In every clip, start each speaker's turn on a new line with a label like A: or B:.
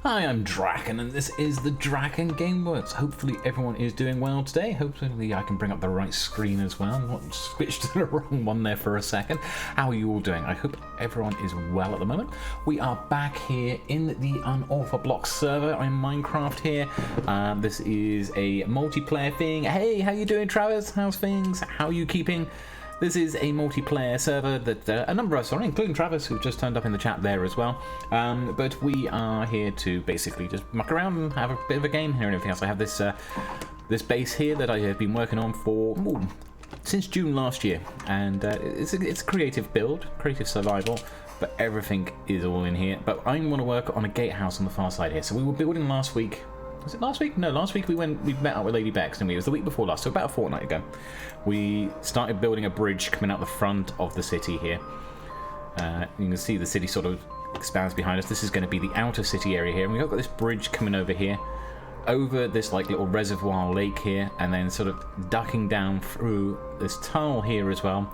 A: Hi, I'm Draken, and this is the DrakenWerks. Hopefully everyone is doing well today. Hopefully I can bring up the right screen as well. I'm not switched to the wrong one there for a second. How are you all doing? I hope everyone is well at the moment. We are back here in the Unorthoblocks server in Minecraft here. This is a multiplayer thing. Hey, how you doing, Travis? How's things? How are you keeping? This is a multiplayer server that a number of us are, including Travis, who just turned up in the chat there as well. But we are here to basically just muck around and have a bit of a game here and everything else. I have this this base here that I have been working on for since June last year, and it's a creative build, creative survival, but everything is all in here. But I want to work on a gatehouse on the far side here. So we were building last week. Was it last week? No, last week we met up with Lady Bex, didn't we? It was the week before last, so about a fortnight ago. We started building a bridge coming out the front of the city here. You can see the city sort of expands behind us. This is going to be the outer city area here, and we've got this bridge coming over here, over this like little reservoir lake here, and then sort of ducking down through this tunnel here as well.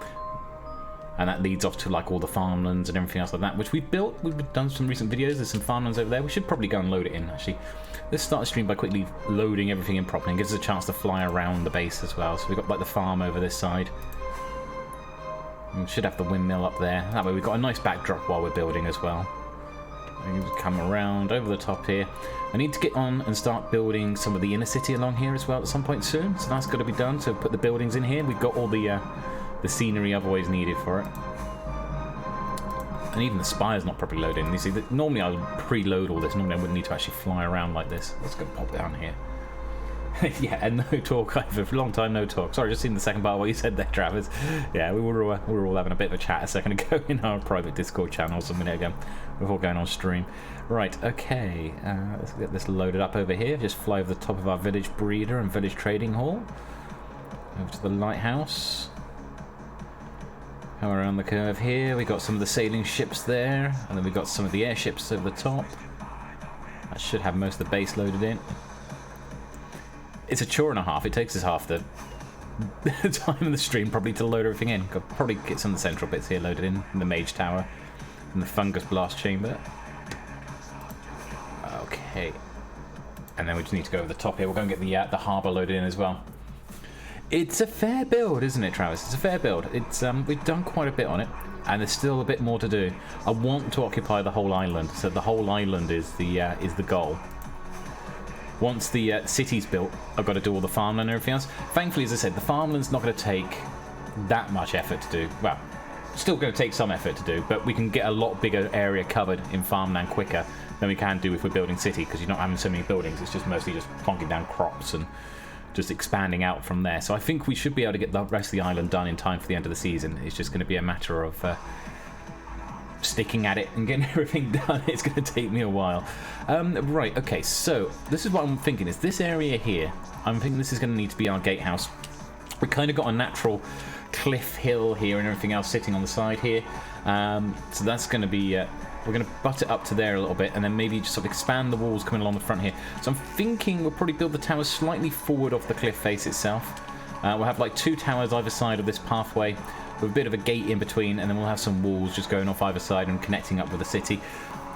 A: And that leads off to like all the farmlands and everything else like that, which we've built. We've done some recent videos. There's some farmlands over there. We should probably go and load it in, actually. Let's start the stream by quickly loading everything in properly and gives us a chance to fly around the base as well. So we've got like the farm over this side. And we should have the windmill up there. That way we've got a nice backdrop while we're building as well. We can come around over the top here. I need to get on and start building some of the inner city along here as well at some point soon. So that's got to be done. So put the buildings in here. We've got all the scenery I've always needed for it. And even the spire's not properly loaded in. You see, normally I would preload all this. Normally I wouldn't need to actually fly around like this. Let's go pop down here. Yeah, and no talk either. For a long time, no talk. Sorry, just seen the second part of what you said there, Travis. Yeah, we were all having a bit of a chat a second ago in our private Discord channels a minute ago before going on stream. Right, okay. Let's get this loaded up over here. Just fly over the top of our village breeder and village trading hall. Over to the lighthouse. Come around the curve here, we got some of the sailing ships there, and then we got some of the airships over the top. That should have most of the base loaded in. It's a chore and a half. It takes us half the time in the stream probably to load everything in. Could probably get some of the central bits here loaded in the mage tower and the fungus blast chamber. Okay, and then we just need to go over the top here. We'll go and get the harbour loaded in as well. It's a fair build, isn't it, Travis? It's a fair build. It's we've done quite a bit on it, and there's still a bit more to do. I want to occupy the whole island, so the whole island is the goal. Once the city's built, I've got to do all the farmland and everything else. Thankfully, as I said, the farmland's not going to take that much effort to do. Well, still going to take some effort to do, but we can get a lot bigger area covered in farmland quicker than we can do if we're building city, because you're not having so many buildings. It's just mostly just plonking down crops and just expanding out from there. So I think we should be able to get the rest of the island done in time for the end of the season. It's just going to be a matter of sticking at it and getting everything done. It's going to take me a while. Right, okay, so this is what I'm thinking, is this area here, I'm thinking this is going to need to be our gatehouse. We've kind of got a natural cliff hill here and everything else sitting on the side here. So that's going to be... we're going to butt it up to there a little bit, and then maybe just sort of expand the walls coming along the front here. So I'm thinking we'll probably build the towers slightly forward off the cliff face itself. We'll have like 2 towers either side of this pathway, with a bit of a gate in between, and then we'll have some walls just going off either side and connecting up with the city.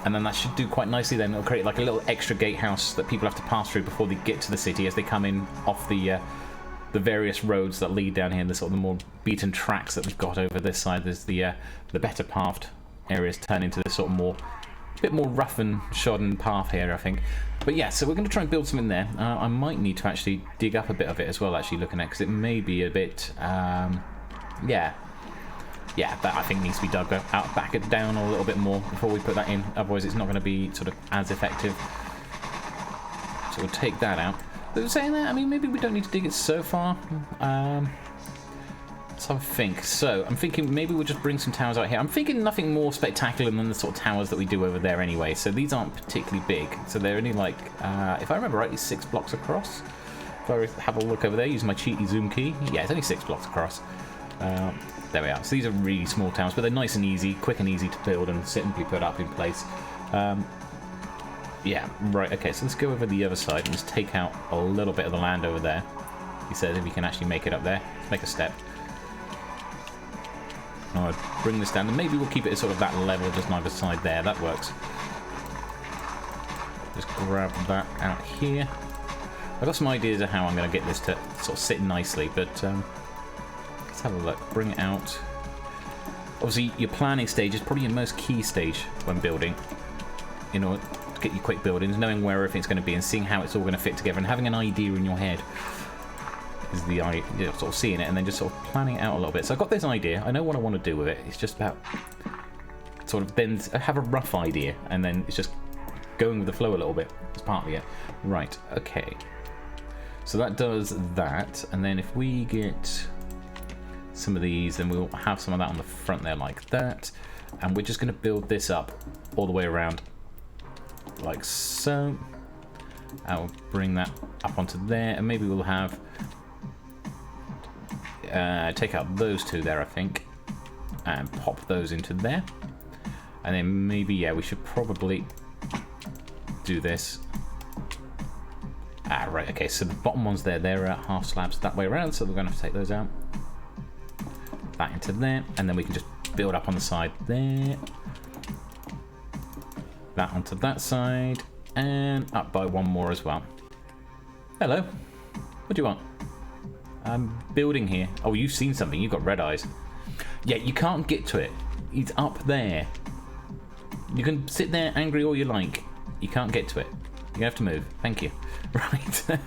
A: And then that should do quite nicely then. It'll create like a little extra gatehouse that people have to pass through before they get to the city as they come in off the various roads that lead down here, and the sort of the more beaten tracks that we've got over this side. There's the better paved areas turn into this sort of bit more rough and shodden path here, I think. But yeah, so we're going to try and build something there. I might need to actually dig up a bit of it as well, actually, looking at it, because it may be a bit, yeah, that I think needs to be dug out, back it down a little bit more before we put that in. Otherwise, it's not going to be sort of as effective. So we'll take that out. But saying that, I mean, maybe we don't need to dig it so far. Let's have a think. So I'm thinking maybe we'll just bring some towers out here. I'm thinking nothing more spectacular than the sort of towers that we do over there anyway. So these aren't particularly big. So they're only like, if I remember rightly, 6 blocks across. If I have a look over there, using my cheaty zoom key. Yeah, it's only 6 blocks across. There we are. So these are really small towers, but they're nice and easy, quick and easy to build and simply put up in place. Yeah, right, okay, so let's go over the other side and just take out a little bit of the land over there. He says if we can actually make it up there. Let's make a step. I'll bring this down, and maybe we'll keep it at sort of that level just on either side there. That works. Just grab that out here. I've got some ideas of how I'm going to get this to sort of sit nicely, but let's have a look. Bring it out. Obviously, your planning stage is probably your most key stage when building, in order to get your quick buildings, knowing where everything's going to be and seeing how it's all going to fit together and having an idea in your head is the idea, sort of seeing it and then just sort of planning it out a little bit. So I've got this idea. I know what I want to do with it. It's just about sort of then have a rough idea and then it's just going with the flow a little bit. It's partly it. Right, okay. So that does that, and then if we get some of these, then we'll have some of that on the front there like that, and we're just going to build this up all the way around like so. I'll bring that up onto there, and maybe we'll have take out those two there, I think, and pop those into there, and then maybe, yeah, we should probably do this. Ah, right, okay, so the bottom ones there, they're half slabs that way around, so we're going to have to take those out. That into there, and then we can just build up on the side there. That onto that side, and up by one more as well. Hello, what do you want? I'm building here. Oh, you've seen something, you've got red eyes. Yeah, you can't get to it. It's up there. You can sit there angry all you like. You can't get to it. You have to move. Thank you. Right.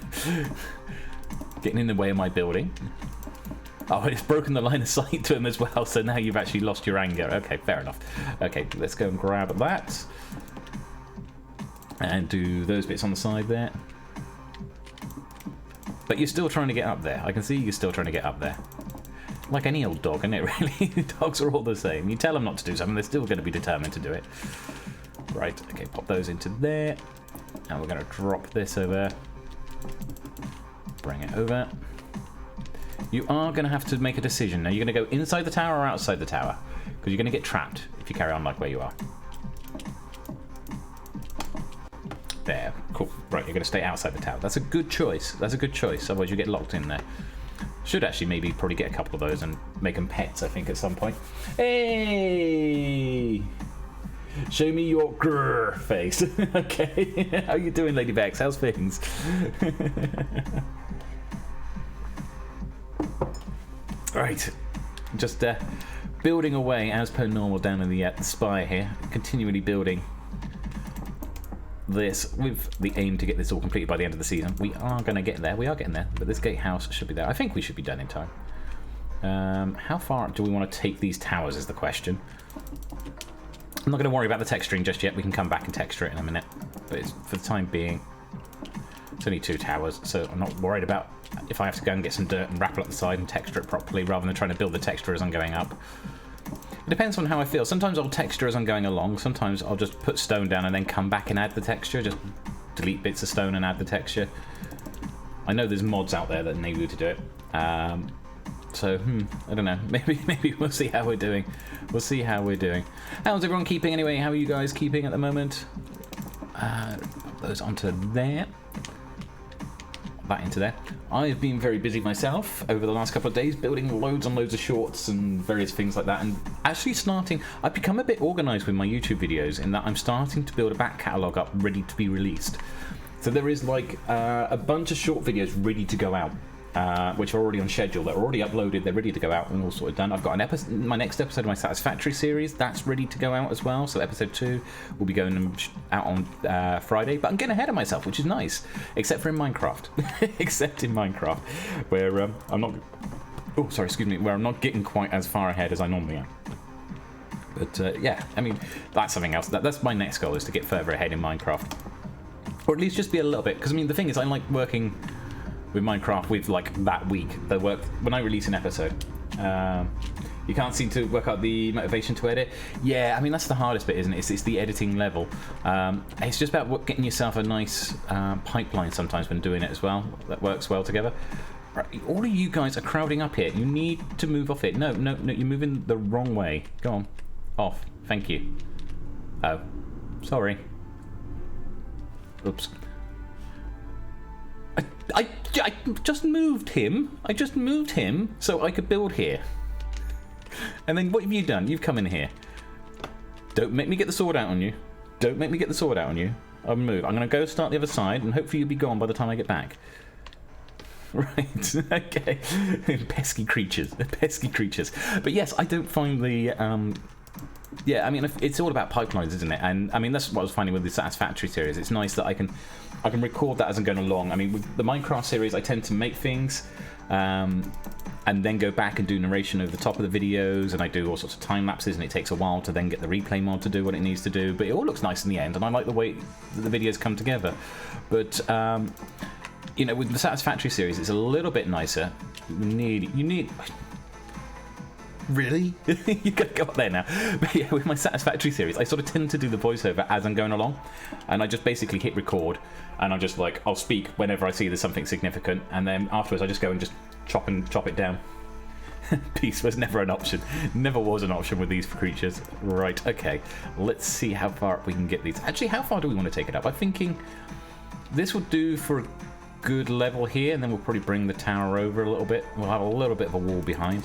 A: Getting in the way of my building. Oh, it's broken the line of sight to him as well, so now you've actually lost your anger. Okay, fair enough. Okay, let's go and grab that. And do those bits on the side there. But you're still trying to get up there. I can see you're still trying to get up there. Like any old dog, isn't it, really? Dogs are all the same. You tell them not to do something, they're still going to be determined to do it. Right, okay, pop those into there. And we're going to drop this over. Bring it over. You are going to have to make a decision. Now, you're going to go inside the tower or outside the tower? Because you're going to get trapped if you carry on like where you are. There, cool. Right, you're going to stay outside the tower. That's a good choice. That's a good choice. Otherwise, you get locked in there. Should actually maybe probably get a couple of those and make them pets, I think, at some point. Hey! Show me your grrr face. Okay. How you doing, Lady Bex? How's things? Right. Just building away as per normal down in the spire here. Continually building this with the aim to get this all completed by the end of the season. We are going to get there. We are getting there. But this gatehouse should be there. I think we should be done in time. How far do we want to take these towers is the question. I'm not going to worry about the texturing just yet. We can come back and texture it in a minute. But it's, for the time being, it's only 2 towers, so I'm not worried about if I have to go and get some dirt and wrap it up the side and texture it properly rather than trying to build the texture as I'm going up. It depends on how I feel. Sometimes I'll texture as I'm going along. Sometimes I'll just put stone down and then come back and add the texture. Just delete bits of stone and add the texture. I know there's mods out there that enable you to do it. So, I don't know. Maybe we'll see how we're doing. We'll see how we're doing. How's everyone keeping anyway? How are you guys keeping at the moment? Put those onto there. That into there. I've been very busy myself over the last couple of days, building loads and loads of shorts and various things like that, and actually I've become a bit organised with my YouTube videos in that I'm starting to build a back catalogue up ready to be released. So there is like a bunch of short videos ready to go out. Which are already on schedule. They're already uploaded. They're ready to go out and all sort of done. I've got an episode, my next episode of my Satisfactory series. That's ready to go out as well. So episode 2 will be going out on Friday. But I'm getting ahead of myself, which is nice. Except for in Minecraft. Except in Minecraft, where I'm not. Oh, sorry. Excuse me. Where I'm not getting quite as far ahead as I normally am. But yeah, I mean, that's something else. That's my next goal, is to get further ahead in Minecraft, or at least just be a little bit. Because I mean, the thing is, I like working with Minecraft with like that week. The work when I release an episode, you can't seem to work out the motivation to edit. Yeah, I mean that's the hardest bit, isn't it? It's the editing level. It's just about getting yourself a nice pipeline sometimes when doing it as well. That works well together. Right, all of you guys are crowding up here. You need to move off it. No, you're moving the wrong way. Go on, off. Thank you. Oh, sorry. Oops. I just moved him. I just moved him so I could build here. And then what have you done? You've come in here. Don't make me get the sword out on you. Don't make me get the sword out on you. I'll move. I'm going to go start the other side, and hopefully you'll be gone by the time I get back. Right, okay. Pesky creatures. Pesky creatures. But yes, I don't find the... yeah, I mean, it's all about pipelines, isn't it? And I mean, that's what I was finding with the Satisfactory series. It's nice that I can record that as I'm going along. I mean, with the Minecraft series, I tend to make things... and then go back and do narration over the top of the videos, and I do all sorts of time lapses, and it takes a while to then get the replay mod to do what it needs to do, but it all looks nice in the end, and I like the way the videos come together. But you know, with the Satisfactory series, it's a little bit nicer. You need really? You gotta go up there now. But yeah, with my Satisfactory series, I sort of tend to do the voiceover as I'm going along, and I just basically hit record, and I'm just like, I'll speak whenever I see there's something significant, and then afterwards I just go and just chop it down. Peace was never an option. Never was an option with these creatures. Right, okay. Let's see how far up we can get these. Actually, how far do we want to take it up? I'm thinking this will do for a good level here, and then we'll probably bring the tower over a little bit. We'll have a little bit of a wall behind,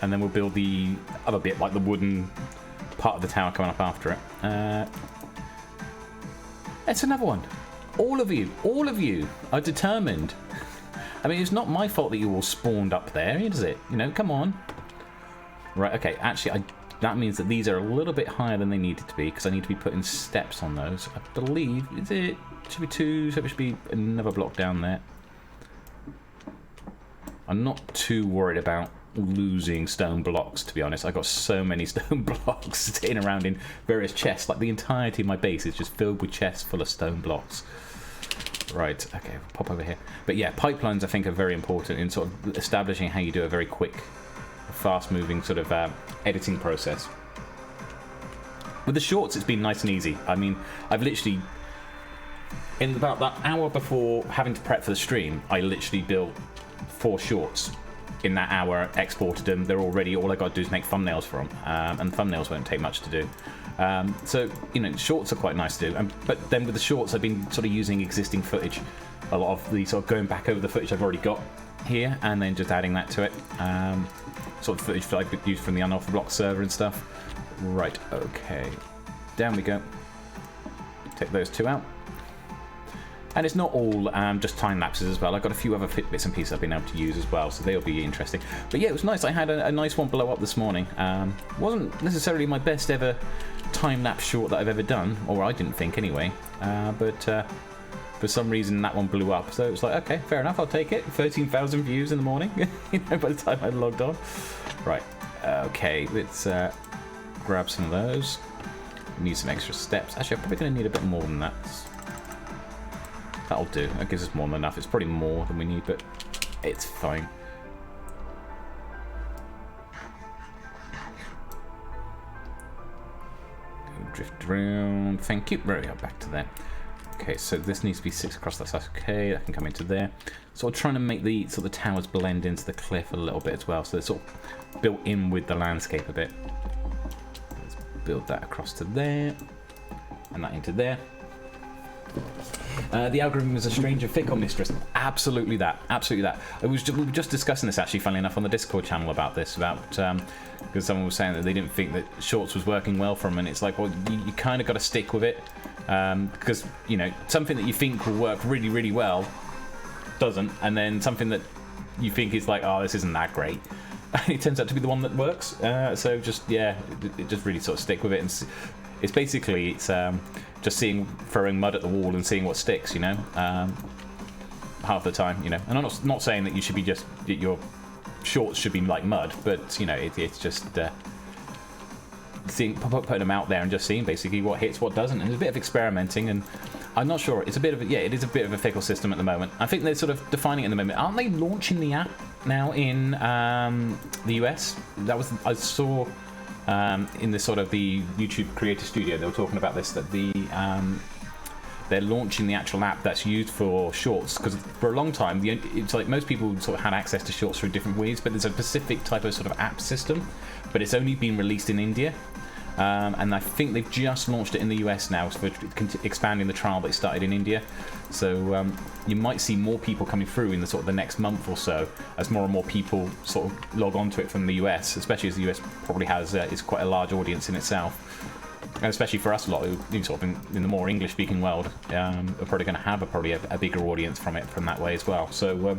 A: and then we'll build the other bit, like the wooden part of the tower coming up after it. It's another one. All of you are determined. I mean, it's not my fault that you all spawned up there, is it? You know, come on. Right, okay, actually, that means that these are a little bit higher than they needed to be, because I need to be putting steps on those. I believe, it should be 2, so it should be another block down there. I'm not too worried about losing stone blocks, to be honest. I've got so many stone blocks sitting around in various chests. Like, the entirety of my base is just filled with chests full of stone blocks. Right, okay, pop over here. But yeah, pipelines I think are very important in sort of establishing how you do a very quick, fast-moving sort of editing process. With the shorts, it's been nice and easy. I mean, I've literally, in about that hour before having to prep for the stream, I literally built 4 shorts. In that hour, exported them. They're all ready. All I got to do is make thumbnails for them, and thumbnails won't take much to do. So, you know, shorts are quite nice to do. But then with the shorts, I've been sort of using existing footage. A lot of the sort of going back over the footage I've already got here, and then just adding that to it. Sort of footage that I've used from the Unorthoblocks server and stuff. Right, okay. Down we go. Take those 2 out. And it's not all just time lapses as well. I've got a few other bits and pieces I've been able to use as well, so they'll be interesting. But yeah, it was nice. I had a nice one blow up this morning. Wasn't necessarily my best ever time lapse short that I've ever done, or I didn't think anyway. But for some reason that one blew up, so it was like, okay, fair enough, I'll take it. 13,000 views in the morning. You know, by the time I logged on. Right. Okay, let's grab some of those. Need some extra steps. Actually, I'm probably going to need a bit more than that. That'll do. That gives us more than enough. It's probably more than we need, but it's fine. Drift around. Thank you. There we go. Back to there. Okay, so this needs to be 6 across. That's okay. That can come into there. Sort of trying to make the sort of towers blend into the cliff a little bit as well, so they're sort of built in with the landscape a bit. Let's build that across to there, and that into there. The algorithm is a stranger fickle mistress. Absolutely that. Absolutely that. We were just discussing this actually, funnily enough, on the Discord channel about this, because someone was saying that they didn't think that shorts was working well for them, and it's like, well, you kind of got to stick with it, because, you know, something that you think will work really, really well doesn't, and then something that you think is like, oh, this isn't that great, and it turns out to be the one that works. So just, yeah, it just really sort of stick with it, and it's basically, it's just throwing mud at the wall and seeing what sticks, you know, half the time, you know. And I'm not saying that you should be just, your shorts should be like mud, but, you know, it's just putting them out there and just seeing basically what hits, what doesn't. And there's a bit of experimenting, and I'm not sure. It's a bit of it is a bit of a fickle system at the moment. I think they're sort of defining it at the moment. Aren't they launching the app now in the US? I saw. In this sort of the YouTube Creator Studio, they were talking about this, that they're launching the actual app that's used for shorts, because for a long time it's like most people sort of had access to shorts through different ways, but there's a specific type of sort of app system, but it's only been released in India, and I think they've just launched it in the US now, so we're expanding the trial that started in India. So you might see more people coming through in the sort of the next month or so, as more and more people sort of log onto it from the US, especially as the US probably has is quite a large audience in itself. and especially for us a lot, who sort of in the more English-speaking world, are probably going to have a bigger audience from that way as well. So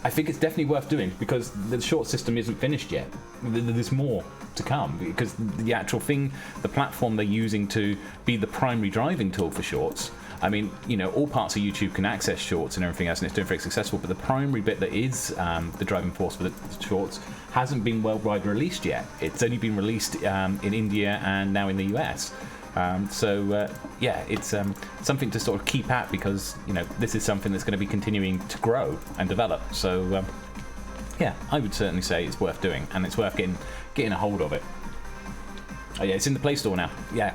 A: I think it's definitely worth doing, because the short system isn't finished yet. There's more to come, because the actual thing, the platform they're using to be the primary driving tool for shorts, I mean, you know, all parts of YouTube can access shorts and everything else, and it's doing very successful, but the primary bit that is the driving force for the shorts hasn't been worldwide released yet. It's only been released in India and now in the US. Yeah, it's something to sort of keep at, because, you know, this is something that's going to be continuing to grow and develop. So yeah, I would certainly say it's worth doing, and it's worth getting a hold of it. Oh yeah, it's in the Play Store now. Yeah.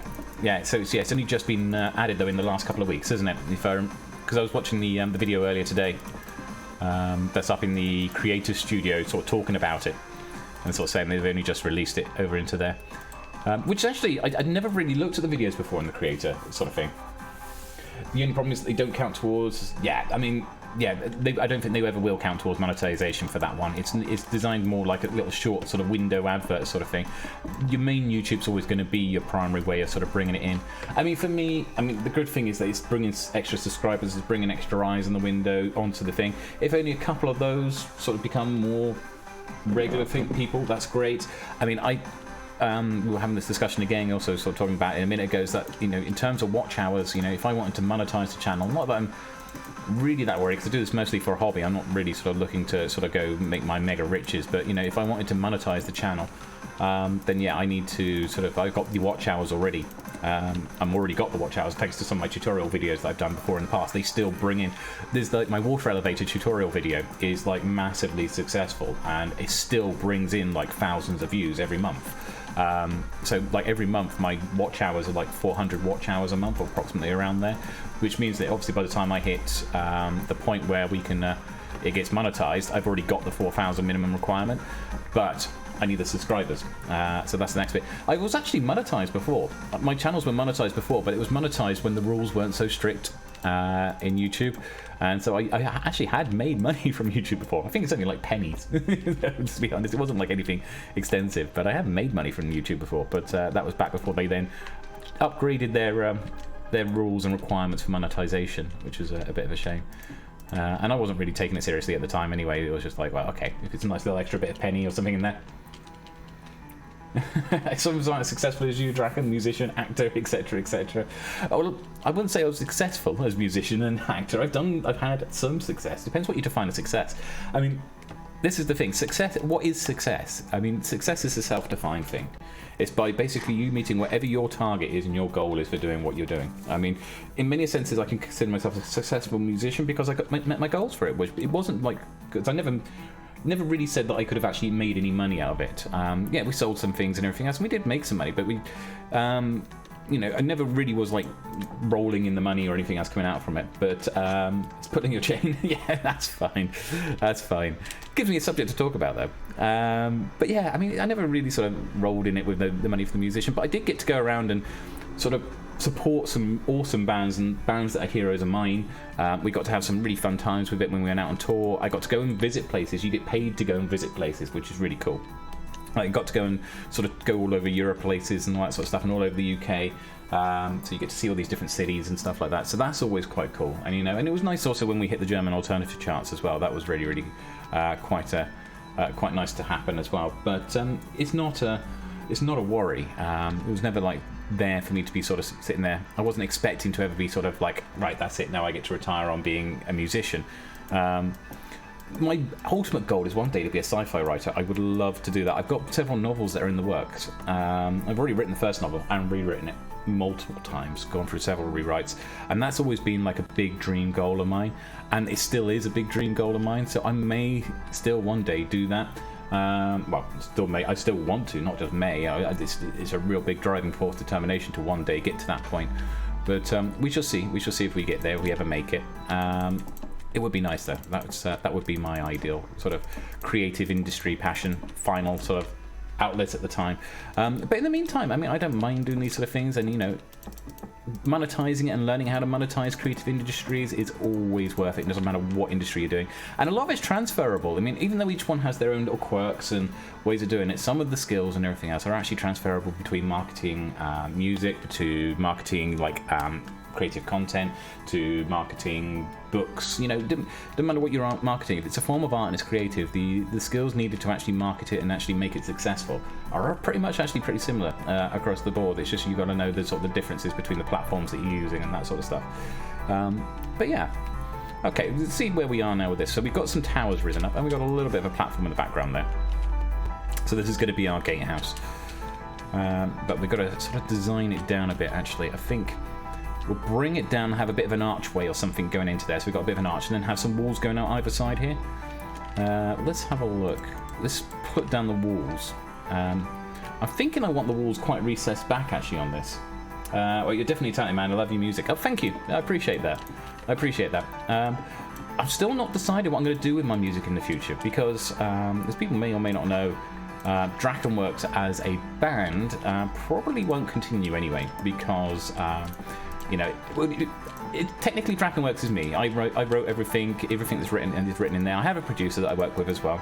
A: So it's only just been added though in the last couple of weeks, isn't it? Because I was watching the video earlier today. That's up in the Creative Studio, sort of talking about it, and sort of saying they've only just released it over into there. Which actually, I'd never really looked at the videos before in the Creator sort of thing. The only problem is that they don't count towards... Yeah, I mean, yeah, I don't think they ever will count towards monetization for that one. It's designed more like a little short sort of window advert sort of thing. Your main YouTube's always going to be your primary way of sort of bringing it in. I mean, for me, the good thing is that it's bringing extra subscribers, it's bringing extra eyes on the window onto the thing. If only a couple of those sort of become more regular people, that's great. I mean, we were having this discussion again, also sort of talking about it a minute ago, is that, you know, in terms of watch hours, you know, if I wanted to monetize the channel, not that I'm really that worried, because I do this mostly for a hobby, I'm not really sort of looking to sort of go make my mega riches, but, you know, if I wanted to monetize the channel, then yeah, I need to sort of, I've got the watch hours already. I've already got the watch hours thanks to some of my tutorial videos that I've done before in the past. They still bring in, there's like my water elevator tutorial video is like massively successful, and it still brings in like thousands of views every month. So like every month my watch hours are like 400 watch hours a month, or approximately around there, which means that obviously by the time I hit the point where we can it gets monetized, I've already got the 4,000 minimum requirement, but I need the subscribers. So that's the next bit. I was actually monetized before. My channels were monetized before, but it was monetized when the rules weren't so strict in YouTube. And so I actually had made money from YouTube before. I think it's only like pennies, to be honest. It wasn't like anything extensive, but I have made money from YouTube before. But that was back before they then upgraded their rules and requirements for monetization, which was a bit of a shame. And I wasn't really taking it seriously at the time anyway. It was just like, well, okay, if it's a nice little extra bit of penny or something in there. Someone's not as successful as you, Draken, musician, actor, etc., etc. Well, I wouldn't say I was successful as musician and actor. I've had some success. Depends what you define as success. I mean, this is the thing. Success. What is success? I mean, success is a self-defined thing. It's by basically you meeting whatever your target is and your goal is for doing what you're doing. I mean, in many senses, I can consider myself a successful musician because I met my goals for it. Which it wasn't like, because I never really said that I could have actually made any money out of it. Yeah, we sold some things and everything else, and we did make some money, but we, you know, I never really was like rolling in the money or anything else coming out from it. But it's putting your chain. Yeah, that's fine. That's fine. Gives me a subject to talk about though. But yeah, I mean, I never really sort of rolled in it with the money for the musician, but I did get to go around and sort of support some awesome bands and bands that are heroes of mine. We got to have some really fun times with it when we went out on tour. I got to go and visit places. You get paid to go and visit places, which is really cool. I got to go and sort of go all over Europe places and all that sort of stuff, and all over the UK. So you get to see all these different cities and stuff like that. So that's always quite cool. And you know, and it was nice also when we hit the German alternative charts as well. That was really, really quite nice to happen as well. But it's not a worry. It was never like there for me to be sort of sitting there. I wasn't expecting to ever be sort of like, right, that's it, now I get to retire on being a musician. My ultimate goal is one day to be a sci-fi writer. I would love to do that. I've got several novels that are in the works. I've already written the first novel and rewritten it multiple times, gone through several rewrites, and that's always been like a big dream goal of mine, and it still is a big dream goal of mine, so I may still one day do that. Well, I still want to, not just may. It's a real big driving force, determination to one day get to that point. But we shall see. We shall see if we get there, if we ever make it. It would be nice though. That would be my ideal sort of creative industry passion, final sort of outlets at the time. But in the meantime, I mean, I don't mind doing these sort of things, and you know, monetizing it and learning how to monetize creative industries is always worth it. It doesn't matter what industry you're doing, and a lot of it's transferable. I mean, even though each one has their own little quirks and ways of doing it, some of the skills and everything else are actually transferable between marketing music to marketing like creative content to marketing books. You know, doesn't matter what you're marketing. If it's a form of art and it's creative, the skills needed to actually market it and actually make it successful are pretty pretty similar across the board. It's just you've got to know the sort of the differences between the platforms that you're using and that sort of stuff. But yeah, okay, let's see where we are now with this. So we've got some towers risen up, and we've got a little bit of a platform in the background there. So this is going to be our gatehouse, but we've got to sort of design it down a bit. Actually, I think we'll bring it down and have a bit of an archway or something going into there. So we've got a bit of an arch, and then have some walls going out either side here. Let's have a look. Let's put down the walls. I'm thinking I want the walls quite recessed back actually on this. Well, you're definitely talented, man. I love your music. Oh, thank you. I appreciate that. I've still not decided what I'm going to do with my music in the future, because as people may or may not know, DrakenWerks as a band probably won't continue anyway, because you know, technically DrakenWerks is me. I wrote everything that's written and is written in there. I have a producer that I work with as well,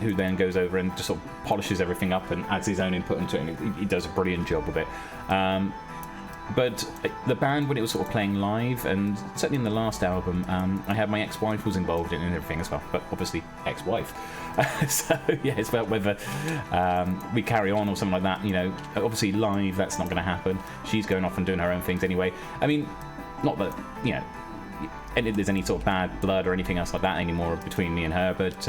A: who then goes over and just sort of polishes everything up and adds his own input into it, and he does a brilliant job of it. But the band, when it was sort of playing live, and certainly in the last album, I had my ex-wife was involved in everything as well, but obviously ex-wife. So yeah, it's about whether we carry on or something like that. You know, obviously live, that's not going to happen. She's going off and doing her own things anyway. I mean, not that, you know, there's any sort of bad blood or anything else like that anymore between me and her, but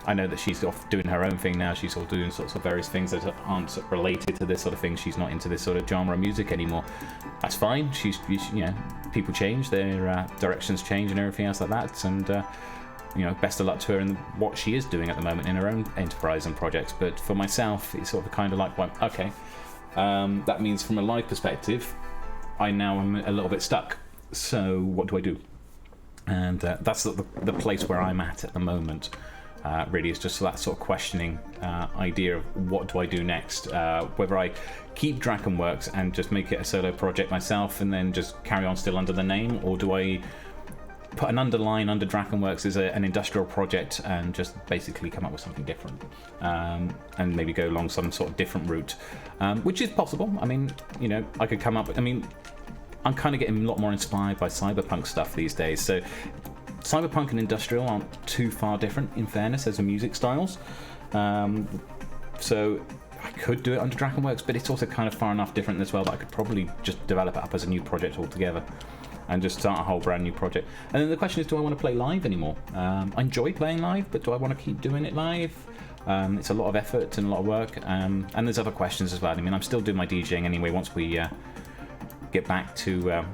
A: I know that she's off doing her own thing now. She's all doing sorts of various things that aren't related to this sort of thing. She's not into this sort of genre of music anymore. That's fine. She's you know, people change, their directions change and everything else like that. And you know, best of luck to her in what she is doing at the moment in her own enterprise and projects. But for myself, it's sort of kind of like, well, okay, that means from a live perspective, I now am a little bit stuck. So what do I do? And that's the place where I'm at the moment. Really is just that sort of questioning idea of what do I do next, whether I keep DrakenWerks and just make it a solo project myself and then just carry on still under the name, or do I put an underline under DrakenWerks as an industrial project and just basically come up with something different, and maybe go along some sort of different route, which is possible. I mean, you know, I could come up, I mean, I'm kind of getting a lot more inspired by cyberpunk stuff these days, so cyberpunk and industrial aren't too far different, in fairness, as the music styles. So I could do it under DrakenWerks, but it's also kind of far enough different as well that I could probably just develop it up as a new project altogether and just start a whole brand new project. And then the question is, do I want to play live anymore? I enjoy playing live, but do I want to keep doing it live? It's a lot of effort and a lot of work, and there's other questions as well. I mean, I'm still doing my DJing anyway once we get back to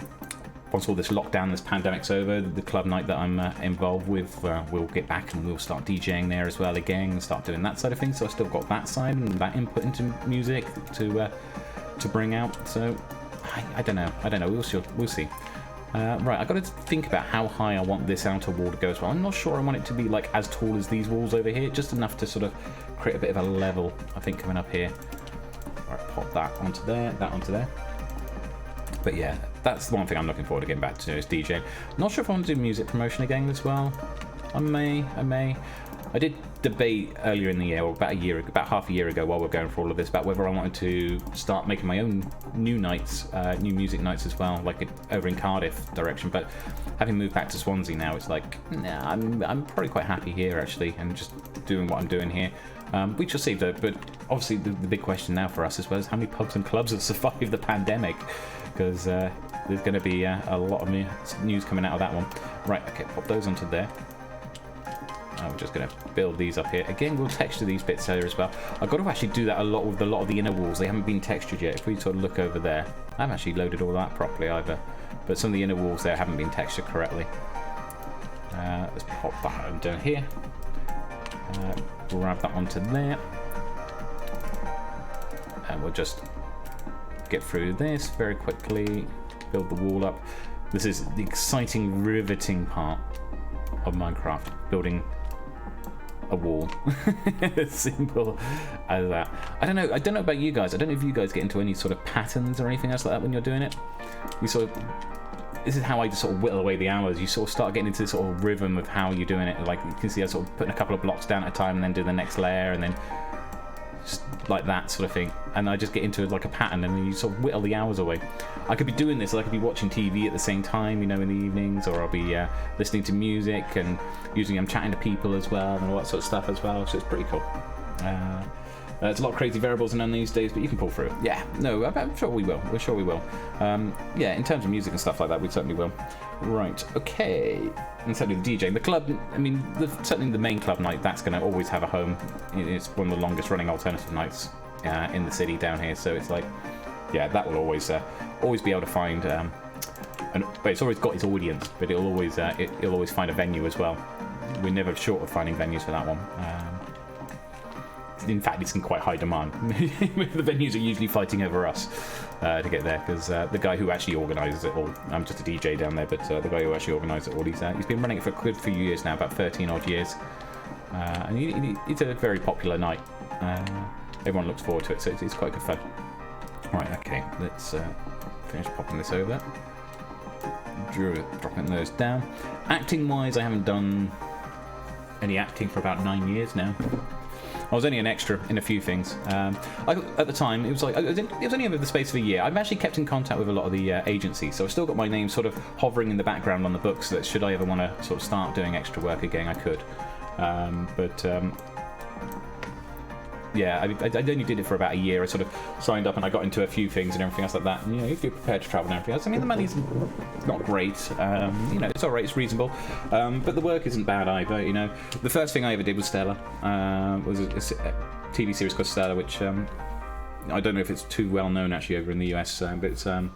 A: once all this lockdown, this pandemic's over, the club night that I'm involved with, we'll get back and we'll start DJing there as well again and start doing that side of things. So I still got that side and that input into music to bring out. So I don't know. We'll see. Right, I've got to think about how high I want this outer wall to go as well. I'm not sure I want it to be like as tall as these walls over here, just enough to sort of create a bit of a level, I think, coming up here. All right, pop that onto there, that onto there. But yeah, that's the one thing I'm looking forward to getting back to is DJing. Not sure if I want to do music promotion again as well. I may. I did debate earlier in the year, or about half a year ago, while we're going for all of this, about whether I wanted to start making my own new nights, new music nights as well, like over in Cardiff direction. But having moved back to Swansea now, it's like, nah, I'm probably quite happy here actually, and just doing what I'm doing here. We shall see though. But obviously the big question now for us as well is how many pubs and clubs have survived the pandemic, because there's going to be a lot of news coming out of that one. Right, okay, pop those onto there. I'm just going to build these up here. Again, we'll texture these bits here as well. I've got to actually do that a lot with a lot of the inner walls. They haven't been textured yet. If we sort of look over there, I haven't actually loaded all that properly either. But some of the inner walls there haven't been textured correctly. Let's pop that down here. Grab that onto there. And we'll just get through this very quickly. Build the wall up. This is the exciting, riveting part of Minecraft. Building a wall. As simple as that. I don't know about you guys. I don't know if you guys get into any sort of patterns or anything else like that when you're doing it. You sort of, this is how I just sort of whittle away the hours. You sort of start getting into this sort of rhythm of how you're doing it. Like you can see I sort of putting a couple of blocks down at a time and then do the next layer and then just like that sort of thing. And I just get into like a pattern and then you sort of whittle the hours away. I could be doing this, I could be watching TV at the same time, you know, in the evenings, or I'll be listening to music, and usually I'm chatting to people as well and all that sort of stuff as well, so it's pretty cool. It's a lot of crazy variables in these days, but you can pull through it. Yeah, no, I'm sure we will. We're sure we will. Yeah, in terms of music and stuff like that, we certainly will. Right, okay. And certainly the DJing. The club, I mean, certainly the main club night, that's going to always have a home. It's one of the longest running alternative nights in the city down here, so it's like, yeah, that will always be able to find, but it's always got its audience, but it'll always find a venue as well. We're never short of finding venues for that one. In fact, it's in quite high demand. The venues are usually fighting over us to get there, because the guy who actually organises it all, I'm just a DJ down there, but the guy who actually organises it all, he's been running it for a few years now, about 13 odd years, and it's a very popular night. Everyone looks forward to it, so it's quite good fun. Right, okay, let's finish popping this over. Dropping those down. Acting wise, I haven't done any acting for about 9 years now. I was only an extra in a few things. At the time, it was only over the space of a year. I've actually kept in contact with a lot of the agencies, so I've still got my name sort of hovering in the background on the books, so that should I ever want to sort of start doing extra work again, I could. Yeah, I only did it for about a year. I sort of signed up and I got into a few things and everything else like that. And, you know, if you're prepared to travel and everything else, I mean, the money's not great. You know, it's all right, it's reasonable. But the work isn't bad either, you know. The first thing I ever did was Stella. Was a TV series called Stella, which I don't know if it's too well known actually over in the US, but it's from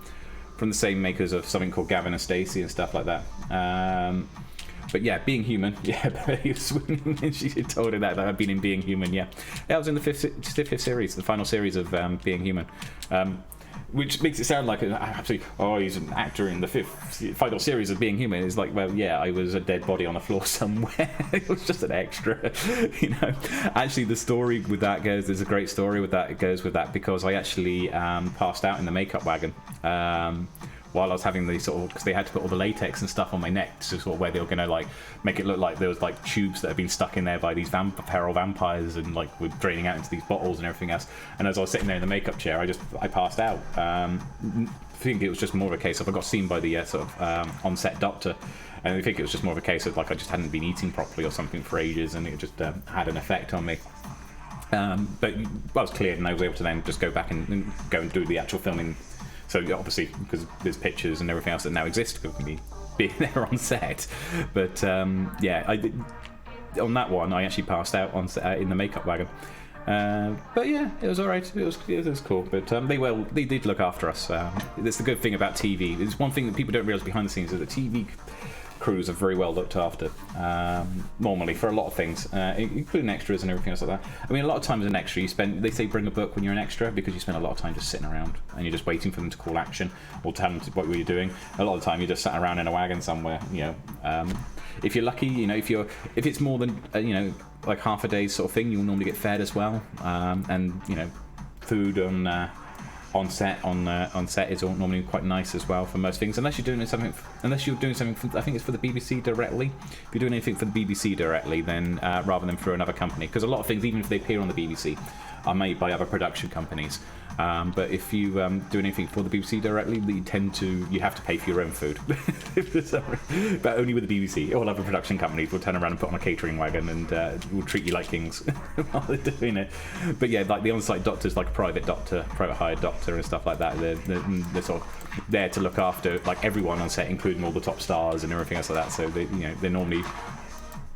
A: the same makers of something called Gavin and Stacey and stuff like that. But yeah, Being Human, yeah, he was swinging and she told her that I've been in Being Human, yeah. I was in the fifth series, the final series of Being Human, which makes it sound like he's an actor in the final series of Being Human. It's like, well, yeah, I was a dead body on the floor somewhere. It was just an extra, you know. Actually, the story with that goes, there's a great story with that, it goes with that, because I actually passed out in the makeup wagon. While I was having the sort of, because they had to put all the latex and stuff on my neck to sort of where they were going to like make it look like there was like tubes that had been stuck in there by these feral vampires and like were draining out into these bottles and everything else. And as I was sitting there in the makeup chair, I passed out. I think it was just more of a case of I got seen by the sort of on-set doctor, and I think it was just more of a case of like I just hadn't been eating properly or something for ages, and it just had an effect on me. But I was cleared, and I was able to then just go back and go and do the actual filming. So obviously, because there's pictures and everything else that now exist of me being there on set. But yeah, I did, on that one, I actually passed out on set, in the makeup wagon. But yeah, it was all right. It was cool. But they did look after us. That's the good thing about TV. It's one thing that people don't realise behind the scenes is that TV crews are very well looked after, normally, for a lot of things, including extras and everything else like that. I mean, a lot of times as an extra, they say bring a book when you're an extra, because you spend a lot of time just sitting around and you're just waiting for them to call action or tell them what you're doing. A lot of the time you're just sat around in a wagon somewhere, you know. If you're lucky, you know, if it's more than you know, like half a day's sort of thing, you'll normally get fed as well, and you know, food on set is normally quite nice as well for most things, unless you're doing something for, I think it's for the BBC directly. If you're doing anything for the BBC directly, then rather than through another company, because a lot of things, even if they appear on the BBC, are made by other production companies. But if you do anything for the BBC directly, you have to pay for your own food. But only with the BBC. All other production companies will turn around and put on a catering wagon and will treat you like kings while they're doing it. But yeah, like the on-site doctors, like a private hired doctor and stuff like that, they're sort of there to look after like everyone on set, including all the top stars and everything else like that. So they're normally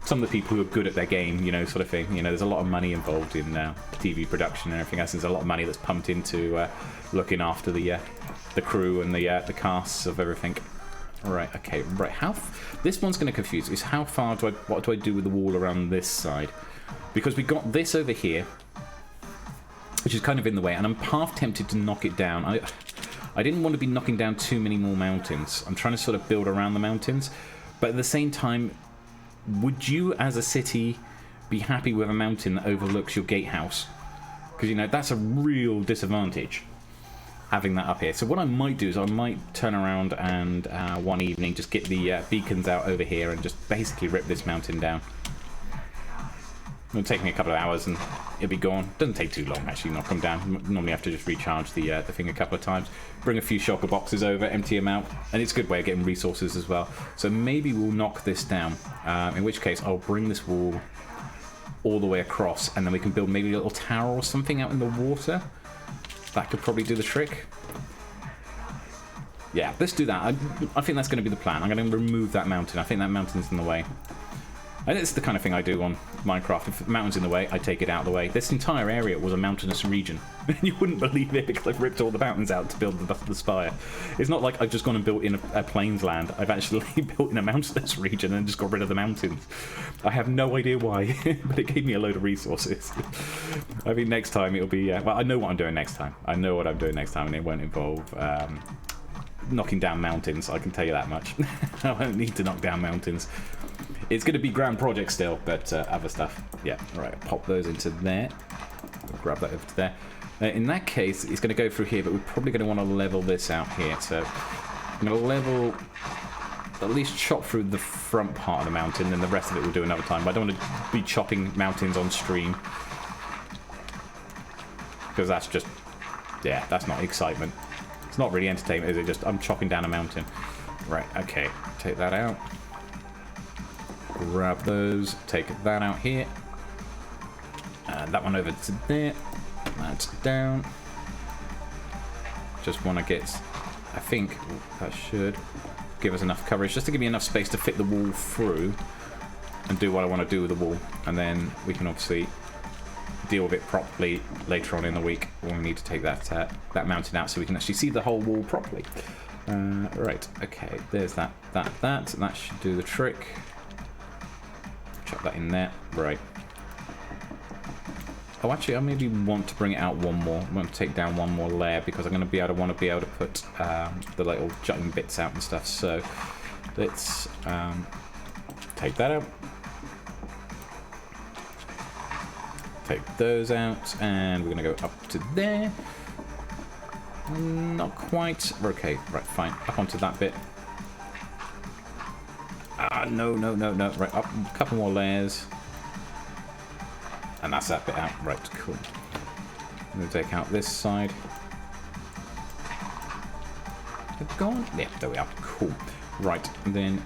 A: some of the people who are good at their game, you know, sort of thing. You know, there's a lot of money involved in TV production and everything else. There's a lot of money that's pumped into looking after the crew and the casts of everything. Right, okay, right. This one's going to confuse. Is how far what do I do with the wall around this side? Because we got this over here, which is kind of in the way, and I'm half tempted to knock it down. I didn't want to be knocking down too many more mountains. I'm trying to sort of build around the mountains, but at the same time, would you, as a city, be happy with a mountain that overlooks your gatehouse. Because, you know, that's a real disadvantage, having that up here. So what I might do is I might turn around and one evening just get the beacons out over here and just basically rip this mountain down. It'll take me a couple of hours and it'll be gone. Doesn't take too long, actually, knock them down. Normally I have to just recharge the thing a couple of times. Bring a few shulker boxes over, empty them out, and it's a good way of getting resources as well. So maybe we'll knock this down, in which case I'll bring this wall all the way across, and then we can build maybe a little tower or something out in the water. That could probably do the trick. Yeah, let's do that. I think that's going to be the plan. I'm going to remove that mountain. I think that mountain's in the way. And it's the kind of thing I do on Minecraft. If the mountain's in the way, I take it out of the way. This entire area was a mountainous region. You wouldn't believe it because I've ripped all the mountains out to build the spire. It's not like I've just gone and built in a plains land. I've actually built in a mountainous region and just got rid of the mountains. I have no idea why, but it gave me a load of resources. I mean, next time it'll be... well, I know what I'm doing next time. I know what I'm doing next time, and it won't involve... knocking down mountains, I can tell you that much. I don't need to knock down mountains. It's going to be grand project still, but other stuff. Yeah, alright, pop those into there. Grab that over to there. In that case, it's going to go through here, but we're probably going to want to level this out here. So I'm going to level, at least chop through the front part of the mountain, and the rest of it we'll do another time. But I don't want to be chopping mountains on stream, because that's just, yeah, that's not excitement. It's not really entertainment, is it? Just, I'm chopping down a mountain. Right, okay, take that out. Grab those, take that out here. That one over to there. That's down. Just want to get, I think that should give us enough coverage, just to give me enough space to fit the wall through and do what I want to do with the wall. And then we can obviously deal with it properly later on in the week when we need to take that mountain out so we can actually see the whole wall properly. Right, okay, there's that should do the trick. Chuck that in there. Right. Oh, actually, I maybe want to bring it out one more. I want to take down one more layer because I'm going to want to be able to put the little jutting bits out and stuff. So let's take that out. Take those out, and we're going to go up to there. Not quite. Okay, right, fine. Up onto that bit. No. Right, up a couple more layers. And that's that bit out. Right, cool. I'm going to take out this side. Gone? Yeah, there we are. Cool. Right, and then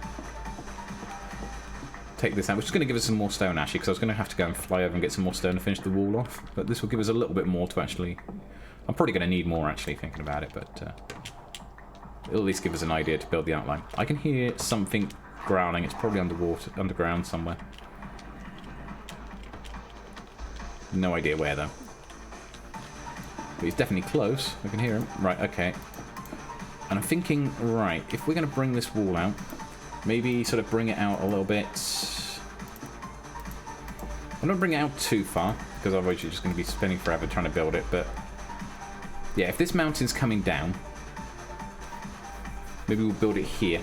A: take this out, which is going to give us some more stone, actually, because I was going to have to go and fly over and get some more stone to finish the wall off. But this will give us a little bit more to actually... I'm probably going to need more, actually, thinking about it, but it'll at least give us an idea to build the outline. I can hear something growling. It's probably underground somewhere. No idea where, though. But he's definitely close. I can hear him. Right, okay. And I'm thinking, right, if we're going to bring this wall out, maybe sort of bring it out a little bit. I'm not bring it out too far, because otherwise you're just going to be spending forever trying to build it, but... yeah, if this mountain's coming down, maybe we'll build it here.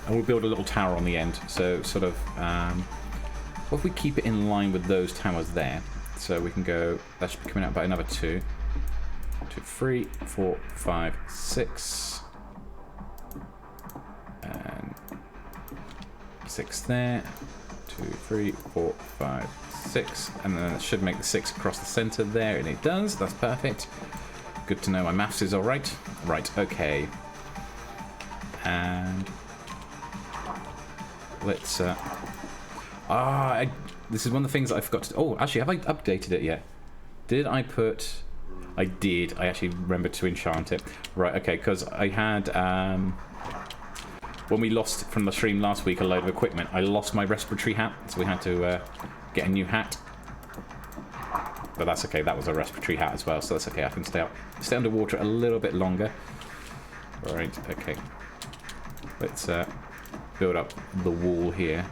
A: And we'll build a little tower on the end. So, sort of, what if we keep it in line with those towers there? So we can go, that should be coming out by another 2. 2, 3, 4, 5, 6. And 6 there. 2, 3, 4, 5, 6. And then that should make the 6 across the center there, and it does. That's perfect. Good to know my maths is alright. Right, okay. And let's this is one of the things I forgot to... oh, actually, have I updated it yet? Did I put... I did. I actually remembered to enchant it. Right, okay, because I had... when we lost from the stream last week a load of equipment, I lost my respiratory hat, so we had to get a new hat. But that's okay, that was a respiratory hat as well, so that's okay. I can stay underwater a little bit longer. Right, okay. Let's build up the wall here.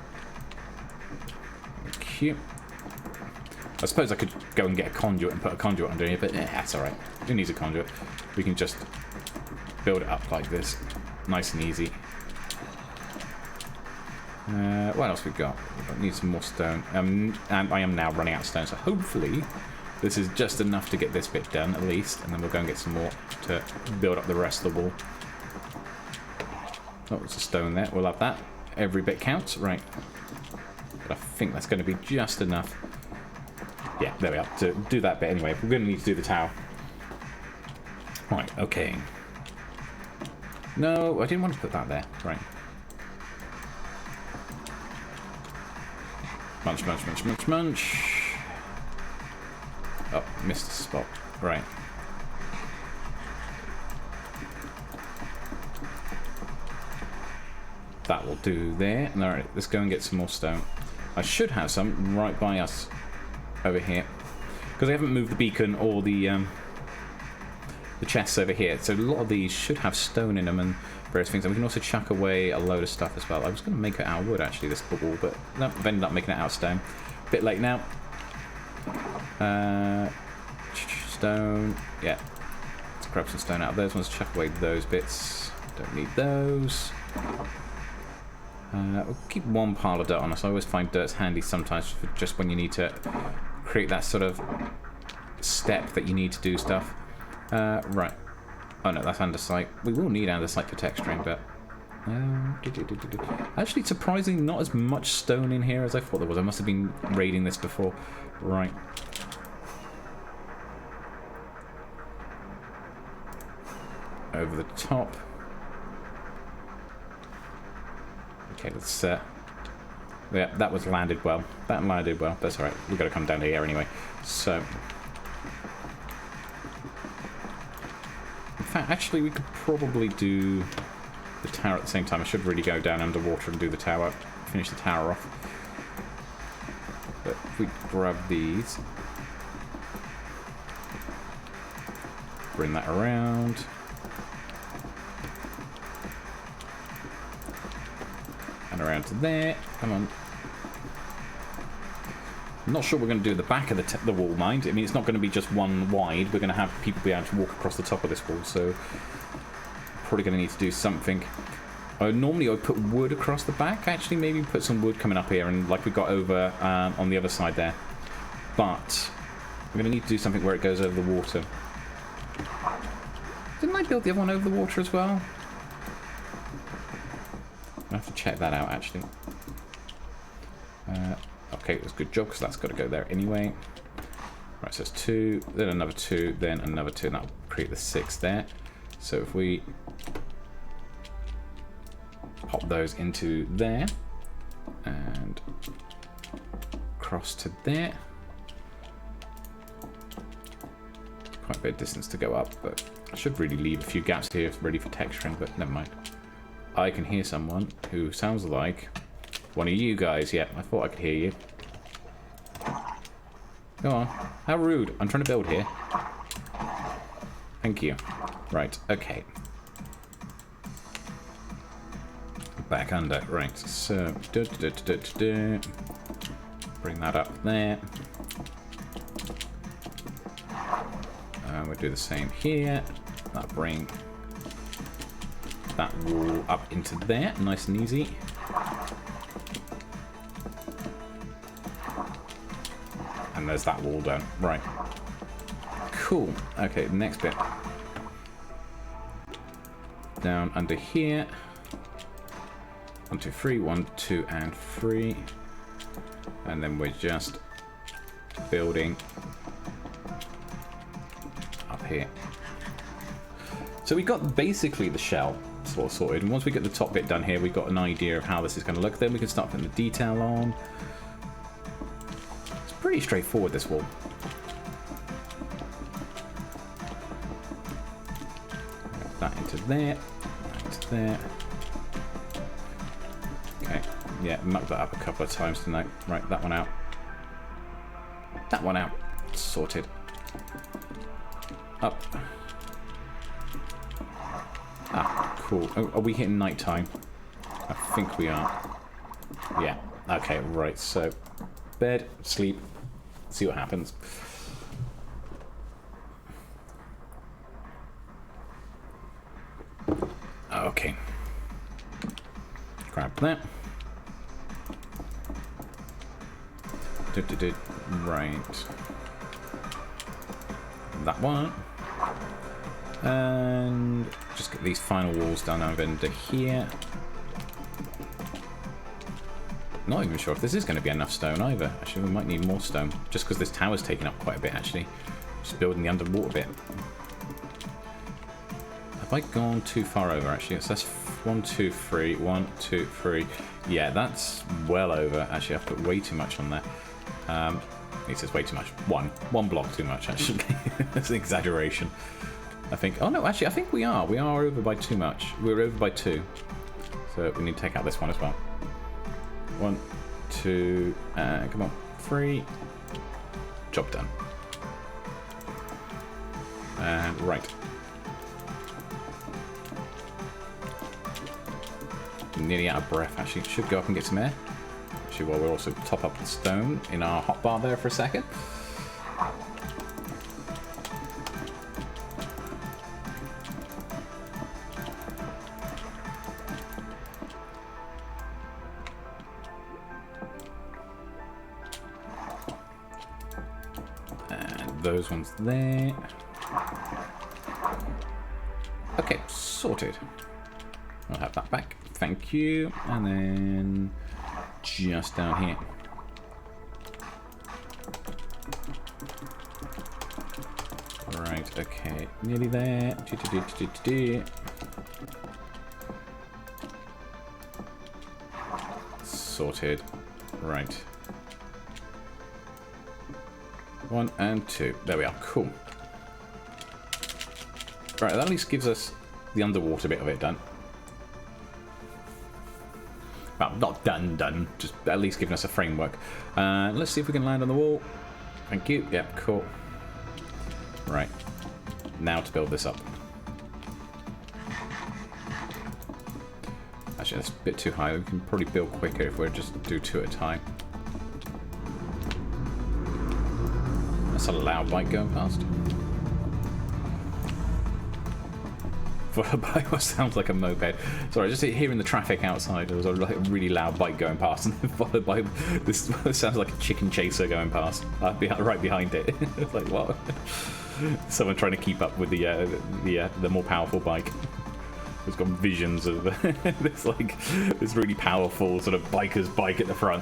A: Thank you. I suppose I could go and get a conduit and put a conduit under here, but that's alright. Who needs a conduit? We can just build it up like this. Nice and easy. What else we got? I need some more stone. And I am now running out of stone, so hopefully this is just enough to get this bit done, at least. And then we'll go and get some more to build up the rest of the wall. Oh, there's a stone there. We'll have that. Every bit counts. Right. But I think that's going to be just enough. Yeah, there we are. To do that bit anyway. We're going to need to do the tower. Right, okay. No, I didn't want to put that there. Right. Munch, munch, munch, munch, munch. Oh, missed a spot. Right. That will do there. Alright, let's go and get some more stone. I should have some right by us over here. Because I haven't moved the beacon or the chests over here. So a lot of these should have stone in them and various things. And we can also chuck away a load of stuff as well. I was going to make it out of wood, actually, this wall. But no, I've ended up making it out of stone. Bit late now. Stone. Yeah. Let's grab some stone out of those ones. Chuck away those bits. Don't need those. We'll keep one pile of dirt on us. I always find dirt's handy sometimes for just when you need to create that sort of step that you need to do stuff. Right. Oh no, that's andesite. We will need andesite for texturing, but... Actually, surprisingly, not as much stone in here as I thought there was. I must have been raiding this before. Right. Over the top. Okay, let's... yeah, that was landed well. That landed well. That's alright. We've got to come down to here anyway. So... In fact, actually, we could probably do the tower at the same time. I should really go down underwater and do the tower. Finish the tower off. But if we grab these... Bring that around... And around to there. Come on. I'm not sure we're going to do the back of the wall, mind. I mean, it's not going to be just one wide. We're going to have people be able to walk across the top of this wall, so probably going to need to do something. Normally, I would put wood across the back. Actually, maybe put some wood coming up here, and like we got over on the other side there. But we're going to need to do something where it goes over the water. Didn't I build the other one over the water as well? I have to check that out, actually. Okay, that's a good job, because that's got to go there anyway. Right, so it's 2, then another 2, then another 2, and that'll create the 6 there. So if we pop those into there, and cross to there. Quite a bit of distance to go up, but I should really leave a few gaps here ready for texturing, but never mind. I can hear someone who sounds like one of you guys. Yeah, I thought I could hear you. Go on. How rude. I'm trying to build here. Thank you. Right, okay. Back under. Right, so... Bring that up there. And we'll do the same here. That'll bring... that wall up into there, nice and easy. And there's that wall done. Right. Cool. Okay, next bit. Down under here. 1, 2, 3. 1, 2, and 3. And then we're just building up here. So we got basically the shell sort of sorted, and once we get the top bit done here, we've got an idea of how this is going to look. Then we can start putting the detail on. It's pretty straightforward, this wall. That into there, that into there. Okay, yeah, muck that up a couple of times tonight. Right, that one out. That one out. Sorted. Up. Ah, cool. Oh, are we hitting night time? I think we are. Yeah. Okay, right. So, bed, sleep, see what happens. Okay. Grab that. Right. That one. And just get these final walls done over into here. Not even sure if this is going to be enough stone either. Actually, we might need more stone. Just because this tower's taking up quite a bit, actually. Just building the underwater bit. Have I gone too far over, actually? So that's 1, 2, 3. 1, 2, 3. Yeah, that's well over. Actually, I've put way too much on there. It says way too much. One block too much, actually. That's an exaggeration. I think... Oh, no, actually, I think we are. We are over by too much. We're over by 2. So we need to take out this one as well. 1, 2, come on, 3. Job done. And right. Nearly out of breath, actually. Should go up and get some air. Actually, while we'll also top up the stone in our hotbar there for a second. Those ones there. Okay, sorted. I'll have that back. Thank you. And then just down here. Right, okay. Nearly there. Sorted. Right. 1 and 2. There we are. Cool. Right, that at least gives us the underwater bit of it done. Well, not done. Just at least giving us a framework. Let's see if we can land on the wall. Thank you. Yep, cool. Right. Now to build this up. Actually, that's a bit too high. We can probably build quicker if we just do 2 at a time. That's a loud bike going past. Followed by what sounds like a moped. Sorry, just hearing the traffic outside. There was a really loud bike going past, and then followed by this sounds like a chicken chaser going past, right behind it. It's like, what? Someone trying to keep up with the more powerful bike. It's got visions of this really powerful sort of biker's bike at the front,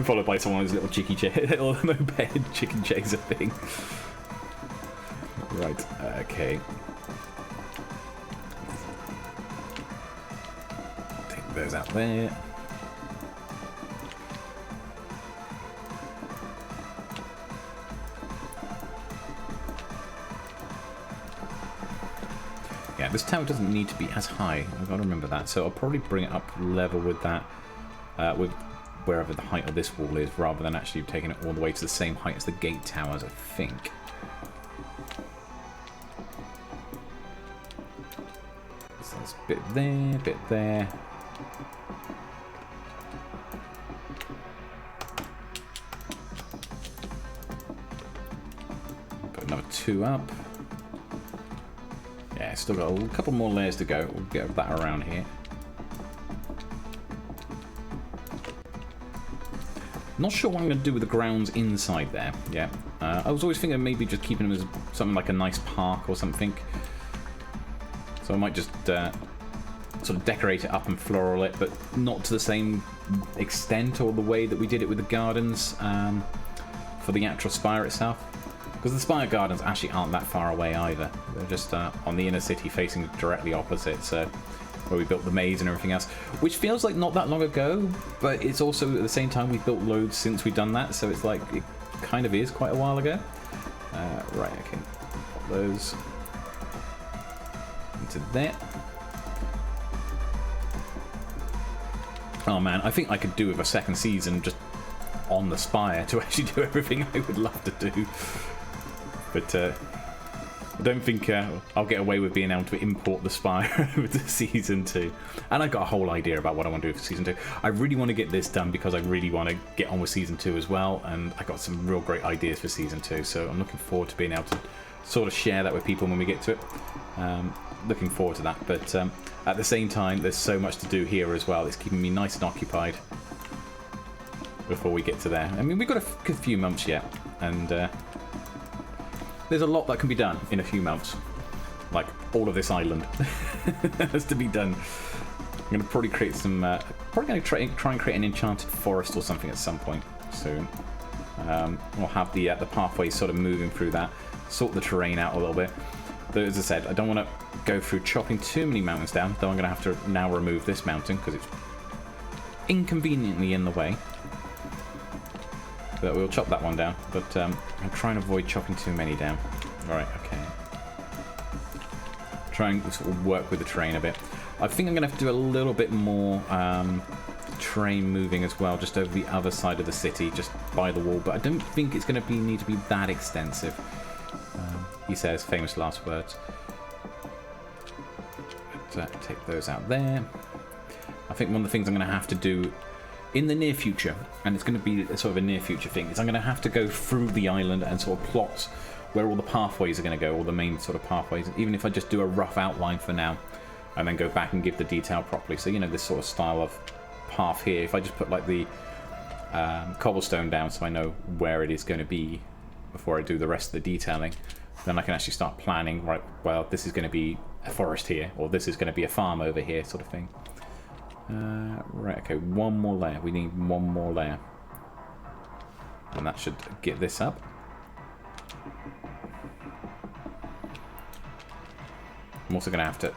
A: followed by someone's little little moped chicken chaser thing. Right. Okay. Take those out there. Yeah, this tower doesn't need to be as high. I've got to remember that. So I'll probably bring it up level with that, with wherever the height of this wall is, rather than actually taking it all the way to the same height as the gate towers, I think. So there's a bit there, bit there. Put another 2 up. Yeah, still got a couple more layers to go. We'll get that around here. Not sure what I'm going to do with the grounds inside there. Yeah, I was always thinking of maybe just keeping them as something like a nice park or something. So I might just sort of decorate it up and floral it, but not to the same extent or the way that we did it with the gardens for the actual spire itself. Because the Spire Gardens actually aren't that far away either. They're just on the inner city facing directly opposite, so where we built the maze and everything else. Which feels like not that long ago, but it's also at the same time we've built loads since we've done that, so it's like it kind of is quite a while ago. Right, I can pop those into there. Oh man, I think I could do with a second season just on the Spire to actually do everything I would love to do. But I don't think I'll get away with being able to import the Spire over to Season 2. And I've got a whole idea about what I want to do for Season 2. I really want to get this done because I really want to get on with Season 2 as well. And I got some real great ideas for Season 2. So I'm looking forward to being able to sort of share that with people when we get to it. Looking forward to that. But at the same time, there's so much to do here as well. It's keeping me nice and occupied. before we get to there. I mean, we've got a good few months yet, and there's a lot that can be done in a few months. Like, all of this island has to be done. I'm going to probably create some... probably going to try and create an enchanted forest or something at some point soon. We'll have the pathways sort of moving through that, sort the terrain out a little bit. Though, as I said, I don't want to go through chopping too many mountains down, though I'm going to have to now remove this mountain because it's inconveniently in the way. But we'll chop that one down, but I'm trying to avoid chopping too many down. Right, okay. Try and sort of work with the terrain a bit. I think I'm going to have to do a little bit more terrain moving as well, just over the other side of the city, just by the wall, but I don't think it's going to need to be that extensive. He says famous last words. But, take those out there. I think one of the things I'm going to have to do in the near future, and it's going to be sort of a near future thing, is I'm going to have to go through the island and sort of plot where all the pathways are going to go, all the main sort of pathways, even if I just do a rough outline for now, and then go back and give the detail properly. So, you know, this sort of style of path here, if I just put like the cobblestone down so I know where it is going to be before I do the rest of the detailing, then I can actually start planning, right, well, this is going to be a forest here, or this is going to be a farm over here, sort of thing. Right, okay, one more layer. We need one more layer. And that should get this up. I'm also going to have to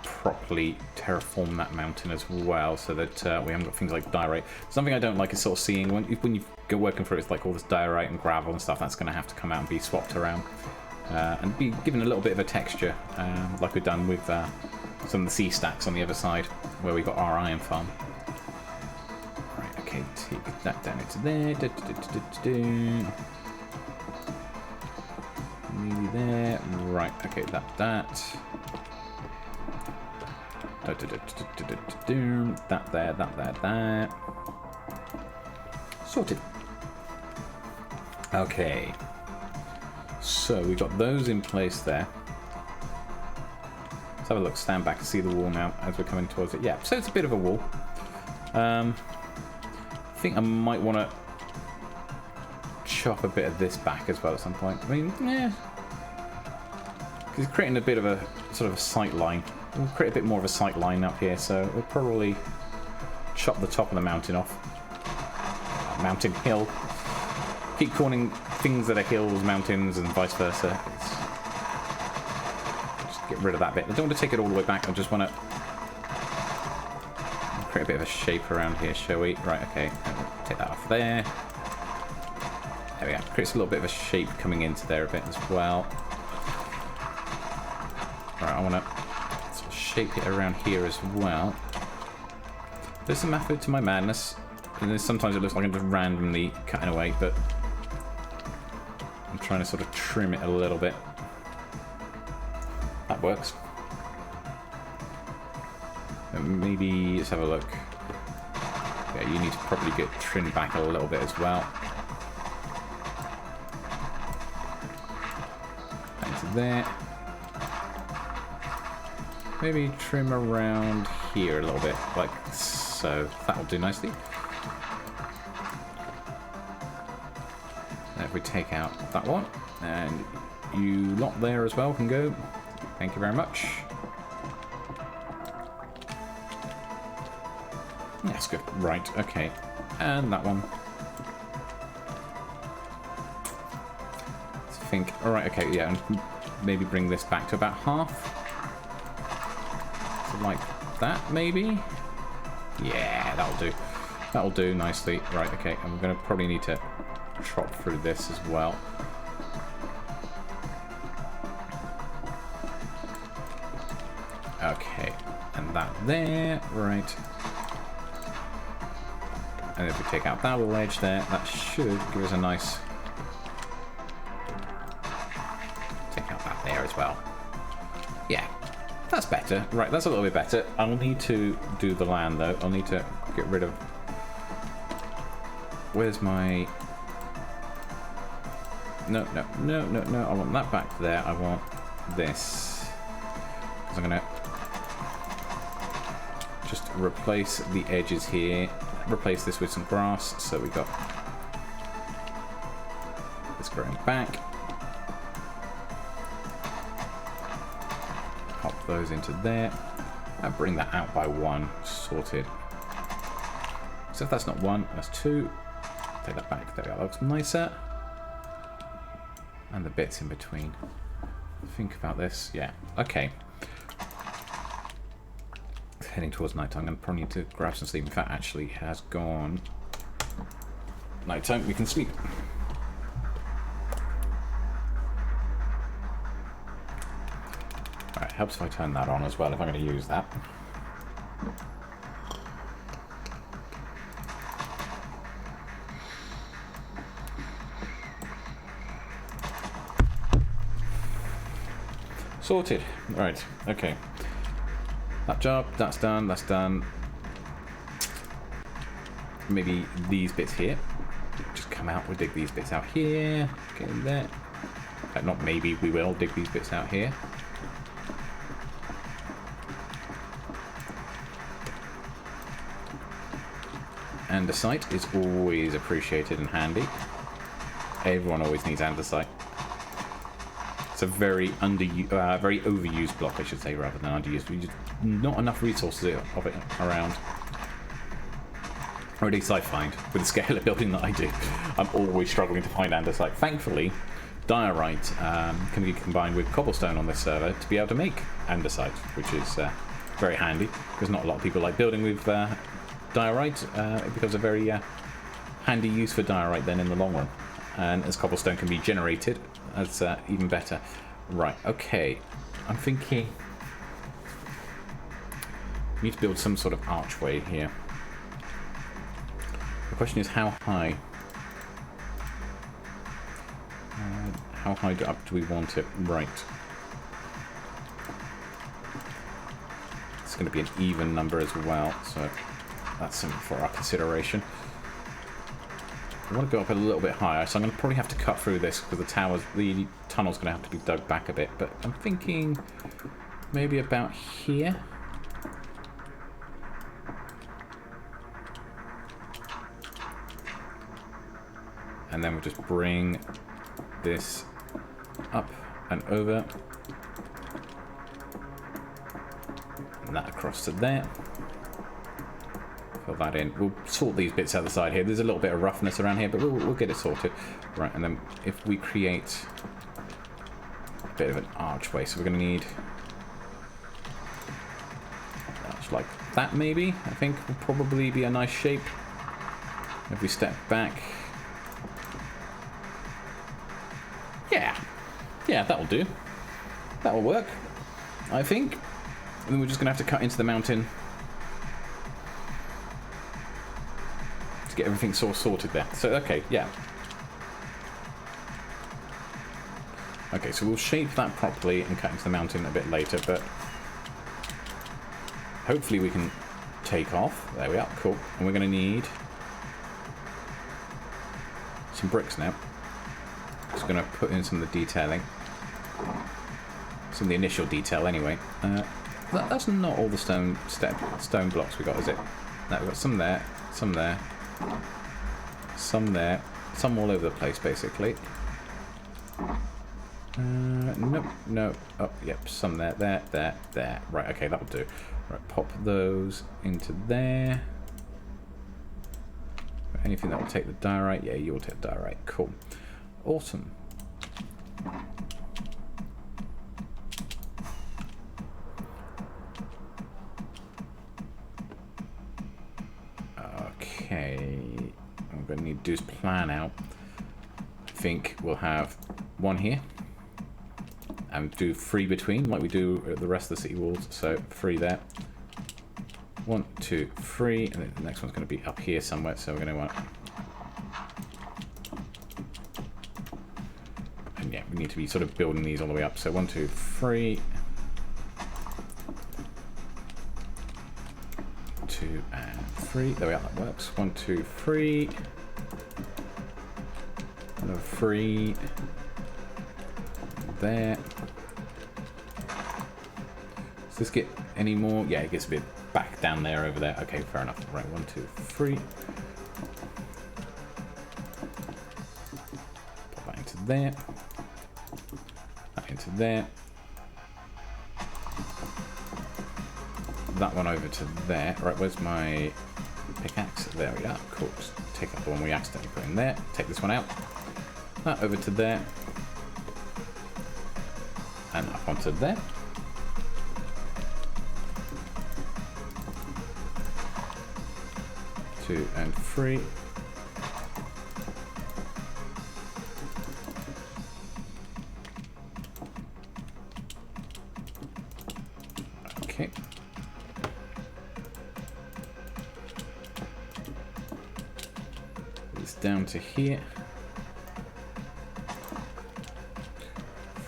A: properly terraform that mountain as well, so that we haven't got things like diorite. Something I don't like is sort of seeing when you go working through it, it's like all this diorite and gravel and stuff. That's going to have to come out and be swapped around and be given a little bit of a texture, like we've done with some of the sea stacks on the other side, where we've got our iron farm. Right, okay, take that down into there. Maybe there. Right, okay, that. That there. Sorted. Okay. So we've got those in place there. Let's have a look, stand back and see the wall now as we're coming towards it. Yeah, so it's a bit of a wall. I think I might want to chop a bit of this back as well at some point. I mean, yeah. Because it's creating a bit of a sort of a sight line. We'll create a bit more of a sight line up here, so we'll probably chop the top of the mountain off. Mountain hill. Keep calling things that are hills mountains and vice versa. Just get rid of that bit. I don't want to take it all the way back. I just want to create a bit of a shape around here, shall we? Right, okay. Take that off there. There we go. Creates a little bit of a shape coming into there a bit as well. Right, I want to sort of shape it around here as well. There's a method to my madness. And sometimes it looks like I'm just randomly cutting away, but I'm trying to sort of trim it a little bit. That works. And maybe, let's have a look. Yeah, you need to probably get trimmed back a little bit as well. Into there. Maybe trim around here a little bit, like so. That'll do nicely. If we take out that one, and you lot there as well can go. Thank you very much. That's good. Right, okay. And that one. Let's think. Alright, okay, yeah, and maybe bring this back to about half. So like that, maybe? Yeah, that'll do. That'll do nicely. Right, okay, and we're going to probably need to chop through this as well. Okay, and that there, right. And if we take out that little edge there, that should give us a nice... Take out that there as well. Yeah, that's better. Right, that's a little bit better. I'll need to do the land though. I'll need to get rid of... Where's my... No. I want that back there. I want this. Because I'm going to just replace the edges here. Replace this with some grass, so we got this growing back. Pop those into there. And bring that out by 1. Sorted. So if that's not 1, that's 2. Take that back. There we go. That looks nicer. And the bits in between. Think about this. Yeah. Okay. Heading towards night time. I'm going to probably need to grab some sleep. In fact, actually, it has gone night time. We can sleep. Alright, helps if I turn that on as well if I'm going to use that. Sorted. Right, okay. That job, that's done, that's done. Maybe these bits here. Just come out, we'll dig these bits out here. Get in there. Not maybe, we will dig these bits out here. Andesite is always appreciated and handy. Everyone always needs andesite. It's a very very overused block, I should say, rather than underused. Just not enough resources of it around. Or at least I find, with the scale of building that I do. I'm always struggling to find andesite. Thankfully, diorite can be combined with cobblestone on this server to be able to make andesite, which is very handy, because not a lot of people like building with diorite. It becomes a very handy use for diorite then in the long run. And as cobblestone can be generated, that's even better. Right, okay. I'm thinking we need to build some sort of archway here. The question is how high? How high up do we want it? Right. It's going to be an even number as well, so that's something for our consideration. I want to go up a little bit higher, so I'm going to probably have to cut through this because the tunnel's going to have to be dug back a bit. But I'm thinking maybe about here. And then we'll just bring this up and over. And that across to there. Fill that in. We'll sort these bits out the side here. There's a little bit of roughness around here, but we'll get it sorted. Right, and then if we create a bit of an archway, so we're going to need like that maybe, I think will probably be a nice shape. If we step back. Yeah, that'll do. That'll work, I think. And then we're just going to have to cut into the mountain to get everything sort of sorted there. So, okay, yeah. Okay, so we'll shape that properly and cut into the mountain a bit later, but hopefully we can take off. There we are, cool. And we're going to need some bricks now. Just going to put in some of the detailing. Some of the initial detail anyway. That's not all the stone blocks we got, is it? No, we've got some there, some there, some there, some all over the place basically. Nope, no. Oh, yep, some there, there. Right, okay, that'll do. Right, pop those into there. Anything that will take the diorite? Yeah, you'll take the diorite. Cool. Awesome. Okay. I'm going to need to do is plan out. I think we'll have one here. And do 3 between, like we do at the rest of the city walls. So 3 there. 1, 2, 3, and then the next one's going to be up here somewhere. So we're going to want. And yeah, we need to be sort of building these all the way up. So 1, 2, 3. 2 and 3. There we are. That works. 1, 2, 3. Another 3. There. Does this get any more? Yeah, it gets a bit back down there over there. Okay, fair enough. Right, 1, 2, 3. Pop that into there. That into there. That one over to there. Right, where's my pickaxe? There we are. Cool. Just take out the one we accidentally put in there. Take this one out. That over to there. And up onto there. 2 and 3. Okay. It's down to here.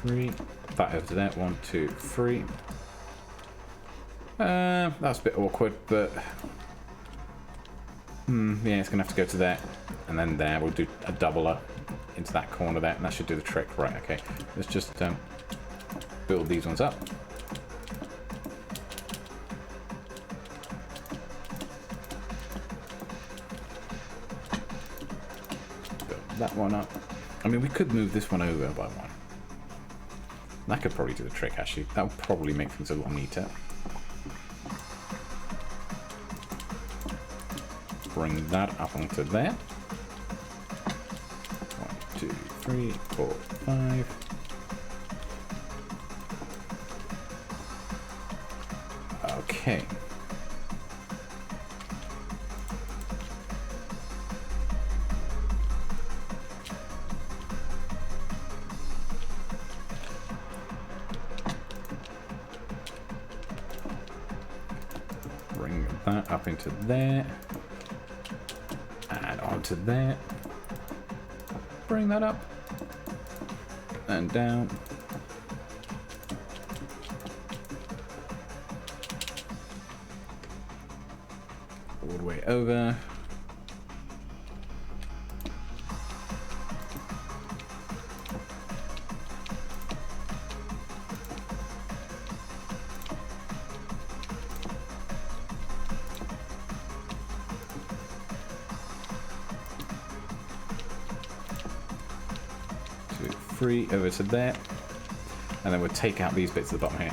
A: 3. That over to that. 1, 2, 3. That's a bit awkward, but yeah, it's gonna have to go to there, and then there. We'll do a doubler into that corner there, and that should do the trick. Right? Okay. Let's just build these ones up. Build that one up. I mean, we could move this one over by one. That could probably do the trick, actually. That would probably make things a lot neater. Bring that up onto there. 1, 2, 3, 4, 5. Okay. Bring that up into there. And onto there. Bring that up. And down. All the way over. Over to there, and then we'll take out these bits at the bottom here,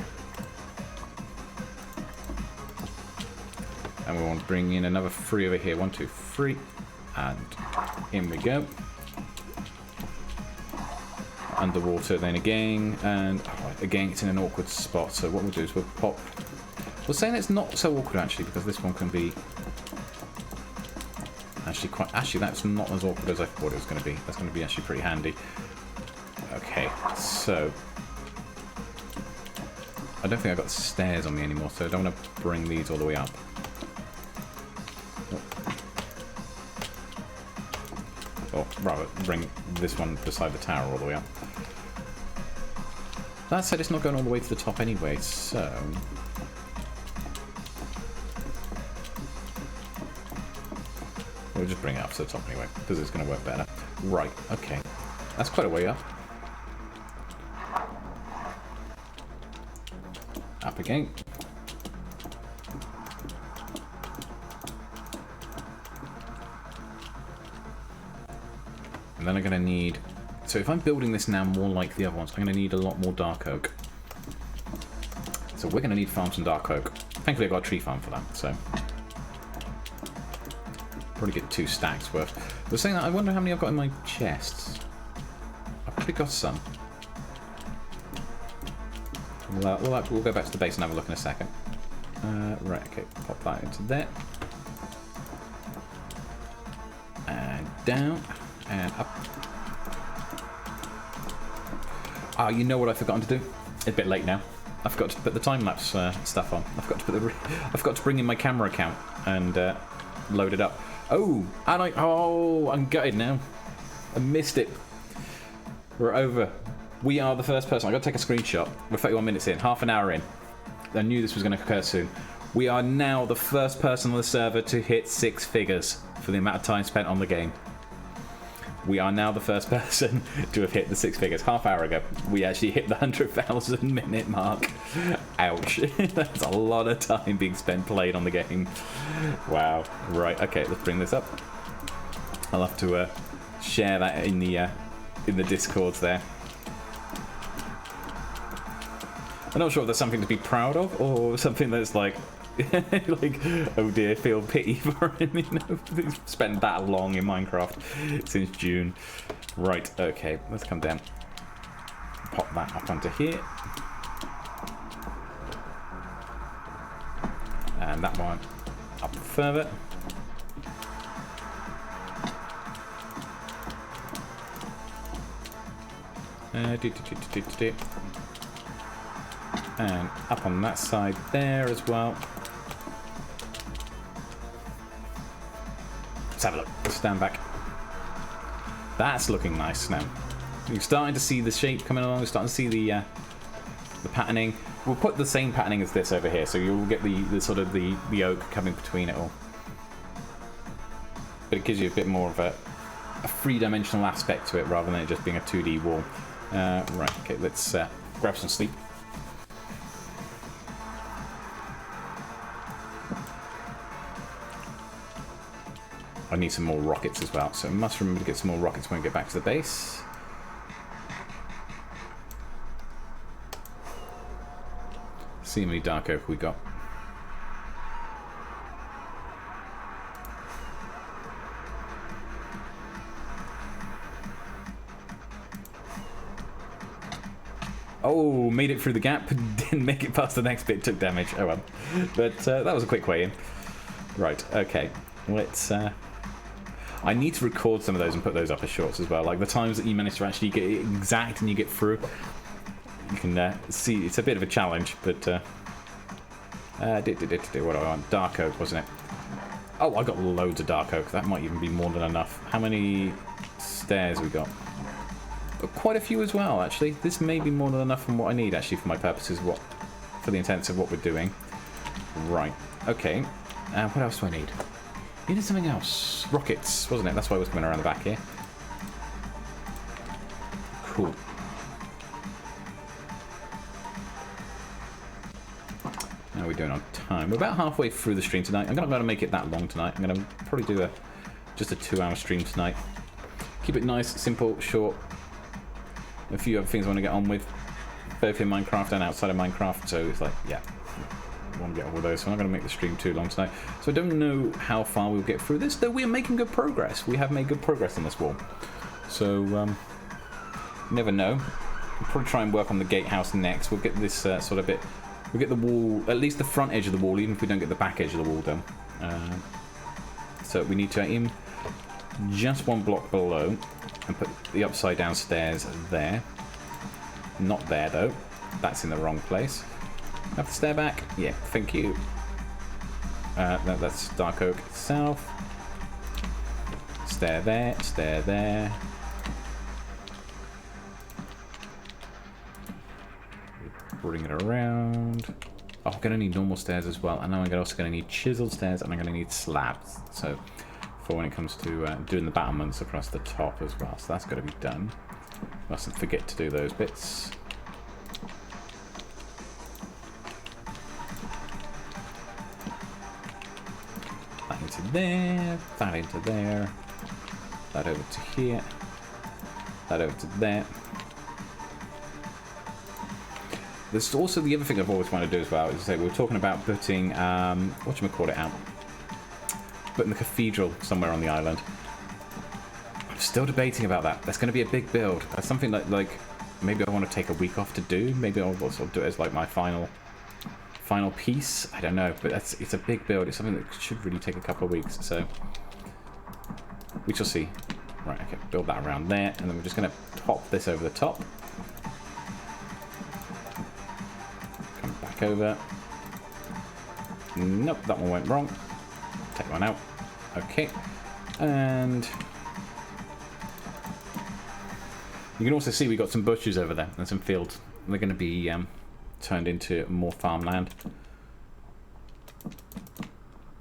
A: and we want to bring in another 3 over here. 1, 2, 3, and in we go. Underwater then again, and again it's in an awkward spot, so what we'll do is we'll pop. We're saying it's not so awkward actually, because this one can be actually that's not as awkward as I thought it was going to be. That's going to be actually pretty handy. Okay, so I don't think I've got stairs on me anymore, so I don't want to bring these all the way up. Or rather, bring this one beside the tower all the way up. That said, it's not going all the way to the top anyway, so we'll just bring it up to the top anyway, because it's going to work better. Right, okay. That's quite a way up. Up again. And then I'm going to need... So if I'm building this now more like the other ones, I'm going to need a lot more dark oak. So we're going to need farm some dark oak. Thankfully I've got a tree farm for that, so... Probably get 2 stacks worth. I was saying that I wonder how many I've got in my chests. I've probably got some. We'll go back to the base and have a look in a second. Right, okay, pop that into there. And down, and up. Ah, you know what I've forgotten to do? It's a bit late now. I forgot to put the time-lapse stuff on. I forgot to bring in my camera account and load it up. Oh, and I'm gutted now. I missed it. We're over. We are the first person. I got to take a screenshot. We're 31 minutes in, half an hour in. I knew this was going to occur soon. We are now the first person on the server to hit 6 figures for the amount of time spent on the game. We are now the first person to have hit the 6 figures. Half hour ago, we actually hit the 100,000 minute mark. Ouch. That's a lot of time being spent playing on the game. Wow. Right, okay, let's bring this up. I'll have to share that in the Discords there. I'm not sure if there's something to be proud of or something that's like, like, oh dear, feel pity for him, you know, he's spent that long in Minecraft since June. Right, okay, let's come down. Pop that up onto here. And that one up further. And up on that side there as well. Let's have a look. Stand back. That's looking nice now. You're starting to see the shape coming along. You're starting to see the patterning. We'll put the same patterning as this over here, so you'll get the sort of the oak coming between it all. But it gives you a bit more of a three-dimensional aspect to it rather than it just being a 2D wall. Right. Okay. Let's grab some sleep. I need some more rockets as well, so I must remember to get some more rockets when we get back to the base. See how many dark oak we got. Oh, made it through the gap, didn't make it past the next bit, took damage. Oh well. But that was a quick way in. Right, okay. Let's... I need to record some of those and put those up as shorts as well. Like the times that you manage to actually get it exact and you get through, you can see it's a bit of a challenge. But what do I want? Dark oak, wasn't it? Oh, I got loads of dark oak. That might even be more than enough. How many stairs we got? Got quite a few as well, actually. This may be more than enough from what I need, actually, for my purposes. For the intents of what we're doing. Right. Okay. What else do I need? Needed something else. Rockets, wasn't it? That's why I was coming around the back here. Cool. How are we doing on time? We're about halfway through the stream tonight. I'm not going to make it that long tonight. I'm going to probably do just a 2-hour stream tonight. Keep it nice, simple, short. A few other things I want to get on with, both in Minecraft and outside of Minecraft. So it's like, yeah. I want to get all of those, so I'm not going to make the stream too long tonight. So I don't know how far we'll get through this, though we are making good progress. We have made good progress in this wall. So, never know. We'll probably try and work on the gatehouse next. We'll get this sort of bit... We'll get the wall, at least the front edge of the wall, even if we don't get the back edge of the wall done. So we need to aim just one block below and put the upside down stairs there. Not there, though. That's in the wrong place. Have the stair back? Yeah, thank you. That's dark oak itself. Stair there, stair there. Bring it around. Oh, I'm going to need normal stairs as well. And now I'm also going to need chiseled stairs and I'm going to need slabs. So, for when it comes to doing the battlements across the top as well. So that's got to be done. Mustn't forget to do those bits. That into there, that into there, that over to here, that over to there. There's also the other thing I've always wanted to do as well, is to say we were talking about putting, whatchamacallit out, putting the cathedral somewhere on the island. I'm still debating about that. That's going to be a big build. That's something that, like, maybe I want to take a week off to do. Maybe I'll sort of do it as like my final piece. I don't know, but it's a big build. It's something that should really take a couple of weeks, so we shall see. Right, okay, build that around there, and then we're just going to pop this over the top. Come back over. Nope, that one went wrong. Take one out. Okay, and you can also see we got some bushes over there and some fields. They're going to be turned into more farmland,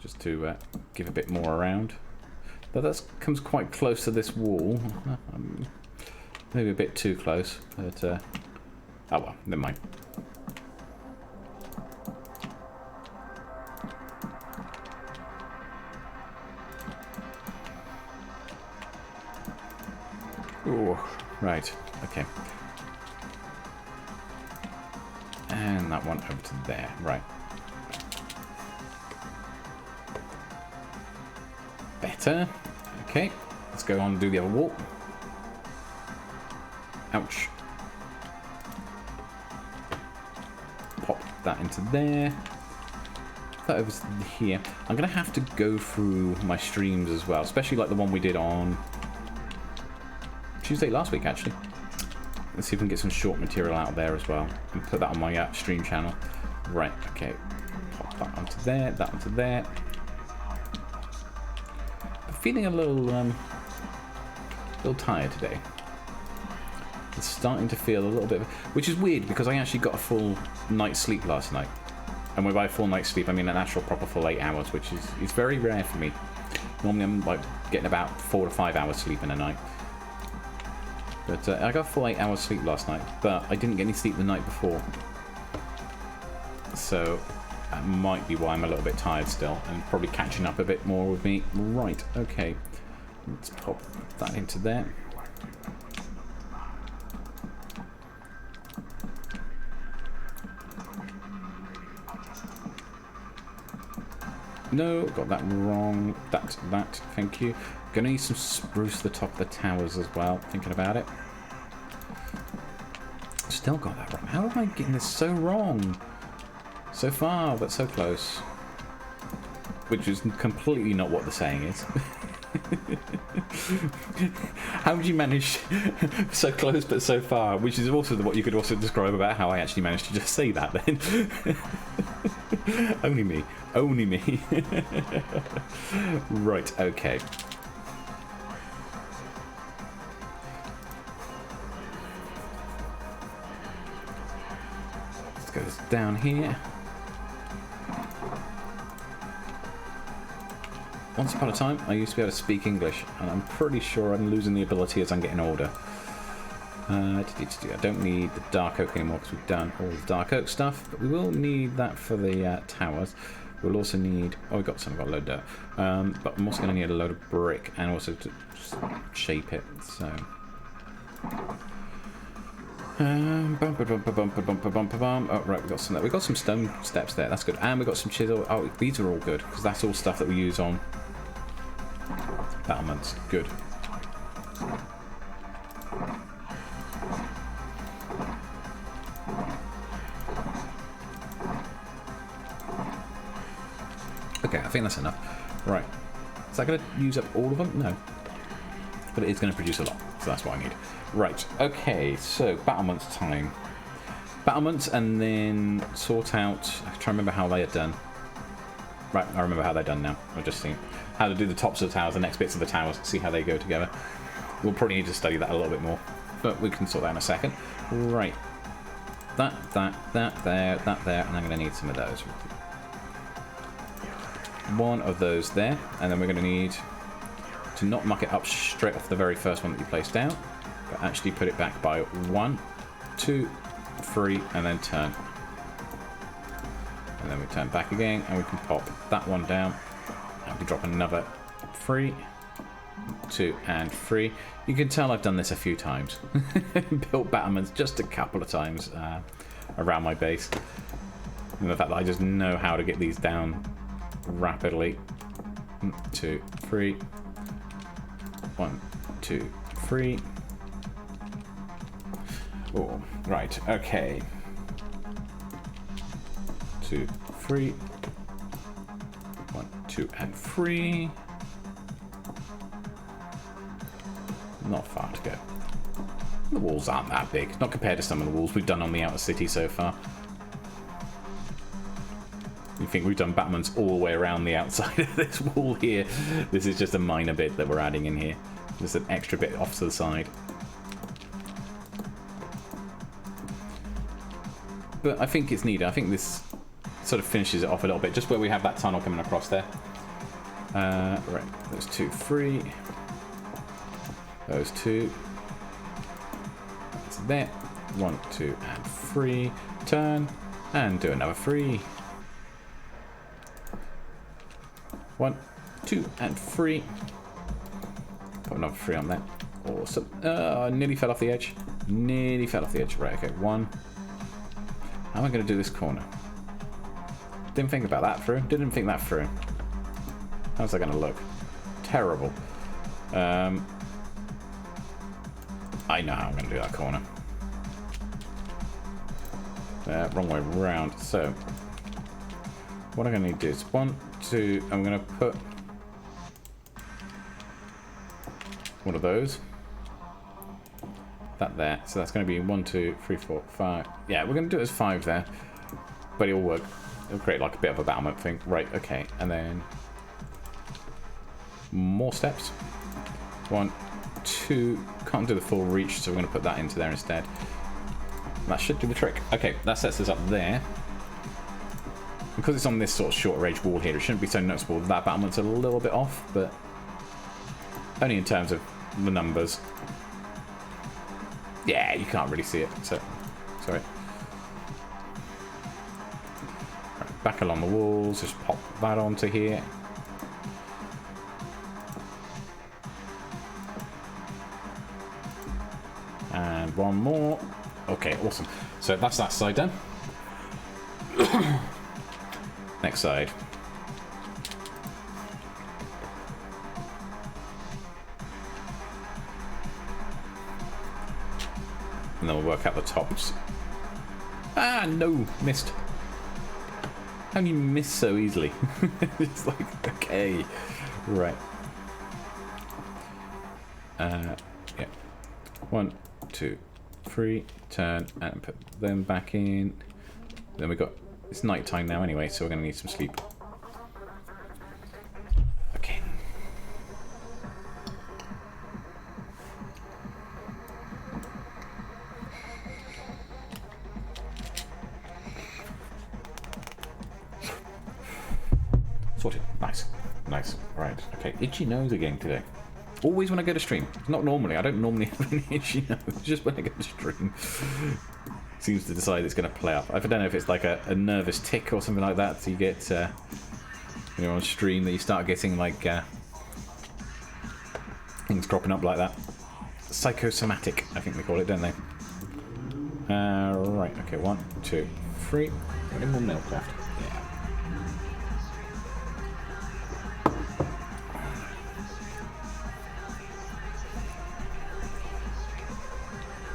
A: just to give a bit more around. But that comes quite close to this wall. Maybe a bit too close, but oh well, never mind. Oh, right, okay. And that one over to there, right. Better. Okay, let's go on and do the other wall. Ouch. Pop that into there. That over to here. I'm going to have to go through my streams as well, especially like the one we did on Tuesday last week, actually. Let's see if we can get some short material out there as well and put that on my stream channel. Right, okay. Pop that onto there, that onto there. I'm feeling a little tired today. It's starting to feel a little bit, which is weird because I actually got a full night's sleep last night. And by a full night's sleep, I mean an actual proper full 8 hours, which is very rare for me. Normally I'm like getting about 4 to 5 hours sleep in a night. But I got a full 8 hours sleep last night, but I didn't get any sleep the night before. So that might be why I'm a little bit tired still, and probably catching up a bit more with me. Right, okay. Let's pop that into there. No, got that wrong. That, thank you. Gonna need some spruce to the top of the towers as well, thinking about it. Still got that wrong. How am I getting this so wrong? So far, but so close. Which is completely not what the saying is. How would you manage so close but so far? Which is also what you could also describe about how I actually managed to just say that then. Only me. Only me. Right, okay. Let's go this down here. Once upon a time, I used to be able to speak English, and I'm pretty sure I'm losing the ability as I'm getting older. I don't need the dark oak anymore because we've done all the dark oak stuff, but we will need that for the towers. We'll also need... Oh, we've got some. We've got a load of dirt. But I'm also going to need a load of brick and also to shape it, so... Oh, right, we've got some there. We've got some stone steps there. That's good. And we've got some chisel. Oh, these are all good, because that's all stuff that we use on battlements. Good. Okay, I think that's enough. Right. Is that going to use up all of them? No. But it is going to produce a lot, so that's what I need. Right, okay, so battlements time. Battlements and then sort out... I'm trying to remember how they are done. Right, I remember how they're done now. I've just seen how to do the tops of the towers, the next bits of the towers, see how they go together. We'll probably need to study that a little bit more, but we can sort that in a second. Right. That there, and I'm going to need some of those. One of those there, and then we're going to need to not muck it up straight off the very first one that you place down, but actually put it back by 1, 2, 3, and then turn. And then we turn back again, and we can pop that one down, and we can drop another 3, 2, and 3. You can tell I've done this a few times. Built battlements just a couple of times around my base. And the fact that I just know how to get these down rapidly. 1, 2, 3. 1, 2, 3. Oh, right, okay. 2, 3. 1, 2, and 3. Not far to go. The walls aren't that big, not compared to some of the walls we've done on the outer city so far. You think we've done battlements all the way around the outside of this wall here. This is just a minor bit that we're adding in here. Just an extra bit off to the side. But I think it's needed. I think this sort of finishes it off a little bit, just where we have that tunnel coming across there. Right, those two free. Those two. That's there. 1, 2, and free. Turn, and do another free. 1, 2, and free. Put another free on that. Awesome. Nearly fell off the edge. Nearly fell off the edge. Right, okay, 1. How am I going to do this corner? Didn't think about that through. Didn't think that through. How's that going to look? Terrible. I know how I'm going to do that corner. Wrong way round. So, what I'm going to need to do is 1, 2. I'm going to put one of those. That there. So that's going to be 1, 2, 3, 4, 5. Yeah, we're going to do it as 5 there. But it'll work. It'll create like a bit of a battlement thing. Right, okay. And then more steps. 1, 2. Can't do the full reach, so we're going to put that into there instead. That should do the trick. Okay, that sets us up there. Because it's on this sort of short range wall here, it shouldn't be so noticeable. That battlement's a little bit off, but only in terms of the numbers. Yeah, you can't really see it, so sorry. Right, back along the walls, just pop that onto here. And one more. Okay, awesome. So that's that side done. Next side. And then we'll work out the tops. Ah, no! Missed. How do you miss so easily? It's like, okay. Right. Yeah. 1, 2, 3. Turn and put them back in. Then we got... It's night time now anyway, so we're going to need some sleep. Okay. Sorted. Nice. Nice. Right. Okay. Itchy nose again today. Always when I go to stream. Not normally. I don't normally have an itchy nose. Just when I go to stream. Seems to decide it's going to play up. I don't know if it's like a nervous tick or something like that. So you get, when you're on stream, that you start getting like things cropping up like that. Psychosomatic, I think they call it, don't they? Right. Okay. 1, 2, 3. Any more milk left? Yeah.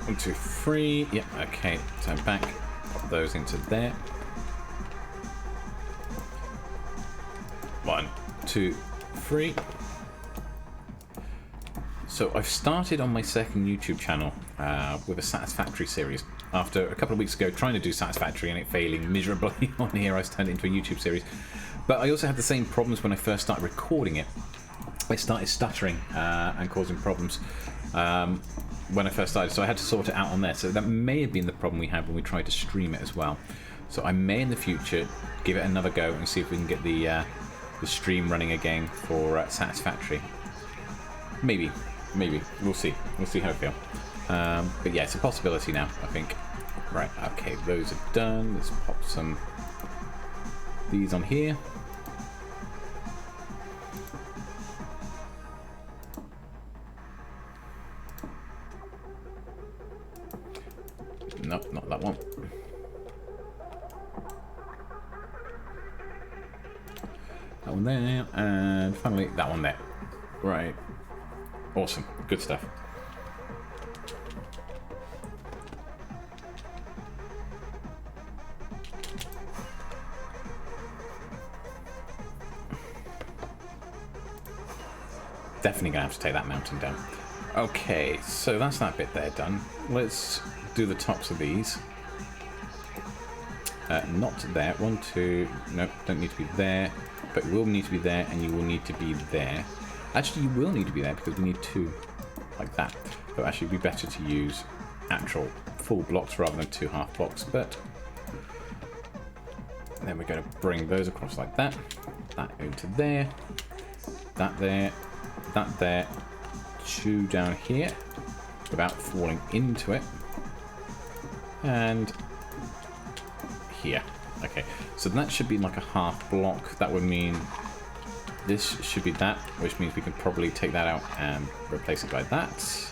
A: 1, 2, 3. Yep, okay. Turn back. Pop those into there. 1, 2, 3. So I've started on my second YouTube channel with a Satisfactory series. After a couple of weeks ago trying to do Satisfactory and it failing miserably on here, I turned it into a YouTube series. But I also had the same problems when I first started recording it. I started stuttering and causing problems when I first started, so I had to sort it out on there. So that may have been the problem we had when we tried to stream it as well. So I may in the future give it another go and see if we can get the stream running again for Satisfactory. Maybe. We'll see. We'll see how I feel. But yeah, it's a possibility now, I think. Right, okay, those are done. Let's pop some these on here. Nope, not that one. That one there, and finally that one there. Right. Awesome. Good stuff. Definitely gonna have to take that mountain down. Okay, so that's that bit there done. Let's do the tops of these. Not there. 1, 2. Nope, don't need to be there. But you will need to be there, and you will need to be there. Actually, you will need to be there because we need 2 like that. So actually, it'd be better to use actual full blocks rather than 2 half blocks. But then we're going to bring those across like that. That into there. that there, that there, 2 down here without falling into it, and here. Okay, so that should be like a half block. That would mean this should be that, which means we can probably take that out and replace it by that.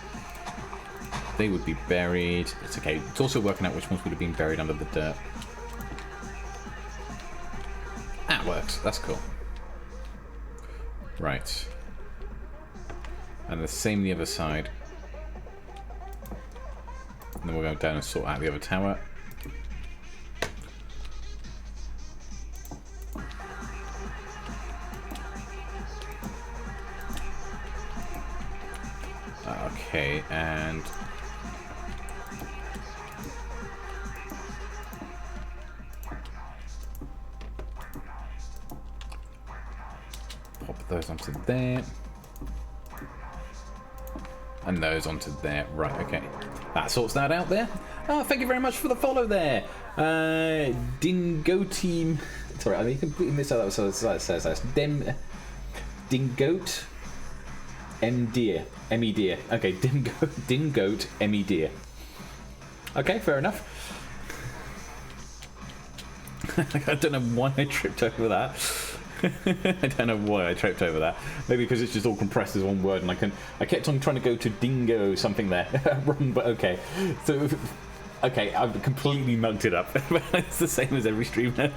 A: They would be buried. It's okay. It's also working out which ones would have been buried under the dirt. That works. That's cool. Right. And the same the other side. And then we'll go down and sort out the other tower. Okay, and pop those onto there. And those onto there. Right, okay. That sorts that out there. Oh, thank you very much for the follow there. Dingo Team. Sorry, I need to completely miss out. So it says that's Dingoat M-Deer. M-E-Deer. Okay, Dingoat M-E-Deer. Okay, fair enough. I don't know why I tripped over that. I don't know why I tripped over that. Maybe because it's just all compressed as one word, and I kept on trying to go to dingo something there. Wrong, but okay. So, okay, I've completely mugged it up. It's the same as every streamer.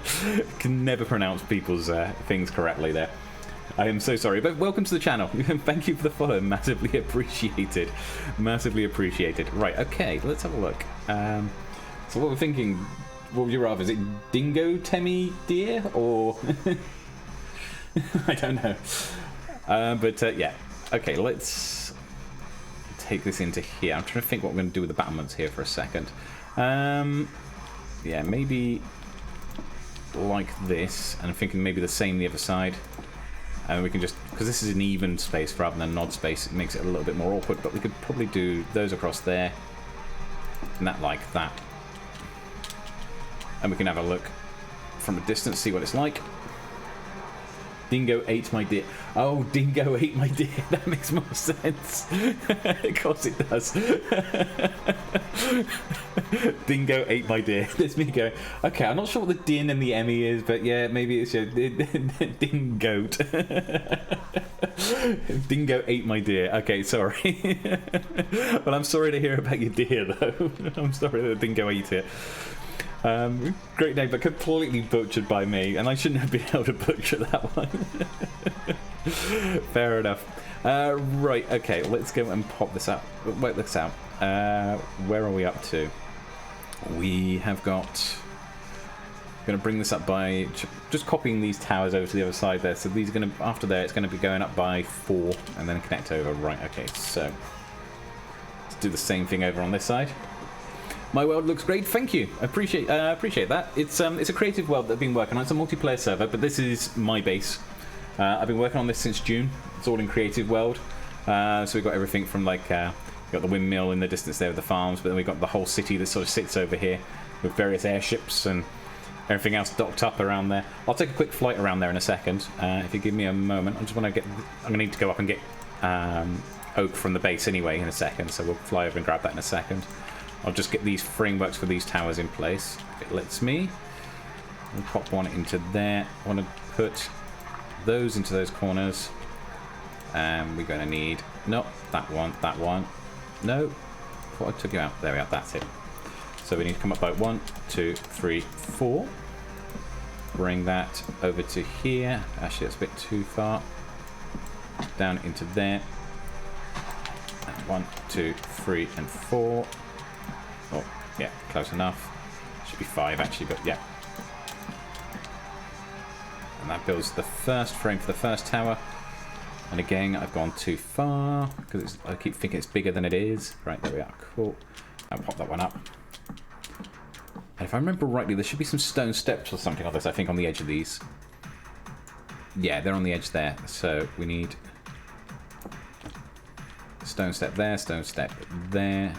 A: Can never pronounce people's things correctly there. I am so sorry, but welcome to the channel. Thank you for the follow. Massively appreciated. Massively appreciated. Right, okay, let's have a look. So what we're thinking, what would you rather? Is it Dingo Temmie Deer or... I don't know. But yeah. Okay, let's take this into here. I'm trying to think what we're going to do with the battlements here for a second. Yeah, maybe like this. And I'm thinking maybe the same the other side. And we can just, because this is an even space rather than an odd space, it makes it a little bit more awkward, but we could probably do those across there, and that like that. And we can have a look from a distance, see what it's like. Dingo ate my deer. Oh, Dingo ate my deer. That makes more sense. Of course it does. Dingo ate my deer. There's me going, okay, I'm not sure what the din and the Emmy is, but yeah, maybe it's your Dingoat. Dingo ate my deer. Okay, sorry. Well, I'm sorry to hear about your deer, though. I'm sorry that Dingo ate it. Great name, but completely butchered by me, and I shouldn't have been able to butcher that one. Fair enough. Right, okay, let's go and pop this out. Work this out. Where are we up to? We have got... I'm going to bring this up by just copying these towers over to the other side there. So these are going to, after there, it's going to be going up by 4 and then connect over. Right, okay, so let's do the same thing over on this side. My world looks great, thank you. I appreciate that. It's a creative world that I've been working on. It's a multiplayer server, but this is my base. I've been working on this since June. It's all in creative world. So we've got everything from like, we've got the windmill in the distance there with the farms, but then we've got the whole city that sort of sits over here with various airships and everything else docked up around there. I'll take a quick flight around there in a second. If you give me a moment, I just want to get, I'm going to need to go up and get oak from the base anyway in a second, so we'll fly over and grab that in a second. I'll just get these frameworks for these towers in place, if it lets me. We'll pop one into there. I want to put those into those corners. And we're going to need... Nope, that one, that one. No, thought I took you out. There we are, that's it. So we need to come up by 1, 2, 3, 4. Bring that over to here. Actually, that's a bit too far. Down into there. And 1, 2, 3, and 4. Oh, yeah, close enough. Should be 5 actually, but yeah. And that builds the first frame for the first tower. And again, I've gone too far because I keep thinking it's bigger than it is. Right, there we are. Cool. I'll pop that one up. And if I remember rightly, there should be some stone steps or something like this, I think, on the edge of these. Yeah, they're on the edge there. So we need stone step there, stone step there.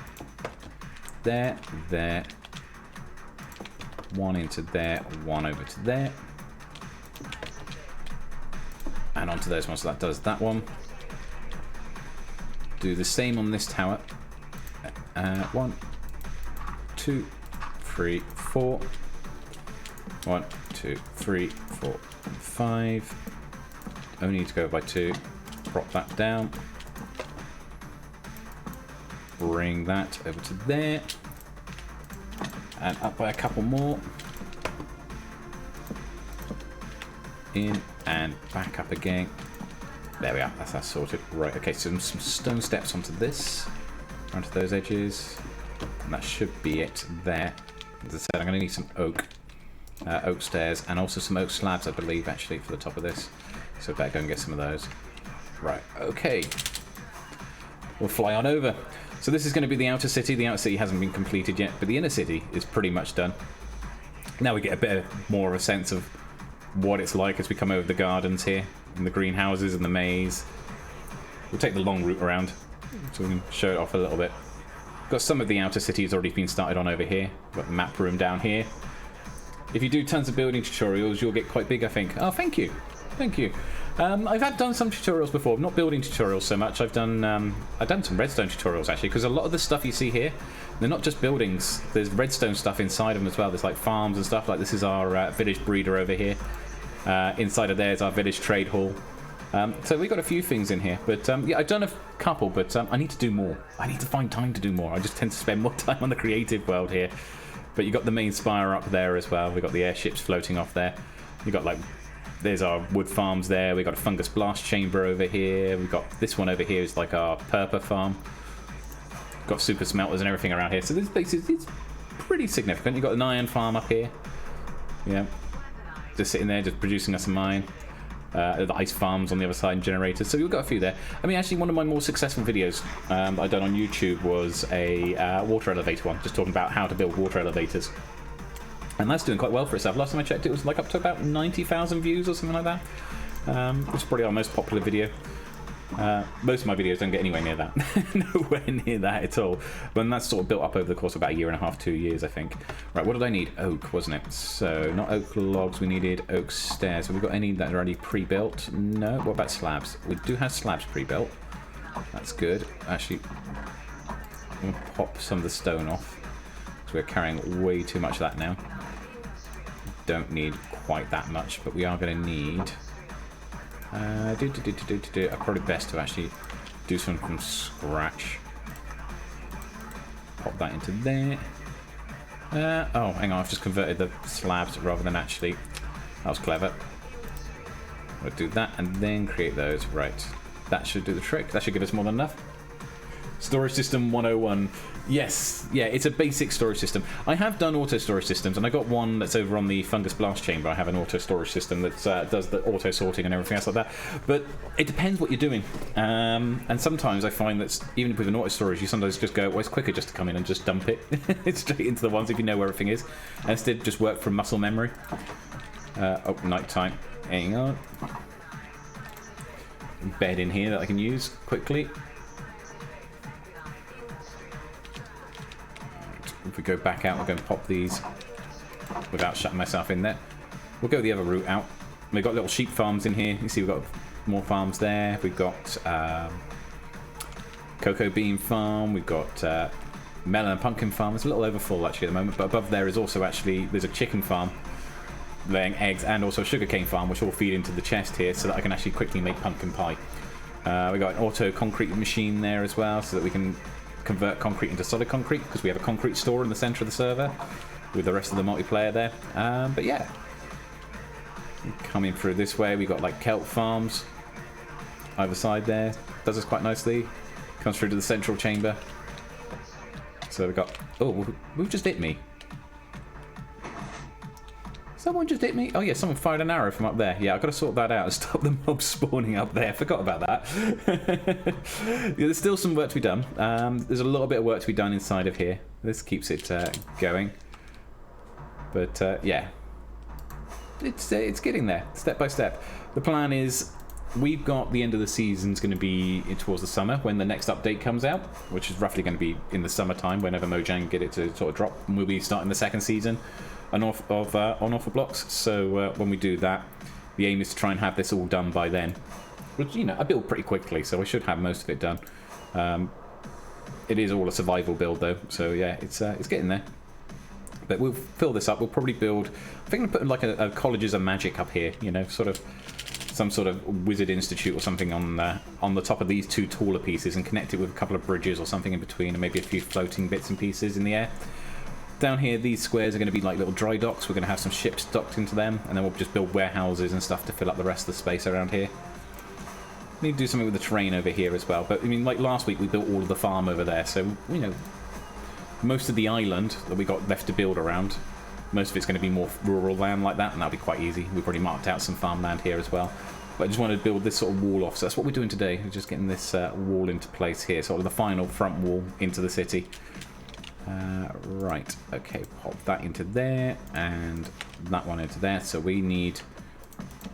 A: There, there, 1 into there, 1 over to there, and onto those ones. So that does that one. Do the same on this tower. 1, 2, 3, 4. 1, 2, 3, 4, 5. Only need to go by 2. Drop that down. Bring that over to there. And up by a couple more. In and back up again. There we are. That's that sorted. Right, okay, so some stone steps onto this. Onto those edges. And that should be it there. As I said, I'm going to need some oak. Oak stairs and also some oak slabs, I believe, actually, for the top of this. So I better go and get some of those. Right, okay. We'll fly on over. So this is going to be the outer city. The outer city hasn't been completed yet, but the inner city is pretty much done. Now we get a bit more of a sense of what it's like as we come over the gardens here, and the greenhouses and the maze. We'll take the long route around, so we can show it off a little bit. Got some of the outer city has already been started on over here. Got the map room down here. If you do tons of building tutorials, you'll get quite big, I think. Oh, thank you. Thank you. I've done some tutorials before, not building tutorials so much. I've done some redstone tutorials, actually, because a lot of the stuff you see here, they're not just buildings. There's redstone stuff inside them as well. There's like farms and stuff. Like this is our village breeder over here. Inside of there is our village trade hall. So we've got a few things in here. But yeah, I've done a couple, but I need to do more. I need to find time to do more. I just tend to spend more time on the creative world here. But you've got the main spire up there as well. We've got the airships floating off there. You've got like... There's our wood farms there. We've got a fungus blast chamber over here. We've got this one over here is like our purple farm. Got super smelters and everything around here. So this place is pretty significant. You've got an iron farm up here. Yeah. Just sitting there, just producing us some iron. The ice farms on the other side and generators. So we've got a few there. I mean, actually, one of my more successful videos I've done on YouTube was a water elevator one. Just talking about how to build water elevators. And that's doing quite well for itself. Last time I checked, it was like up to about 90,000 views or something like that. Which is probably our most popular video. Most of my videos don't get anywhere near that. Nowhere near that at all. But that's sort of built up over the course of about a year and a half, 2 years, I think. Right, what did I need? Oak, wasn't it? So, not oak logs, we needed oak stairs. Have we got any that are already pre-built? No. What about slabs? We do have slabs pre-built. That's good. Actually, I'm going to pop some of the stone off. Because we're carrying way too much of that now. Don't need quite that much, but we are going to need... probably best to actually do something from scratch. Pop that into there. Oh, hang on, I've just converted the slabs rather than actually... That was clever. We'll do that and then create those. Right. That should do the trick. That should give us more than enough. Storage system 101. Yes, yeah, it's a basic storage system. I have done auto storage systems, and I got one that's over on the fungus blast chamber. I have an auto storage system that does the auto sorting and everything else like that. But it depends what you're doing. And sometimes I find that even with an auto storage, you sometimes just go, well, it's quicker just to come in and just dump it straight into the ones if you know where everything is. And instead, just work from muscle memory. Oh, night time. Hang on. Bed in here that I can use quickly. If we go back out, we're going to pop these without shutting myself in there. We'll go the other route out. We've got little sheep farms in here. You see we've got more farms there. We've got cocoa bean farm. We've got melon and pumpkin farm. It's a little overfull actually at the moment, but above there is also actually, there's a chicken farm laying eggs and also a sugarcane farm, which all feed into the chest here so that I can actually quickly make pumpkin pie. We've got an auto concrete machine there as well so that we can convert concrete into solid concrete because we have a concrete store in the center of the server with the rest of the multiplayer there. But yeah, coming through this way, we got like kelp farms either side there. Does this quite nicely. Comes through to the central chamber. So we got... Oh, who just hit me? Someone just hit me? Oh yeah, someone fired an arrow from up there. Yeah, I've got to sort that out and stop the mobs spawning up there. Forgot about that. Yeah, there's still some work to be done. There's a little bit of work to be done inside of here. This keeps it going. But yeah, it's getting there, step by step. The plan is we've got the end of the season's going to be towards the summer when the next update comes out, which is roughly going to be in the summertime whenever Mojang get it to sort of drop. And we'll be starting the second season on Unorthoblocks. So when we do that, the aim is to try and have this all done by then. Which, you know, I build pretty quickly, so I should have most of it done. It is all a survival build, though, so yeah, it's getting there. But we'll fill this up. We'll probably build... I think I'm putting like a colleges of magic up here, you know, sort of some sort of wizard institute or something on the top of these two taller pieces and connect it with a couple of bridges or something in between and maybe a few floating bits and pieces in the air. Down here, these squares are going to be like little dry docks. We're going to have some ships docked into them, and then we'll just build warehouses and stuff to fill up the rest of the space around here. We need to do something with the terrain over here as well. But, I mean, like last week, we built all of the farm over there, so, you know, most of the island that we got left to build around, most of it's going to be more rural land like that, and that'll be quite easy. We've already marked out some farmland here as well. But I just wanted to build this sort of wall off, so that's what we're doing today. We're just getting this wall into place here, sort of the final front wall into the city. Right, okay, pop that into there, and that one into there. So we need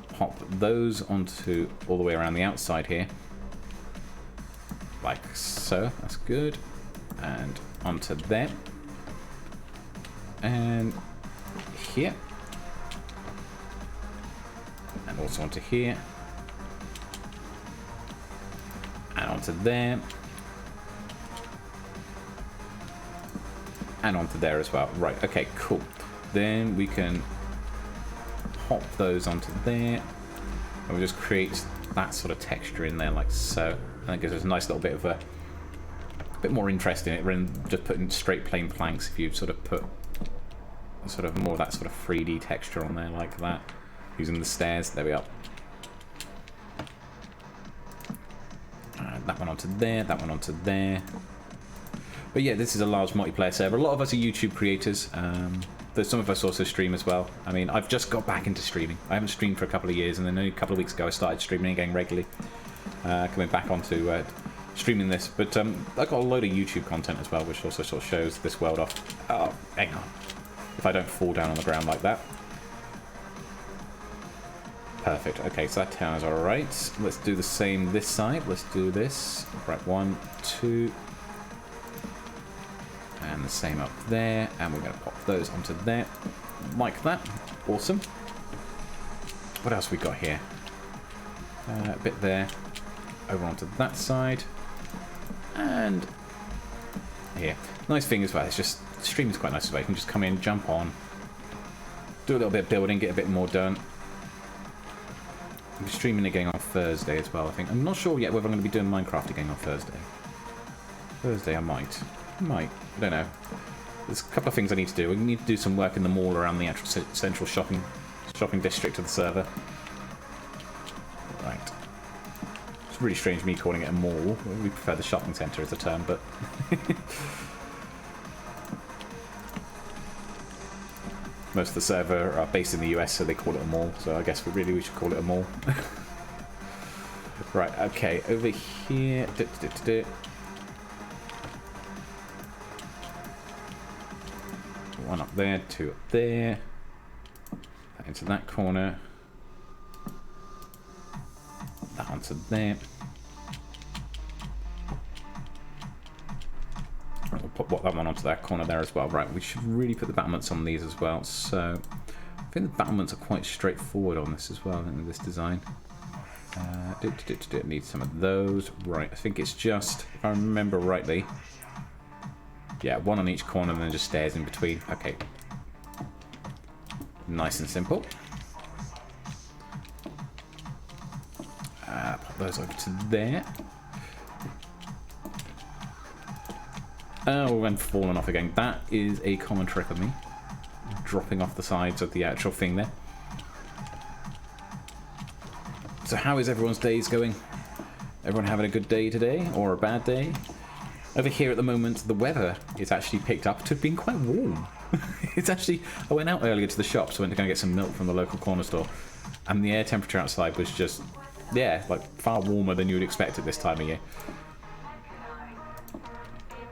A: pop those onto all the way around the outside here. Like so, that's good. And onto there. And here. And also onto here. And onto there. And onto there as well. Right, okay, cool. Then we can pop those onto there. And we'll just create that sort of texture in there like so. And that gives us a nice little bit of a bit more interest in it rather than just putting straight plain planks. If you sort of put sort of more of that sort of 3D texture on there like that. Using the stairs. There we are. That one onto there, that one onto there. But yeah, this is a large multiplayer server. A lot of us are YouTube creators. There's some of us also stream as well. I mean, I've just got back into streaming. I haven't streamed for a couple of years, and then only a couple of weeks ago I started streaming again regularly. Coming back onto streaming this. But I've got a load of YouTube content as well, which also sort of shows this world off. Oh, hang on. If I don't fall down on the ground like that. Perfect. Okay, so that tower's alright. Let's do the same this side. Let's do this. Right, 1, 2... And the same up there, and we're going to pop those onto there, like that. Awesome. What else we got here? A bit there, over onto that side, and here. Nice thing as well, it's just, streaming's quite nice as well. You can just come in, jump on, do a little bit of building, get a bit more done. I'm streaming again on Thursday as well, I think. I'm not sure yet whether I'm going to be doing Minecraft again on Thursday. Thursday I might. I don't know. There's a couple of things I need to do. We need to do some work in the mall around the actual central shopping district of the server. Right. It's really strange me calling it a mall. We prefer the shopping centre as a term, but... Most of the server are based in the US, so they call it a mall. So I guess we should call it a mall. Right, okay. Over here... One up there, 2 up there. That into that corner. That onto there. We'll put that one onto that corner there as well. Right, we should really put the battlements on these as well. So I think the battlements are quite straightforward on this as well, in this design. Need some of those. Right, I think it's just, if I remember rightly, yeah, one on each corner and then just stairs in between. Okay. Nice and simple. Pop those over to there. Oh, and falling off again. That is a common trick of me. Dropping off the sides of the actual thing there. So how is everyone's days going? Everyone having a good day today? Or a bad day? Over here at the moment, the weather is actually picked up to being quite warm. It's actually... I went out earlier to the shops, so I went to go and get some milk from the local corner store. And the air temperature outside was just, yeah, like far warmer than you would expect at this time of year.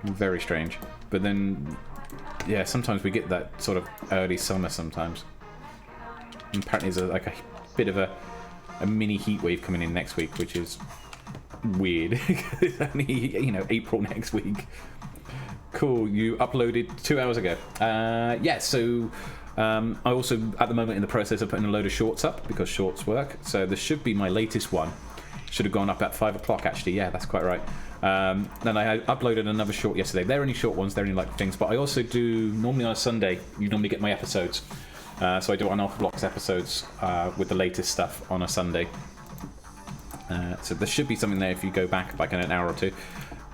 A: Very strange. But then, yeah, sometimes we get that sort of early summer sometimes. And apparently there's like a bit of a mini heat wave coming in next week, which is... weird. It's only, you know, April next week. Cool, you uploaded 2 hours ago. Yeah, so I also, at the moment, in the process of putting a load of shorts up, because shorts work. So this should be my latest one. Should have gone up at 5 o'clock, actually. Yeah, that's quite right. Then I uploaded another short yesterday. They're only short ones, they're only like things. But I also do, normally on a Sunday, you normally get my episodes. So I do Unorthoblocks episodes with the latest stuff on a Sunday. So there should be something there if you go back like in an hour or two.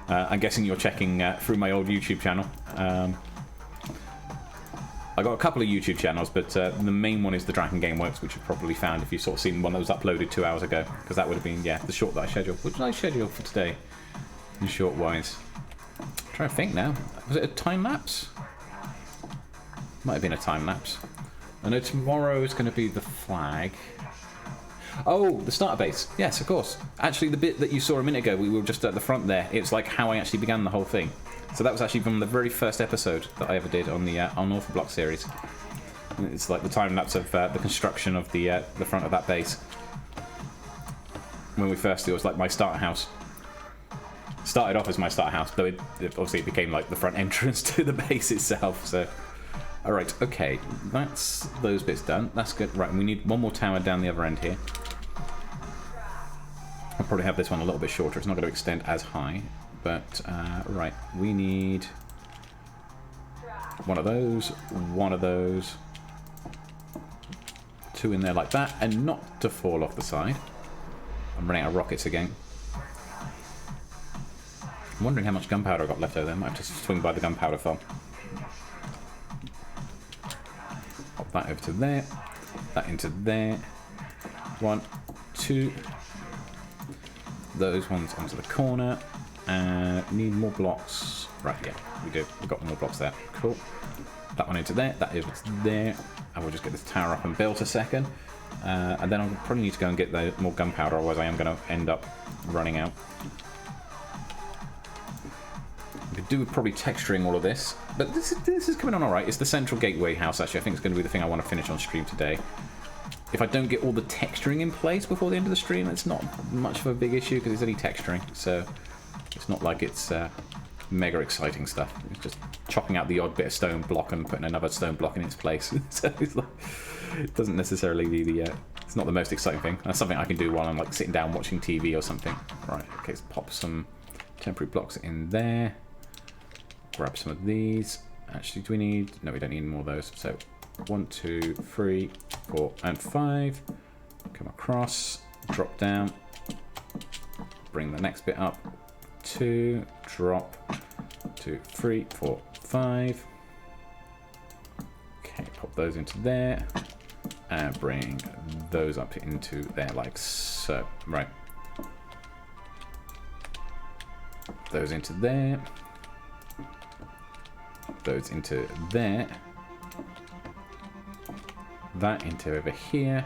A: I'm guessing you're checking through my old YouTube channel. I got a couple of YouTube channels, but the main one is the DrakenWerks, which you've probably found if you've sort of seen one that was uploaded 2 hours ago, because that would have been, yeah, the short that I scheduled. What did I schedule for today, in short-wise? I'm trying to think now. Was it a time-lapse? Might have been a time-lapse. I know tomorrow is going to be the flag. Oh, the starter base. Yes, of course. Actually, the bit that you saw a minute ago, we were just at the front there. It's like how I actually began the whole thing. So that was actually from the very first episode that I ever did on the Unorthoblocks series. It's like the time lapse of the construction of the front of that base. When we first, it was like my starter house. Started off as my starter house, though it obviously it became like the front entrance to the base itself. So, all right, okay, that's those bits done. That's good. Right, we need one more tower down the other end here. I'll probably have this one a little bit shorter. It's not going to extend as high. But, right, we need one of those, two in there like that, and not to fall off the side. I'm running out of rockets again. I'm wondering how much gunpowder I got left over there. I might have to swing by the gunpowder farm. Pop that over to there, that into there. 1, 2. Those ones onto the corner. Need more blocks. Right, yeah, we do. We've got more blocks there. Cool. That one into there. That is there. I will just get this tower up and built a second. And then I'll probably need to go and get the more gunpowder, otherwise I am going to end up running out. We could do with probably texturing all of this. But this is coming on alright. It's the central gateway house, actually. I think it's going to be the thing I want to finish on stream today. If I don't get all the texturing in place before the end of the stream, it's not much of a big issue, because it's only texturing. So it's not like it's mega exciting stuff. It's just chopping out the odd bit of stone block and putting another stone block in its place. So it's like, it doesn't necessarily be the... it's not the most exciting thing. That's something I can do while I'm like sitting down watching TV or something. Right, okay, let's pop some temporary blocks in there. Grab some of these. Actually, do we need... No, we don't need more of those. So 1, 2, 3, 4, and 5. Come across. Drop down. Bring the next bit up. 2, drop, 2, 3, 4, 5. Okay, pop those into there, and bring those up into there like so. Right. Those into there. Those into there. That into over here.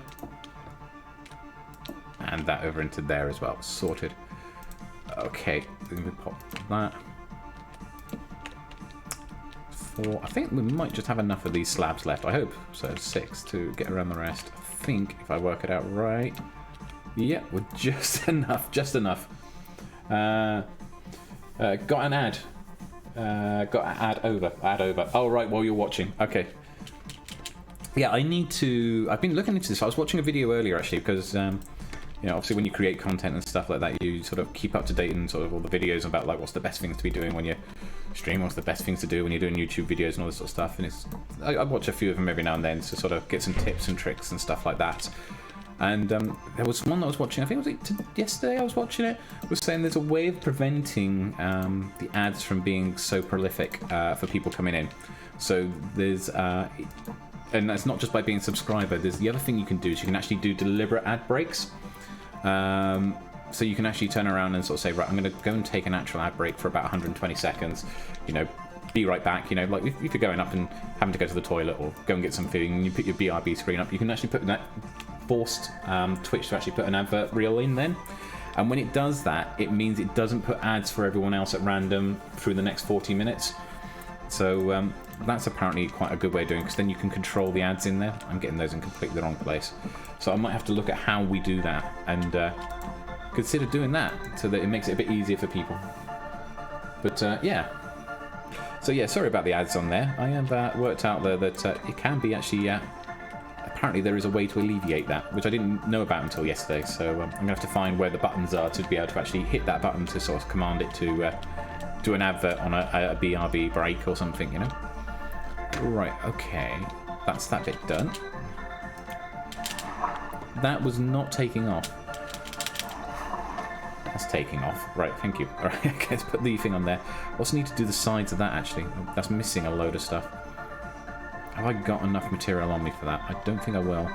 A: And that over into there as well. Sorted. Okay, let me pop that. 4. I think we might just have enough of these slabs left. I hope. So 6 to get around the rest. I think, if I work it out right. Yeah, we're just enough. Just enough. Got an ad. Got an ad over. Ad over. Oh, right, while you're watching. Okay. Yeah, I need to... I've been looking into this. I was watching a video earlier, actually, because... you know, obviously when you create content and stuff like that, you sort of keep up to date in sort of all the videos about like what's the best things to be doing when you stream, what's the best things to do when you're doing YouTube videos and all this sort of stuff. And I watch a few of them every now and then to sort of get some tips and tricks and stuff like that. And there was one that I was watching, I think it was yesterday I was watching it, was saying there's a way of preventing the ads from being so prolific for people coming in. So there's... and that's not just by being a subscriber. There's the other thing you can do is you can actually do deliberate ad breaks. So you can actually turn around and sort of say, right, I'm going to go and take an actual ad break for about 120 seconds, you know, be right back, you know, like if you're going up and having to go to the toilet or go and get some food and you put your BRB screen up, you can actually put that forced Twitch to actually put an advert reel in then. And when it does that, it means it doesn't put ads for everyone else at random through the next 40 minutes. So that's apparently quite a good way of doing it, because then you can control the ads in there. I'm getting those in completely the wrong place. So I might have to look at how we do that and consider doing that so that it makes it a bit easier for people. But yeah. So yeah, sorry about the ads on there. I have worked out there that it can be actually... apparently there is a way to alleviate that, which I didn't know about until yesterday. So I'm going to have to find where the buttons are to be able to actually hit that button to sort of command it to do an advert on a BRB break or something, you know? Right, okay. That's that bit done. That was not taking off. That's taking off. Right, thank you. Alright, okay, let's put the thing on there. Also need to do the sides of that, actually. That's missing a load of stuff. Have I got enough material on me for that? I don't think I will.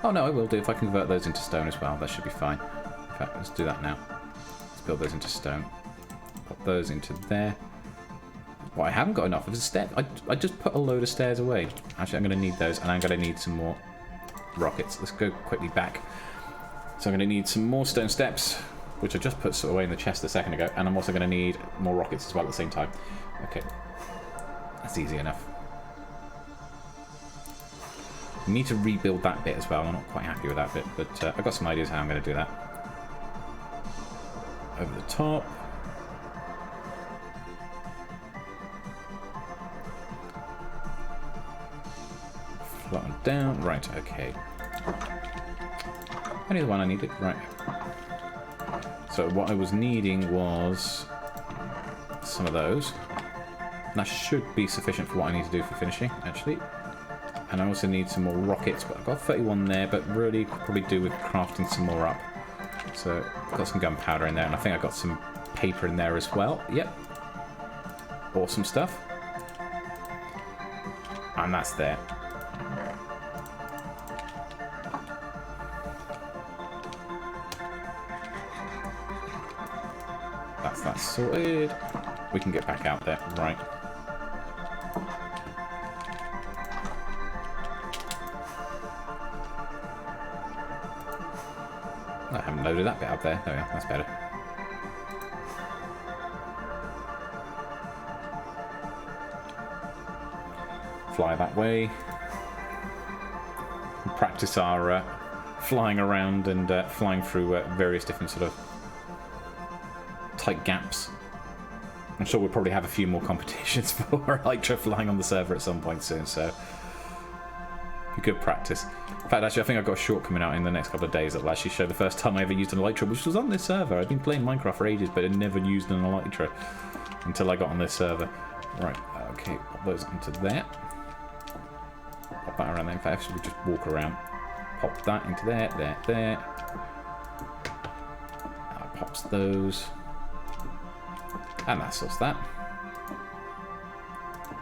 A: Oh no, I will do if I convert those into stone as well. That should be fine. In fact, let's do that now. Let's build those into stone. Put those into there. Well, I haven't got enough of a step. I just put a load of stairs away. Actually, I'm going to need those, and I'm going to need some more rockets. Let's go quickly back. So I'm going to need some more stone steps, which I just put away in the chest a second ago, and I'm also going to need more rockets as well at the same time. Okay, that's easy enough. I need to rebuild that bit as well. I'm not quite happy with that bit, but I've got some ideas how I'm going to do that. Over the top. Flatten down. Right, okay. Only the one I needed. Right. So what I was needing was some of those. And that should be sufficient for what I need to do for finishing, actually. And I also need some more rockets, but I've got 31 there, but really could probably do with crafting some more up. So I've got some gunpowder in there, and I think I've got some paper in there as well. Yep. Awesome stuff. And that's there. That's that sorted. We can get back out there. Right. I haven't loaded that bit up there. There we are. That's better. Fly that way. Practice our flying around and flying through various different sort of tight gaps. I'm sure we'll probably have a few more competitions for Elytra flying on the server at some point soon, so be good practice. In fact, actually, I think I've got a short coming out in the next couple of days that will actually show the first time I ever used an Elytra, which was on this server. I've been playing Minecraft for ages, but I never used an Elytra until I got on this server. Right, okay, pop those into there. Pop that around there. In fact, we just walk around. Pop that into there, there. Pops those. And that sorts that.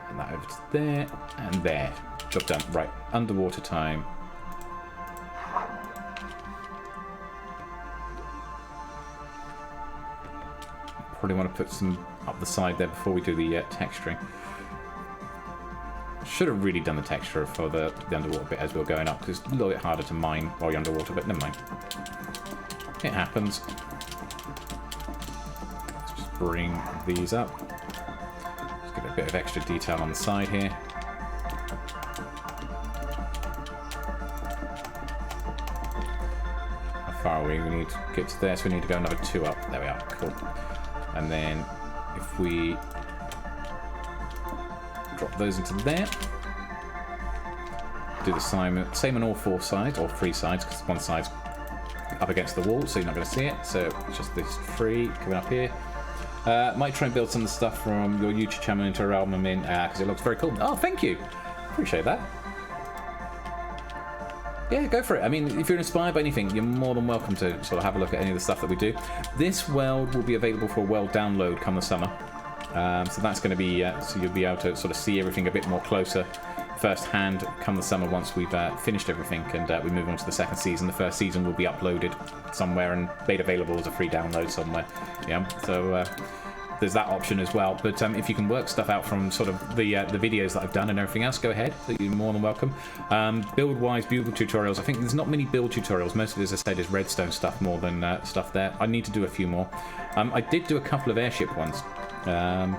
A: And that over to there, and there. Job done. Right, underwater time. Probably want to put some up the side there before we do the texturing. Should have really done the texture for the underwater bit as we were going up, because it's a little bit harder to mine while you're underwater, but never mind. It happens. Let's just bring these up. Let's get a bit of extra detail on the side here. How far are we? We need to get to there, so we need to go another 2 up. There we are. Cool. And then if we drop those into there, do the same on all 4 sides, or 3 sides, because one side's up against the wall, so you're not going to see it. So it's just this 3 coming up here. Might try and build some of the stuff from your YouTube channel into a realm I'm in, because it looks very cool. Oh, thank you. Appreciate that. Yeah, go for it. I mean, if you're inspired by anything, you're more than welcome to sort of have a look at any of the stuff that we do. This world will be available for a world download come the summer. So that's going to be, so you'll be able to sort of see everything a bit more closer firsthand come the summer once we've finished everything and we move on to the second season. The first season will be uploaded somewhere and made available as a free download somewhere. Yeah, so there's that option as well. But if you can work stuff out from sort of the videos that I've done and everything else, go ahead. You're more than welcome. Build-wise, build tutorials. I think there's not many build tutorials. Most of it, as I said, is redstone stuff more than stuff there. I need to do a few more. I did do a couple of airship ones. I've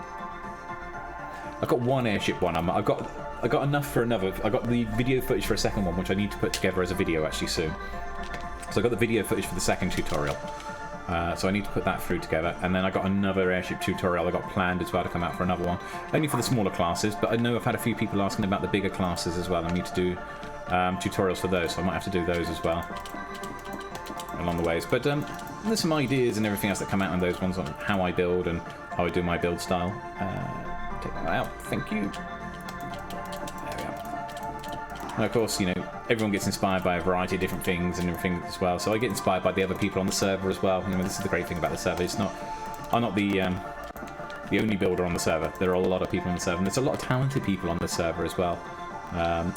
A: got one airship one. I got enough for another. I got the video footage for a second one, which I need to put together as a video actually soon. So I got the video footage for the second tutorial. So I need to put that through together. And then I got another airship tutorial I got planned as well to come out for another one. Only for the smaller classes, but I know I've had a few people asking about the bigger classes as well. I need to do tutorials for those, so I might have to do those as well along the ways. But there's some ideas and everything else that come out on those ones on how I build and how I do my build style. Take that out. Thank you. There we are. And of course, you know, everyone gets inspired by a variety of different things and everything as well. So I get inspired by the other people on the server as well. You know, this is the great thing about the server. I'm not the only builder on the server. There are a lot of people on the server, and there's a lot of talented people on the server as well.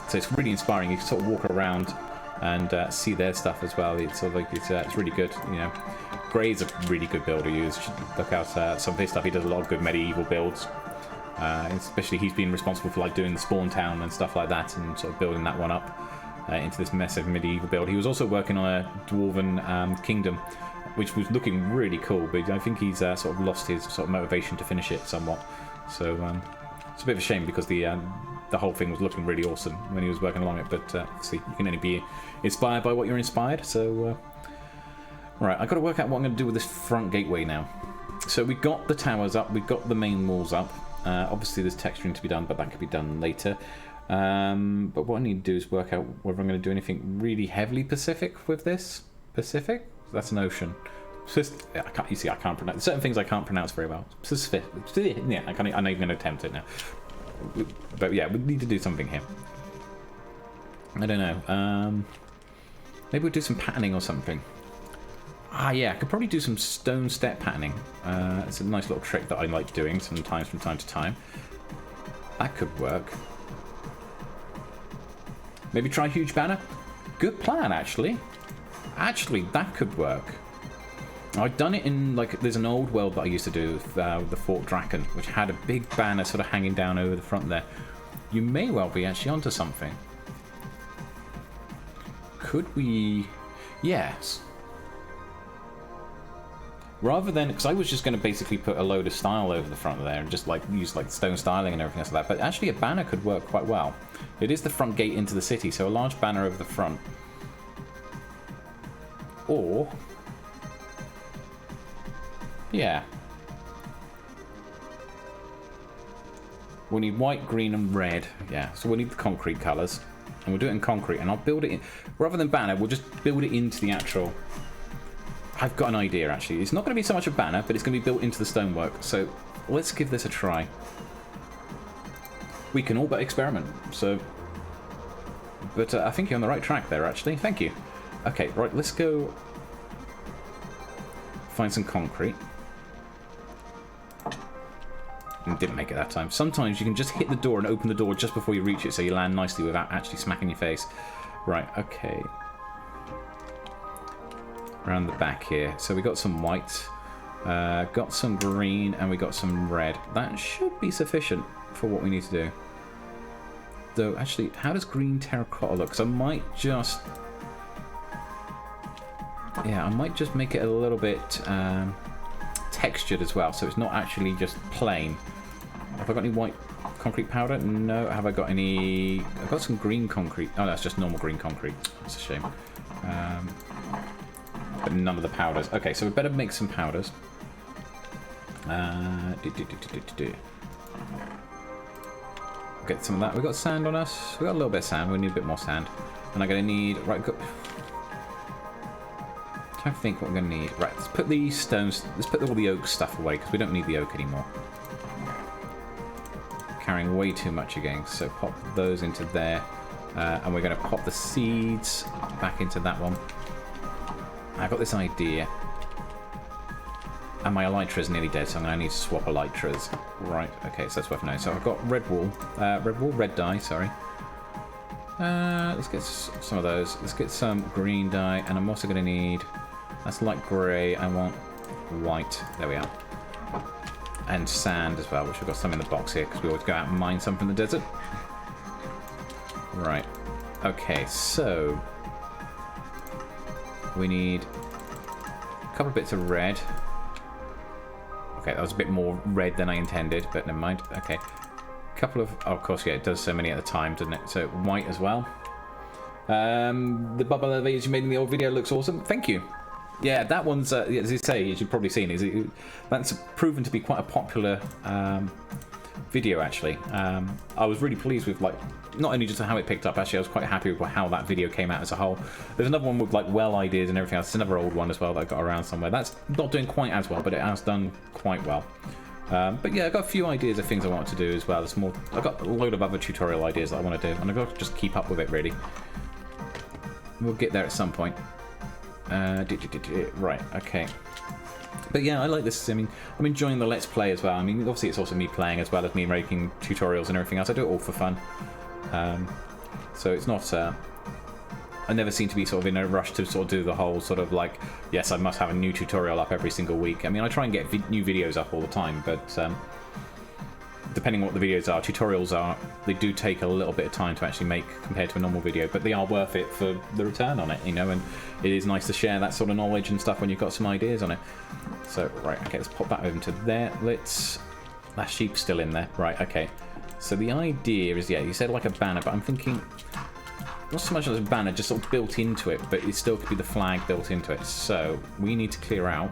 A: So it's really inspiring. You can sort of walk around and see their stuff as well. It's sort of like it's really good. You know, Gray's a really good builder. You should look out some of his stuff. He does a lot of good medieval builds. Especially he's been responsible for like doing the spawn town and stuff like that, and sort of building that one up into this massive medieval build. He was also working on a dwarven kingdom, which was looking really cool, but I think he's sort of lost his sort of motivation to finish it somewhat. So it's a bit of a shame, because the whole thing was looking really awesome when he was working along it. But obviously you can only be inspired by what you're inspired. So right, I've got to work out what I'm going to do with this front gateway now. So we got the towers up, we've got the main walls up. Obviously there's texturing to be done, but that could be done later. But what I need to do is work out whether I'm going to do anything really heavily Pacific with this. Pacific? That's an ocean. I can't pronounce certain things. I can't pronounce very well. Pacific. Yeah, I'm not even going to attempt it now. But yeah, we need to do something here. I don't know. Maybe we'll do some patterning or something. Ah, yeah, I could probably do some stone step patterning. It's a nice little trick that I like doing sometimes from time to time. That could work. Maybe try huge banner. Good plan, actually. Actually, that could work. I've done it in, like, there's an old world that I used to do with the Fort Draken, which had a big banner sort of hanging down over the front there. You may well be actually onto something. Could we... Yes. Rather than, because I was just going to basically put a load of style over the front of there and just like use like stone styling and everything else like that, but actually a banner could work quite well. It is the front gate into the city, so a large banner over the front. Or, yeah, we need white, green and red. Yeah, so we'll need the concrete colours, and we'll do it in concrete, and I'll build it in, rather than banner, we'll just build it into the actual... I've got an idea, actually. It's not going to be so much a banner, but it's going to be built into the stonework. So let's give this a try. We can all but experiment. So, but I think you're on the right track there, actually. Thank you. Okay, right. Let's go find some concrete. And didn't make it that time. Sometimes you can just hit the door and open the door just before you reach it, so you land nicely without actually smacking your face. Right. Okay. Around the back here. So we got some white, got some green, and we got some red. That should be sufficient for what we need to do. Though, actually, how does green terracotta look? Because I might just... Yeah, I might just make it a little bit textured as well, so it's not actually just plain. Have I got any white concrete powder? No. Have I got any... I've got some green concrete. Oh, that's just normal green concrete. That's a shame. But none of the powders. Okay, so we better make some powders. Get some of that. We got sand on us. We got a little bit of sand. We need a bit more sand. And I'm going to need... Right, go... I'm trying to think what I'm going to need. Right, let's put the stones... Let's put all the oak stuff away, because we don't need the oak anymore. Carrying way too much again. So pop those into there. And we're going to pop the seeds back into that one. I got this idea, and my elytra is nearly dead, so I'm going to need to swap elytras. Right, okay, so that's worth knowing. So I've got red dye, sorry. Let's get some of those. Let's get some green dye, and I'm also going to need, that's light grey, I want white, there we are. And sand as well, which we've got some in the box here, because we always go out and mine some from the desert. Right, okay, so... We need a couple of bits of red. Okay, that was a bit more red than I intended, but never mind. Okay. A couple of... Oh, of course, yeah, it does so many at a time, doesn't it? So, white as well. The bubble elevators you made in the old video looks awesome. Thank you. Yeah, that one's, as you say, as you've probably seen, that's proven to be quite a popular video, actually. I was really pleased with, like, not only just how it picked up, actually, I was quite happy with how that video came out as a whole. There's another one with, like, well ideas and everything else. It's another old one as well that I got around somewhere. That's not doing quite as well, but it has done quite well. But yeah, I've got a few ideas of things I want to do as well. I've got a load of other tutorial ideas that I want to do, and I've got to just keep up with it, really. We'll get there at some point. Right, okay. But yeah, I like this. I mean, I'm enjoying the Let's Play as well. I mean, obviously it's also me playing as well as me making tutorials and everything else. I do it all for fun. So it's not... I never seem to be sort of in a rush to sort of do the whole sort of like, yes, I must have a new tutorial up every single week. I mean, I try and get new videos up all the time, but depending on what the videos are, tutorials are, they do take a little bit of time to actually make compared to a normal video, but they are worth it for the return on it, you know, and it is nice to share that sort of knowledge and stuff when you've got some ideas on it. So, right, okay, let's pop that over to there. That sheep's still in there. Right, okay. So the idea is, yeah, you said like a banner, but I'm thinking not so much as a banner, just sort of built into it, but it still could be the flag built into it. So we need to clear out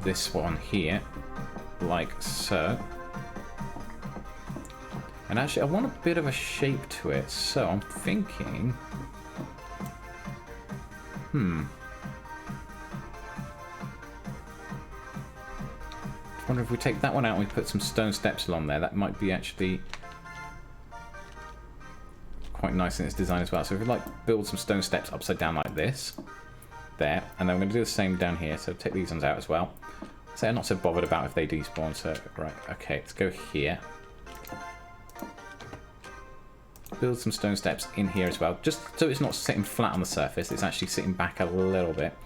A: this one here, like so. And actually, I want a bit of a shape to it, so I'm thinking... I wonder if we take that one out and we put some stone steps along there. That might be actually quite nice in its design as well. So if we like build some stone steps upside down like this, there, and then we're going to do the same down here. So take these ones out as well. So I'm not so bothered about if they despawn. So right, okay, let's go here. Build some stone steps in here as well, just so it's not sitting flat on the surface. It's actually sitting back a little bit.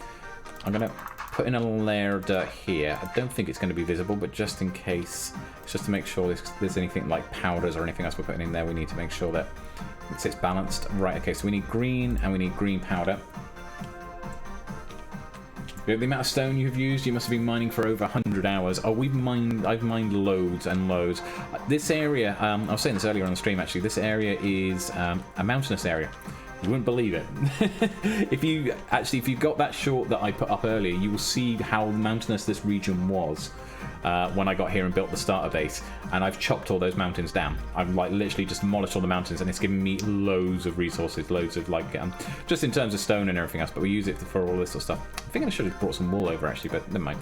A: I'm going to put in a layer of dirt here. I don't think it's going to be visible, but just in case, just to make sure there's anything like powders or anything else we're putting in there, we need to make sure that it sits balanced. Right, okay, so we need green and we need green powder. The amount of stone you've used, you must have been mining for over 100 hours. Oh, I've mined loads and loads. This area, I was saying this earlier on the stream actually, this area is a mountainous area. You wouldn't believe it. If you got that short that I put up earlier, you will see how mountainous this region was when I got here and built the starter base. And I've chopped all those mountains down. I've like literally just demolished all the mountains, and it's given me loads of resources, loads of like just in terms of stone and everything else. But we use it for all this sort of stuff. I think I should have brought some wool over actually, but never mind.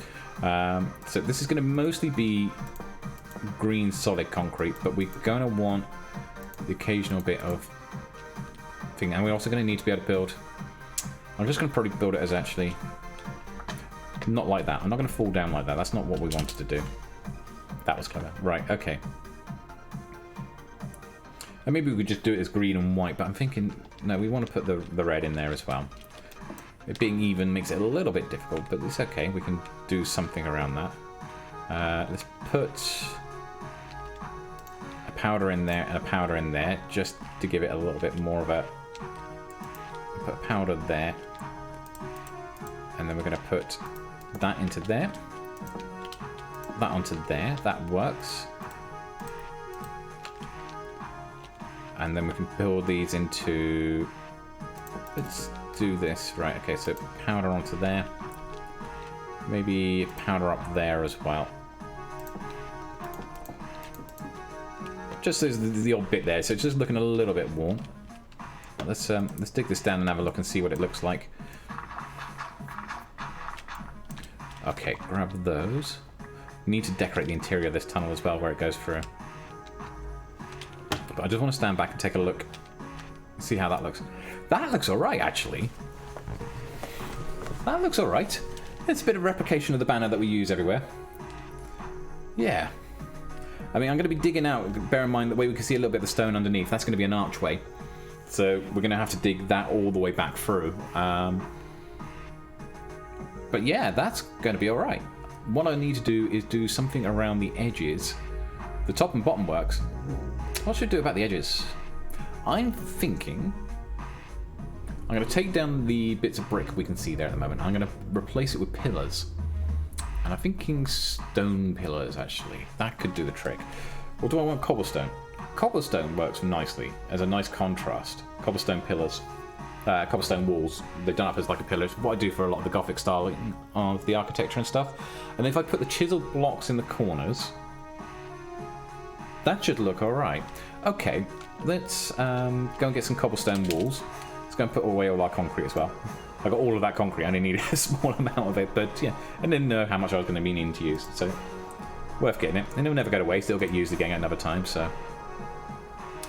A: So this is going to mostly be green solid concrete, but we're going to want the occasional bit of thing, and we're also going to need to be able to build. I'm just going to probably build it as actually not like that. I'm not going to fall down like that. That's not what we wanted to do. That was clever. Right, okay. And maybe we could just do it as green and white, but I'm thinking, no, we want to put the red in there as well. It being even makes it a little bit difficult, but it's okay. We can do something around that. Let's put a powder in there and a powder in there, just to give it a little bit more of a... Put a powder there. And then we're going to put that into there. That onto there. That works. And then we can build these into... Let's do this. Right, okay, so powder onto there. Maybe powder up there as well. Just as the odd bit there, so it's just looking a little bit warm. Let's dig this down and have a look and see what it looks like. Okay, grab those. We need to decorate the interior of this tunnel as well, where it goes through. But I just want to stand back and take a look, see how that looks. That looks alright, actually. That looks alright. It's a bit of replication of the banner that we use everywhere. Yeah. I mean, I'm going to be digging out, bear in mind the way we can see a little bit of the stone underneath, that's going to be an archway. So we're going to have to dig that all the way back through. But yeah, that's going to be alright. What I need to do is do something around the edges. The top and bottom works. What should I do about the edges? I'm thinking... I'm going to take down the bits of brick we can see there at the moment. I'm going to replace it with pillars. And I'm thinking stone pillars, actually. That could do the trick. Or do I want cobblestone? Cobblestone works nicely as a nice contrast. Cobblestone pillars. cobblestone walls. They're done up as like a pillar. What I do for a lot of the Gothic style of the architecture and stuff. And if I put the chiseled blocks in the corners, that should look alright. Okay, let's go and get some cobblestone walls. Let's go and put away all our concrete as well. I got all of that concrete, I only needed a small amount of it, but yeah, I didn't know how much I was going to be needing to use, so worth getting it. And it'll never go to waste, it'll get used again at another time, so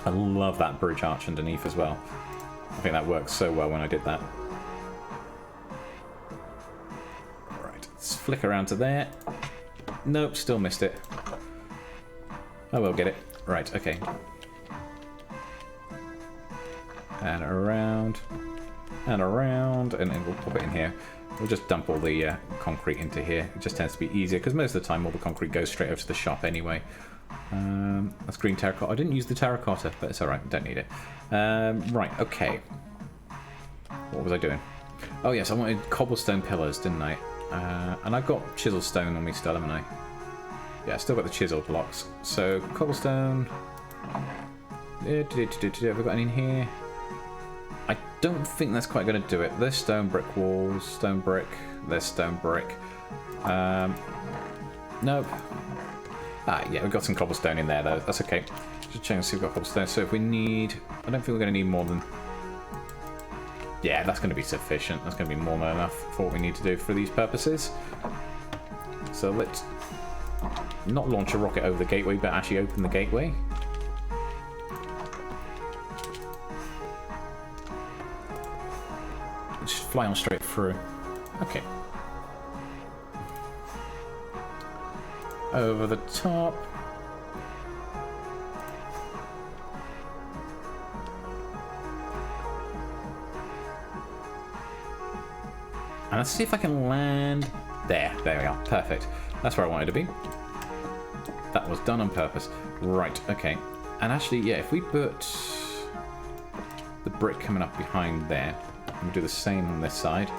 A: I love that bridge arch underneath as well. I think that worked so well when I did that. Right, let's flick around to there. Nope, still missed it. I will get it. Right, okay. And around. And around, and then we'll pop it in here. We'll just dump all the concrete into here. It just tends to be easier, because most of the time all the concrete goes straight over to the shop anyway. That's green terracotta. I didn't use the terracotta, but it's alright, don't need it. Right, okay. What was I doing? Oh yes, I wanted cobblestone pillars, didn't I? And I've got chisel stone on me still, haven't I? Yeah, I still got the chisel blocks. So, cobblestone... Have we got any in here? I don't think that's quite going to do it. There's stone brick walls, stone brick, there's stone brick. Nope. Ah, yeah, we've got some cobblestone in there though, that's okay. Just check and see if we've got cobblestone. So if we need... I don't think we're going to need more than... Yeah, that's going to be sufficient. That's going to be more than enough for what we need to do for these purposes. So let's not launch a rocket over the gateway, but actually open the gateway. Just fly on straight through. Okay. Over the top. And let's see if I can land there. There we are. Perfect. That's where I wanted to be. That was done on purpose. Right, okay. And actually, yeah, if we put the brick coming up behind there, we'll do the same on this side.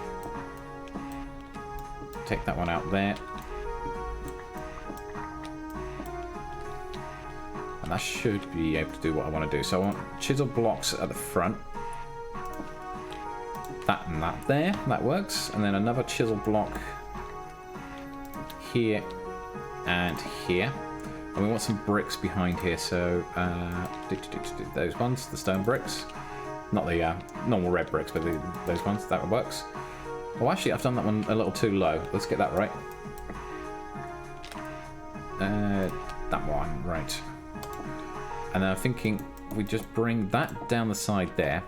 A: Take that one out there. And that should be able to do what I want to do. So I want chisel blocks at the front. That and that there. That works. And then another chisel block here and here. And we want some bricks behind here. So those ones, the stone bricks. Not the normal red bricks, but those ones. That works. Oh, actually, I've done that one a little too low. Let's get that right. That one, right. And then I'm thinking we just bring that down the side there.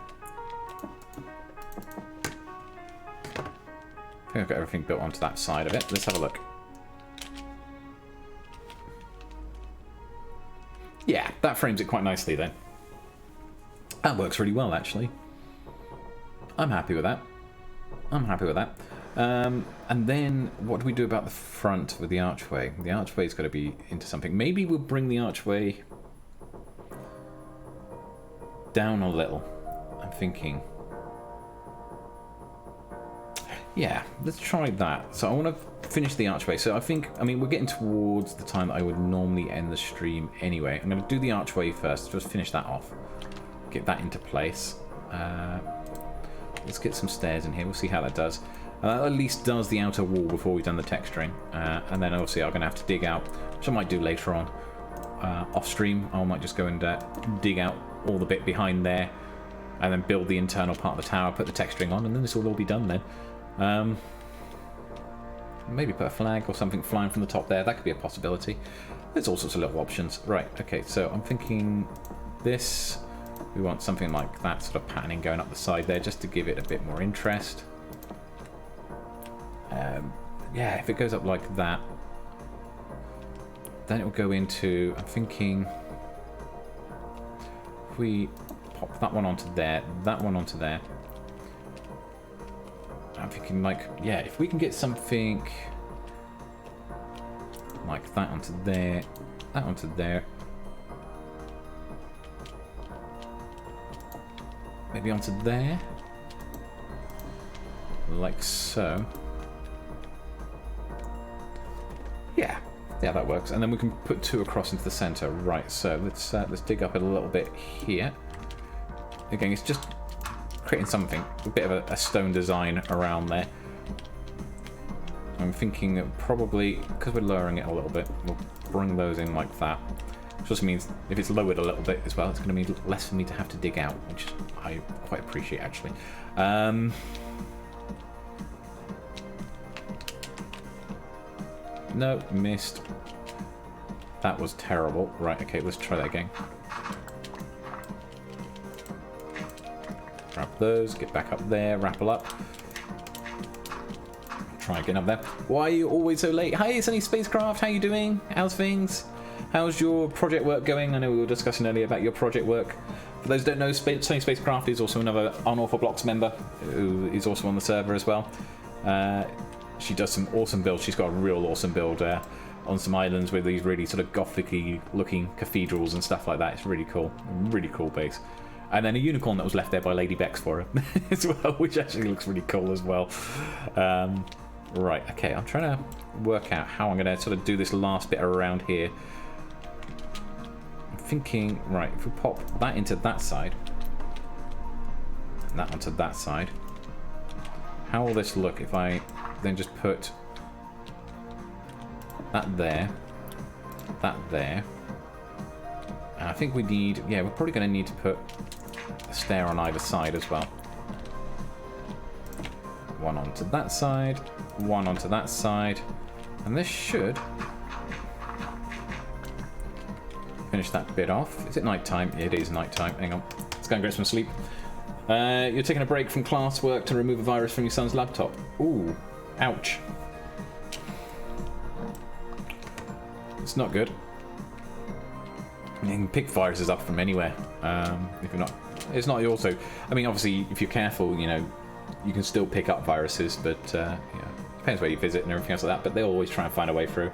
A: I think I've got everything built onto that side of it. Let's have a look. Yeah, that frames it quite nicely then. That works really well, actually. I'm happy with that. I'm happy with that. And then, what do we do about the front with the archway? The archway's got to be into something. Maybe we'll bring the archway down a little. I'm thinking. Yeah, let's try that. So I want to finish the archway. So I mean, we're getting towards the time that I would normally end the stream anyway. I'm going to do the archway first, just finish that off. Get that into place. Let's get some stairs in here. We'll see how that does. That at least does the outer wall before we've done the texturing. And then obviously I'm going to have to dig out, which I might do later on off stream. I might just go and dig out all the bit behind there and then build the internal part of the tower, put the texturing on, and then this will all be done then. Maybe put a flag or something flying from the top there. That could be a possibility. There's all sorts of little options. Right, okay, so I'm thinking this. We want something like that sort of patterning going up the side there just to give it a bit more interest. Yeah, if it goes up like that, then it will go into, I'm thinking, if we pop that one onto there, that one onto there, I'm thinking like, yeah, if we can get something like that onto there, that onto there, maybe onto there, like so. Yeah, that works. And then we can put two across into the center. Right, so let's dig up a little bit here. Again, it's just creating something, a bit of a stone design around there. I'm thinking that probably, because we're lowering it a little bit, we'll bring those in like that. Which also means if it's lowered a little bit as well, it's going to mean less for me to have to dig out, which I quite appreciate actually. No, missed. That was terrible. Right, okay, let's try that again. Grab those, get back up there, rappel up. Try again up there. Why are you always so late? Hi, Sunny Spacecraft, how you doing? How's things? How's your project work going? I know we were discussing earlier about your project work. For those who don't know, Sunny Spacecraft is also another Unorthoblocks member who is also on the server as well. She does some awesome builds. She's got a real awesome build on some islands with these really sort of gothic-y looking cathedrals and stuff like that. It's really cool. Really cool base. And then a unicorn that was left there by Lady Bex for her as well, which actually looks really cool as well. Right, okay, I'm trying to work out how I'm going to sort of do this last bit around here. I'm thinking, right, if we pop that into that side, and that onto that side, how will this look if I then just put that there, and I think we need, yeah, we're probably going to need to put a stair on either side as well. One onto that side, one onto that side, and this should finish that bit off. Is it night time? It is night time. Hang on, let's go and get some sleep. You're taking a break from classwork to remove a virus from your son's laptop. Ooh, ouch. It's not good. You can pick viruses up from anywhere. If you're not, it's not also. I mean, obviously, if you're careful, you know, you can still pick up viruses, but you know, depends where you visit and everything else like that. But they'll always try and find a way through.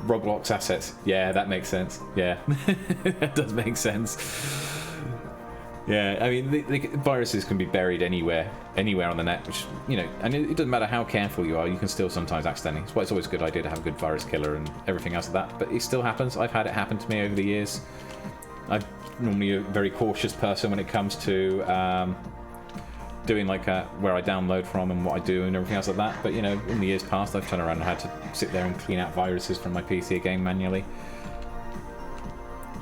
A: Roblox assets. Yeah, that makes sense. Yeah, that does make sense. Yeah, I mean, the viruses can be buried anywhere on the net, which, you know, and it doesn't matter how careful you are, you can still sometimes accidentally. That's why it's always a good idea to have a good virus killer and everything else like that. But it still happens. I've had it happen to me over the years. I'm normally a very cautious person when it comes to doing like where I download from and what I do and everything else like that. But, you know, in the years past, I've turned around and had to sit there and clean out viruses from my PC again manually.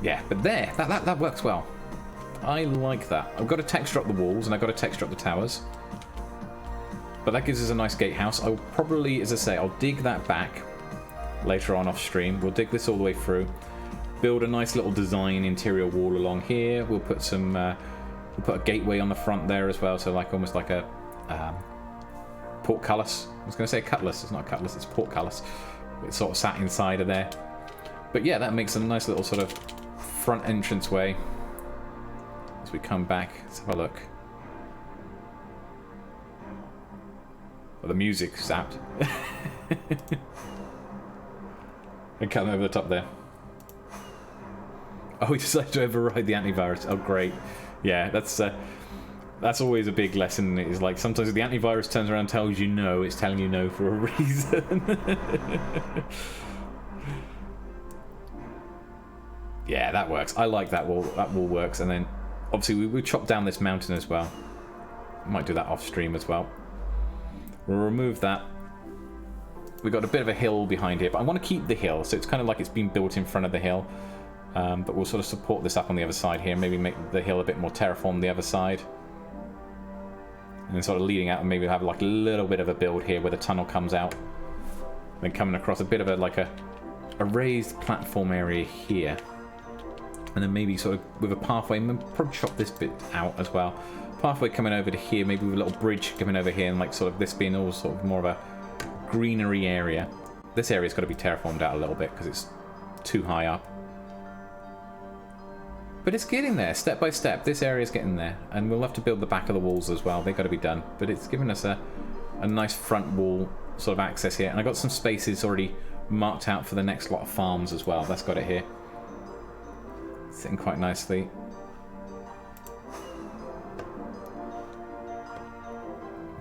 A: Yeah, but there, that works well. I like that. I've got to texture up the walls and I've got to texture up the towers. But that gives us a nice gatehouse. I'll probably, as I say, I'll dig that back later on off stream. We'll dig this all the way through. Build a nice little design interior wall along here. We'll put some, we'll put a gateway on the front there as well. So like almost like a portcullis. I was going to say a cutlass. It's not a cutlass, it's a portcullis. It's sort of sat inside of there. But yeah, that makes a nice little sort of front entrance way. As we come back, let's have a look. Well, the music zapped. And come over the top there. Oh, we decided to override the antivirus. Oh, great. Yeah, that's always a big lesson. Is like sometimes the antivirus turns around and tells you no, it's telling you no for a reason. Yeah, that works. I like that wall. That wall works. And then obviously we chop down this mountain as well. Might do that off stream as well. We'll remove that. We've got a bit of a hill behind here, but I want to keep the hill, so it's kind of like it's been built in front of the hill. But we'll sort of support this up on the other side here, maybe make the hill a bit more terraform on the other side. And then sort of leading out, and maybe have like a little bit of a build here where the tunnel comes out. Then coming across a bit of a raised platform area here. And then maybe sort of with a pathway, and probably chop this bit out as well. Pathway coming over to here, maybe with a little bridge coming over here, and like sort of this being all sort of more of a greenery area. This area's got to be terraformed out a little bit because it's too high up. But it's getting there, step by step. This area's getting there, and we'll have to build the back of the walls as well. They've got to be done, but it's given us a nice front wall sort of access here, and I got some spaces already marked out for the next lot of farms as well. That's got it here. Sitting quite nicely.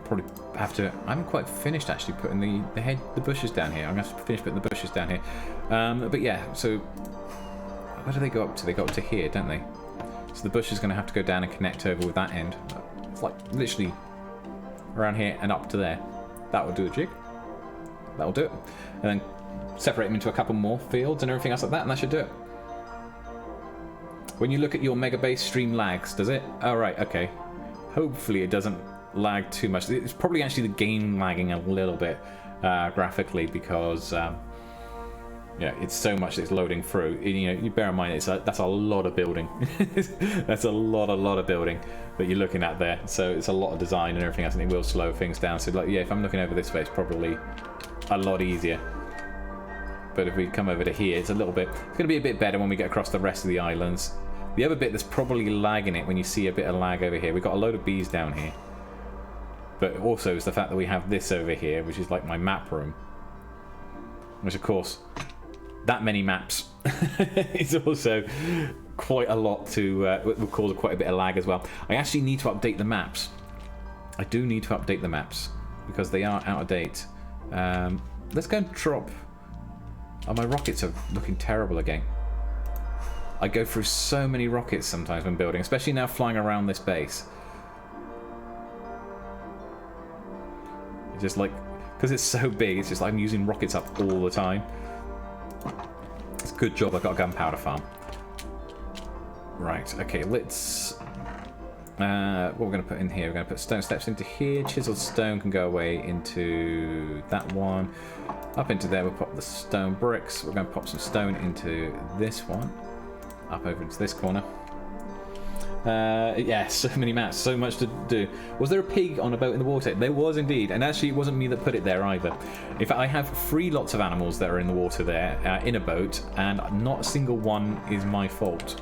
A: Probably have to. I haven't quite finished actually putting the bushes down here. I'm gonna have to finish putting the bushes down here. But yeah, so where do they go up to? They go up to here, don't they? So the bush is going to have to go down and connect over with that end. It's like literally around here and up to there. That will do a jig. That'll do it. And then separate them into a couple more fields and everything else like that, and that should do it. When you look at your mega base, stream lags, does it? Oh, right, okay. Hopefully it doesn't lag too much. It's probably actually the game lagging a little bit graphically because yeah, it's so much that it's loading through. You know, you bear in mind that's a lot of building. That's a lot of building that you're looking at there. So it's a lot of design and everything else, and it will slow things down. So like, yeah, if I'm looking over this way, it's probably a lot easier. But if we come over to here, it's going to be a bit better when we get across the rest of the islands. The other bit that's probably lagging it, when you see a bit of lag over here, we've got a load of bees down here. But also it's the fact that we have this over here, which is like my map room. Which, of course, that many maps is also quite a lot to... will cause quite a bit of lag as well. I actually need to update the maps. I do need to update the maps, because they are out of date. Let's go and drop... Oh, my rockets are looking terrible again. I go through so many rockets sometimes when building, especially now flying around this base. It's just like, because it's so big, it's just like I'm using rockets up all the time. It's a good job I got a gunpowder farm. Right, okay, let's... what we're going to put in here, we're going to put stone steps into here. Chiseled stone can go away into that one. Up into there, we'll pop the stone bricks. We're going to pop some stone into this one. Up over into this corner. Yeah, so many maps, so much to do. Was there a pig on a boat in the water? There was indeed, and actually it wasn't me that put it there either. In fact, I have 3 lots of animals that are in the water there, in a boat, and not a single one is my fault.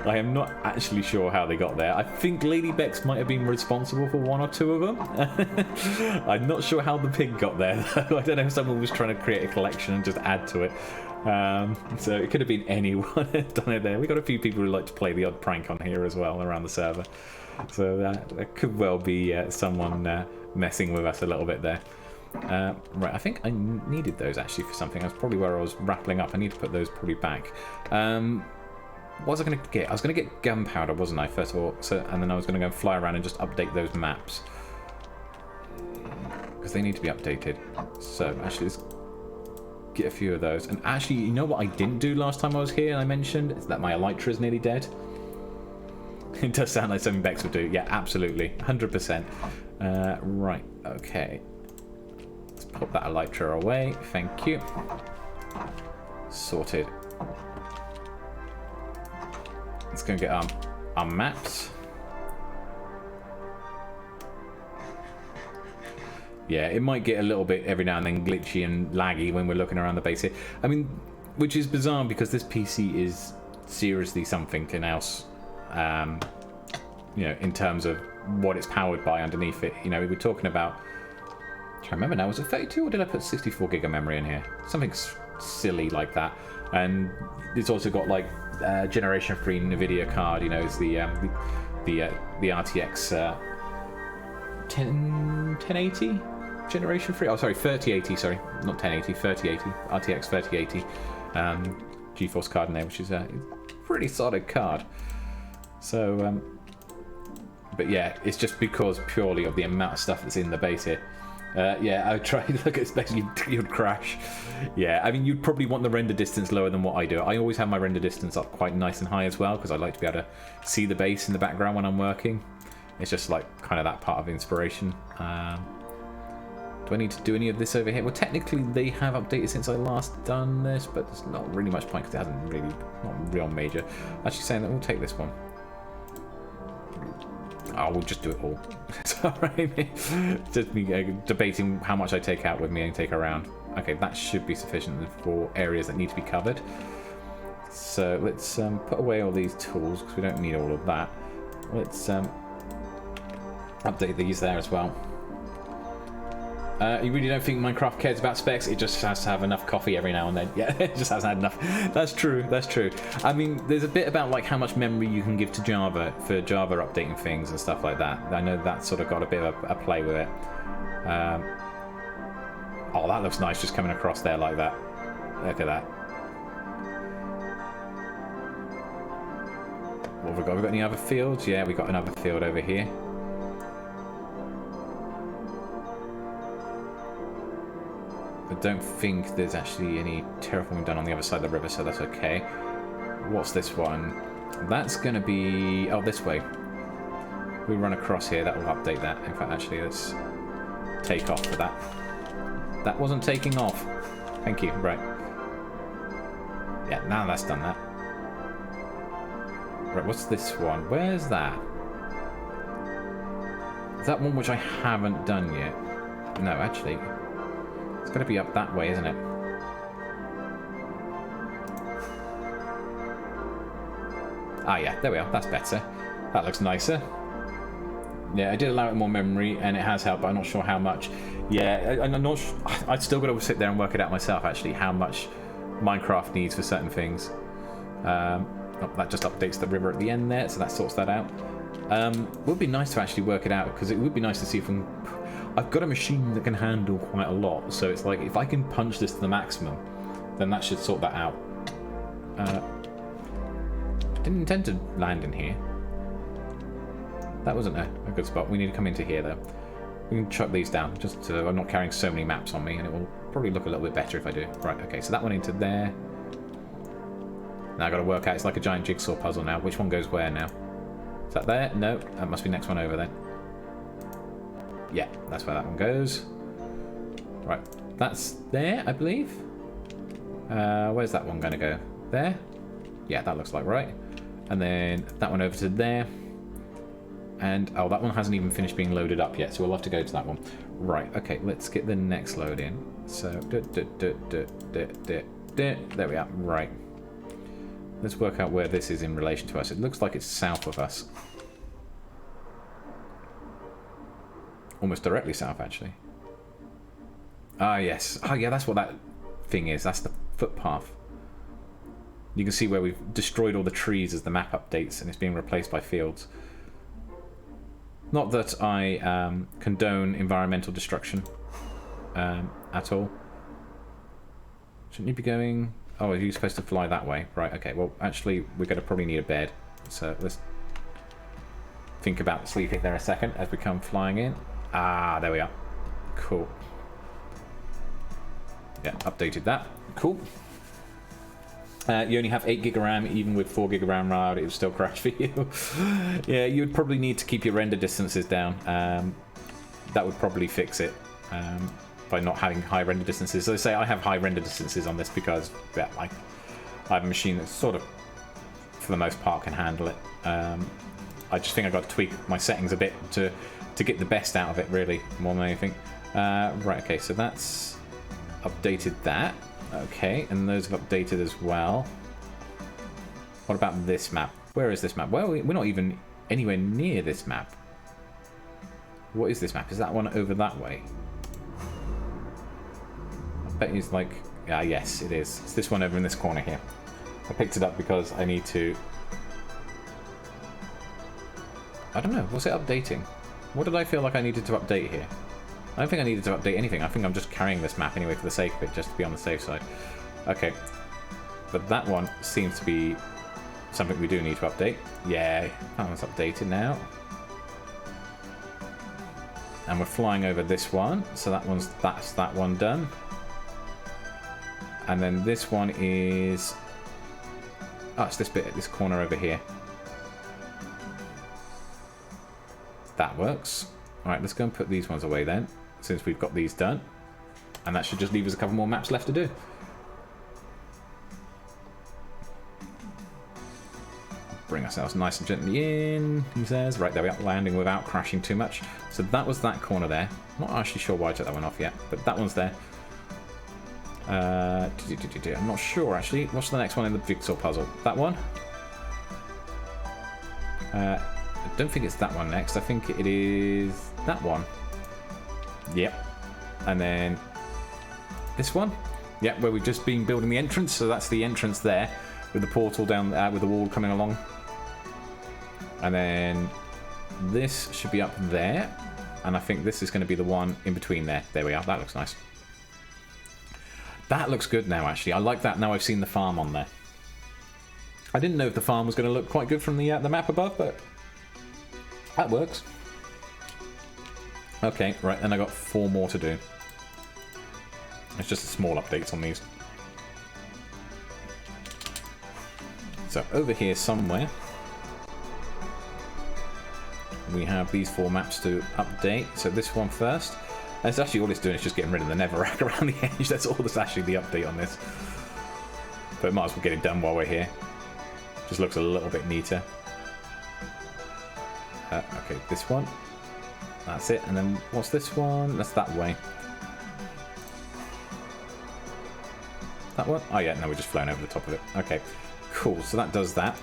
A: I am not actually sure how they got there. I think Lady Bex might have been responsible for 1 or 2 of them. I'm not sure how the pig got there, though. I don't know if someone was trying to create a collection and just add to it. So it could have been anyone done it there. We got a few people who like to play the odd prank on here as well around the server, so that could well be someone messing with us a little bit there. Right, I think I needed those actually for something. That's probably where I was rattling up. I need to put those probably back. What was I going to get? I was going to get gunpowder, wasn't I, first of all? So, and then I was going to go and fly around and just update those maps, because they need to be updated. So actually, let's get a few of those. And actually, you know what I didn't do last time I was here and I mentioned? Is that my elytra is nearly dead. It does sound like something Bex would do. Yeah, absolutely. 100%. Right, okay. Let's put that elytra away. Thank you. Sorted. Let's go and get our maps. Yeah, it might get a little bit every now and then glitchy and laggy when we're looking around the base here. I mean, which is bizarre because this PC is seriously something else, you know, in terms of what it's powered by underneath it. You know, we were talking about, I'm trying to remember now, was it 32 or did I put 64 gig of memory in here? Something silly like that. And it's also got like generation 3 NVIDIA card, you know, it's the RTX 1080 generation 3. Oh, sorry, 3080. Sorry, not 1080, 3080. RTX 3080 GeForce card in there, which is a pretty solid card. So, but yeah, it's just because purely of the amount of stuff that's in the base here. Yeah, I tried to look at, especially you'd crash. Yeah, I mean, you'd probably want the render distance lower than what I do. I always have my render distance up quite nice and high as well, because I like to be able to see the base in the background when I'm working. It's just like kind of that part of inspiration. Do I need to do any of this over here? Well, technically they have updated since I last done this, but there's not really much point because it hasn't really, not real major. Actually saying that we'll take this one. Oh, we'll just do it all. It's alright. Just me debating how much I take out with me and take around. Okay, that should be sufficient for areas that need to be covered. So let's put away all these tools because we don't need all of that. Let's update these there as well. You really don't think Minecraft cares about specs? It just has to have enough coffee every now and then. Yeah, it just hasn't had enough. That's true, that's true. I mean, there's a bit about like how much memory you can give to Java for Java updating things and stuff like that. I know that's sort of got a bit of a play with it. Oh, that looks nice just coming across there like that. Look at that. What have we got? Have we got any other fields? Yeah, we got another field over here. I don't think there's actually any terraforming done on the other side of the river, so that's okay. What's this one? That's going to be... oh, this way. We run across here, that will update that. In fact, actually, let's take off for that. That wasn't taking off. Thank you. Right. Yeah, now that's done that. Right, what's this one? Where's that? Is that one which I haven't done yet? No, actually. It's got to be up that way, isn't it? Ah, yeah, there we are. That's better. That looks nicer. Yeah, I did allow it more memory, and it has helped, but I'm not sure how much. Yeah, I'm not sure. I'd still got to sit there and work it out myself, actually, how much Minecraft needs for certain things. Oh, that just updates the river at the end there, so that sorts that out. It would be nice to actually work it out, because it would be nice to see if I've got a machine that can handle quite a lot, so it's like, if I can punch this to the maximum, then that should sort that out. Didn't intend to land in here. That wasn't a good spot. We need to come into here, though. We can chuck these down, just so I'm not carrying so many maps on me, and it will probably look a little bit better if I do. Right, okay, so that one into there. Now I've got to work out, it's like a giant jigsaw puzzle now. Which one goes where now? Is that there? No, that must be next one over then. Yeah, that's where that one goes. Right, that's there, I believe. Where's that one going to go? There? Yeah, that looks like right. And then that one over to there. And, oh, that one hasn't even finished being loaded up yet, so we'll have to go to that one. Right, okay, let's get the next load in. So, there we are, right. Let's work out where this is in relation to us. It looks like it's south of us. Almost directly south, actually. Ah, yes. Oh, yeah, that's what that thing is. That's the footpath. You can see where we've destroyed all the trees as the map updates, and it's being replaced by fields. Not that I condone environmental destruction at all. Shouldn't you be going... oh, are you supposed to fly that way? Right, okay. Well, actually, we're going to probably need a bed. So let's think about sleeping there a second as we come flying in. Ah, there we are. Cool. Yeah, updated that. Cool. You only have 8 gig of RAM, even with 4 gig of RAM allowed, it would still crash for you. Yeah, you would probably need to keep your render distances down. That would probably fix it by not having high render distances. So they say I have high render distances on this because yeah, I have a machine that sort of, for the most part, can handle it. I just think I've got to tweak my settings a bit to get the best out of it, really, more than anything. Right, okay, so that's updated that. Okay, and those have updated as well. What about this map? Where is this map? Well, we're not even anywhere near this map. What is this map? Is that one over that way? I bet it's like... ah, yes, it is. It's this one over in this corner here. I picked it up because I need to... I don't know. What's it updating? What did I feel like I needed to update here? I don't think I needed to update anything. I think I'm just carrying this map anyway for the sake of it, just to be on the safe side. Okay. But that one seems to be something we do need to update. Yeah, that one's updated now. And we're flying over this one, so that's that one done. And then this one is... oh, it's this bit at this corner over here. That works. Alright, let's go and put these ones away then, since we've got these done. And that should just leave us a couple more maps left to do. Bring ourselves nice and gently in, he says. Right, there we are, landing without crashing too much. So that was that corner there. Not actually sure why I took that one off yet, but that one's there. I'm not sure, actually. What's the next one in the jigsaw puzzle? That one? I don't think it's that one next. I think it is that one. Yep. And then this one? Yep, where we've just been building the entrance. So that's the entrance there, with the portal down with the wall coming along. And then this should be up there. And I think this is going to be the one in between there. There we are. That looks nice. That looks good now, actually. I like that now I've seen the farm on there. I didn't know if the farm was going to look quite good from the map above, but that works. Okay, right, then I got 4 more to do. It's just small updates on these. So over here somewhere, we have these 4 maps to update. So this one first. And it's actually all it's doing is just getting rid of the netherrack around the edge. That's all that's actually the update on this. But might as well get it done while we're here. Just looks a little bit neater. Okay, this one. That's it. And then what's this one? That's that way. That one? Oh yeah, no, we're just flying over the top of it. Okay, cool. So that does that.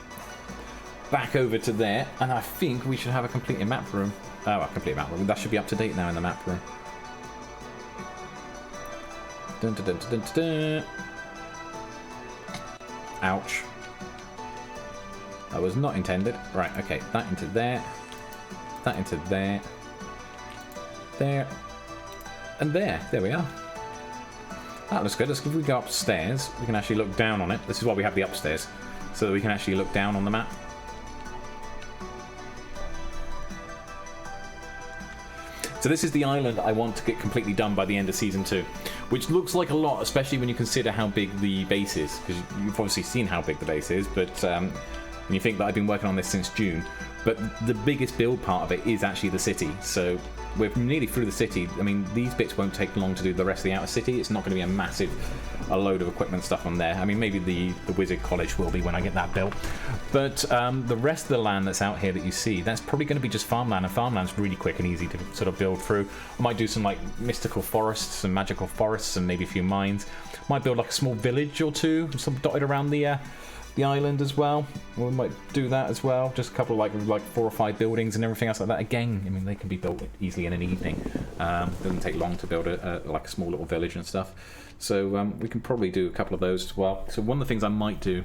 A: Back over to there, and I think we should have a completed map room. Oh, a complete map room. That should be up to date now in the map room. Dun, dun, dun, dun, dun, dun. Ouch. That was not intended. Right, okay. That into there. That into there. There. And there. There we are. That looks good. If we go upstairs, we can actually look down on it. This is why we have the upstairs, so that we can actually look down on the map. So this is the island I want to get completely done by the end of Season 2, which looks like a lot, especially when you consider how big the base is, because you've obviously seen how big the base is, but when you think that I've been working on this since June, but the biggest build part of it is actually the city, so we're nearly through the city. I mean, these bits won't take long to do the rest of the outer city. It's not going to be a load of equipment stuff on there. I mean, maybe the Wizard College will be when I get that built. But the rest of the land that's out here that you see, that's probably going to be just farmland, and farmland's really quick and easy to sort of build through. I might do some like mystical forests and magical forests and maybe a few mines. Might build like a small village or two, some dotted around the island as well. We might do that as well. Just a couple of like 4 or 5 buildings and everything else like that. Again, I mean, they can be built easily in an evening. Doesn't take long to build like a small little village and stuff. So we can probably do a couple of those as well. So one of the things I might do,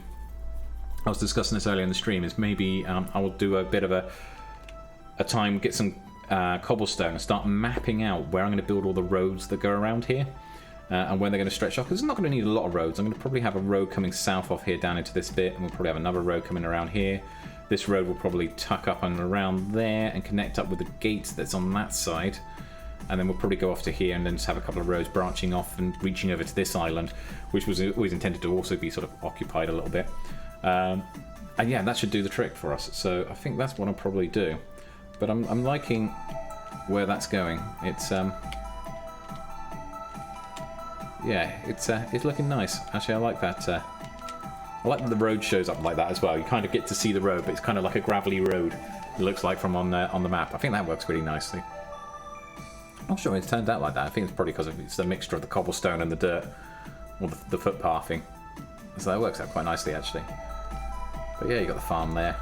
A: I was discussing this earlier in the stream, is maybe I will do a bit of a time, get some cobblestone and start mapping out where I'm going to build all the roads that go around here. And where they're going to stretch off, because it's not going to need a lot of roads. I'm going to probably have a road coming south off here down into this bit, and we'll probably have another road coming around here. This road will probably tuck up and around there and connect up with the gate that's on that side. And then we'll probably go off to here and then just have a couple of roads branching off and reaching over to this island, which was always intended to also be sort of occupied a little bit. And yeah, that should do the trick for us. So I think that's what I'll probably do. But I'm liking where that's going. It's yeah, it's looking nice. Actually, I like that. I like that the road shows up like that as well. You kind of get to see the road, but it's kind of like a gravelly road. It looks like from on the map. I think that works really nicely. I'm not sure it's turned out like that. I think it's probably because it's a mixture of the cobblestone and the dirt, or the footpathing. So that works out quite nicely, actually. But yeah, you got the farm there,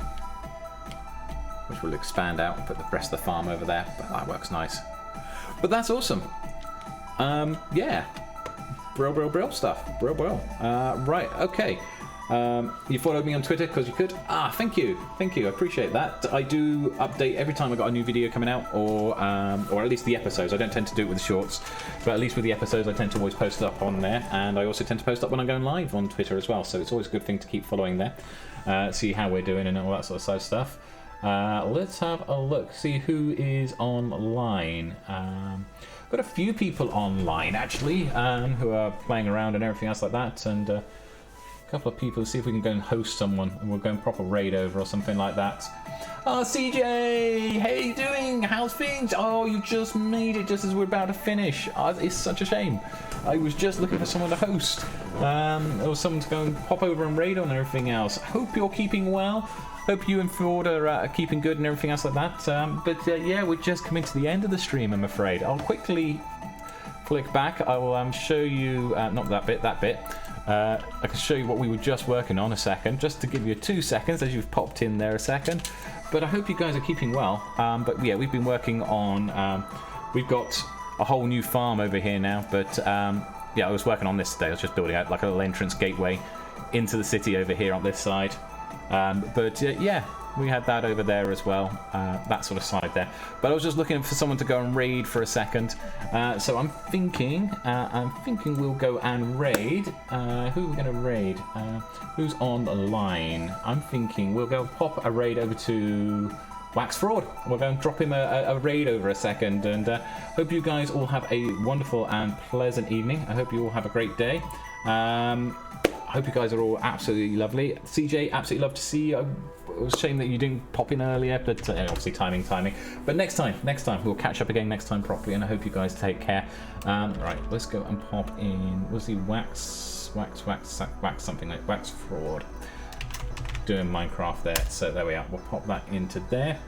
A: which will expand out and put the rest of the farm over there. But that works nice. But that's awesome. Yeah. Brill stuff. Brill. Right, okay. You followed me on Twitter because you could. Thank you. I appreciate that. I do update every time I got a new video coming out, or at least the episodes. I don't tend to do it with the shorts, but at least with the episodes I tend to always post it up on there, and I also tend to post up when I'm going live on Twitter as well, so it's always a good thing to keep following there, see how we're doing and all that sort of side stuff. Let's have a look, see who is online. Got a few people online actually, who are playing around and everything else like that, and a couple of people, see if we can go and host someone and we'll go and proper raid over or something like that. CJ, how you doing? How's things? You just made it just as we're about to finish. It's such a shame. I was just looking for someone to host, or someone to go and pop over and raid on and everything else. Hope you're keeping well. Hope you and Ford are keeping good and everything else like that. But yeah, we're just coming to the end of the stream, I'm afraid. I'll quickly flick back. I will show you, not that bit, I can show you what we were just working on a second, just to give you 2 seconds as you've popped in there a second. But I hope you guys are keeping well. But yeah, we've been working on, we've got a whole new farm over here now. But yeah, I was working on this today. I was just building out like a little entrance gateway into the city over here on this side. Yeah, we had that over there as well, that sort of side there. But I was just looking for someone to go and raid for a second. So I'm thinking we'll go and raid. Who are we going to raid? Who's on the line? I'm thinking we'll go pop a raid over to Wax Fraud. We'll go and drop him a raid over a second, and hope you guys all have a wonderful and pleasant evening. I hope you all have a great day. I hope you guys are all absolutely lovely. CJ, absolutely love to see you. It was a shame that you didn't pop in earlier, but obviously timing. But next time, we'll catch up again next time properly, and I hope you guys take care. Right, let's go and pop in. Was he Wax something like Wax Fraud? Doing Minecraft there. So there we are. We'll pop that into there.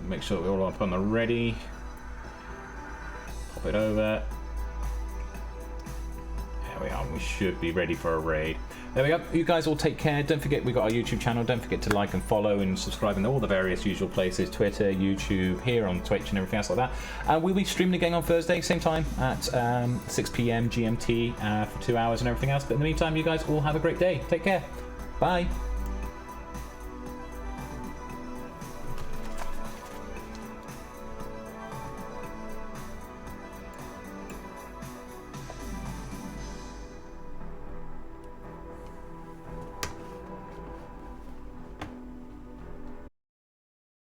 A: Make sure we're all up on the ready. Pop it over. There we are. We should be ready for a raid. There we go. You guys all take care. Don't forget we've got our YouTube channel. Don't forget to like and follow and subscribe in all the various usual places. Twitter, YouTube, here on Twitch and everything else like that. We'll be streaming again on Thursday, same time at 6 PM GMT for 2 hours and everything else. But in the meantime, you guys all have a great day. Take care. Bye.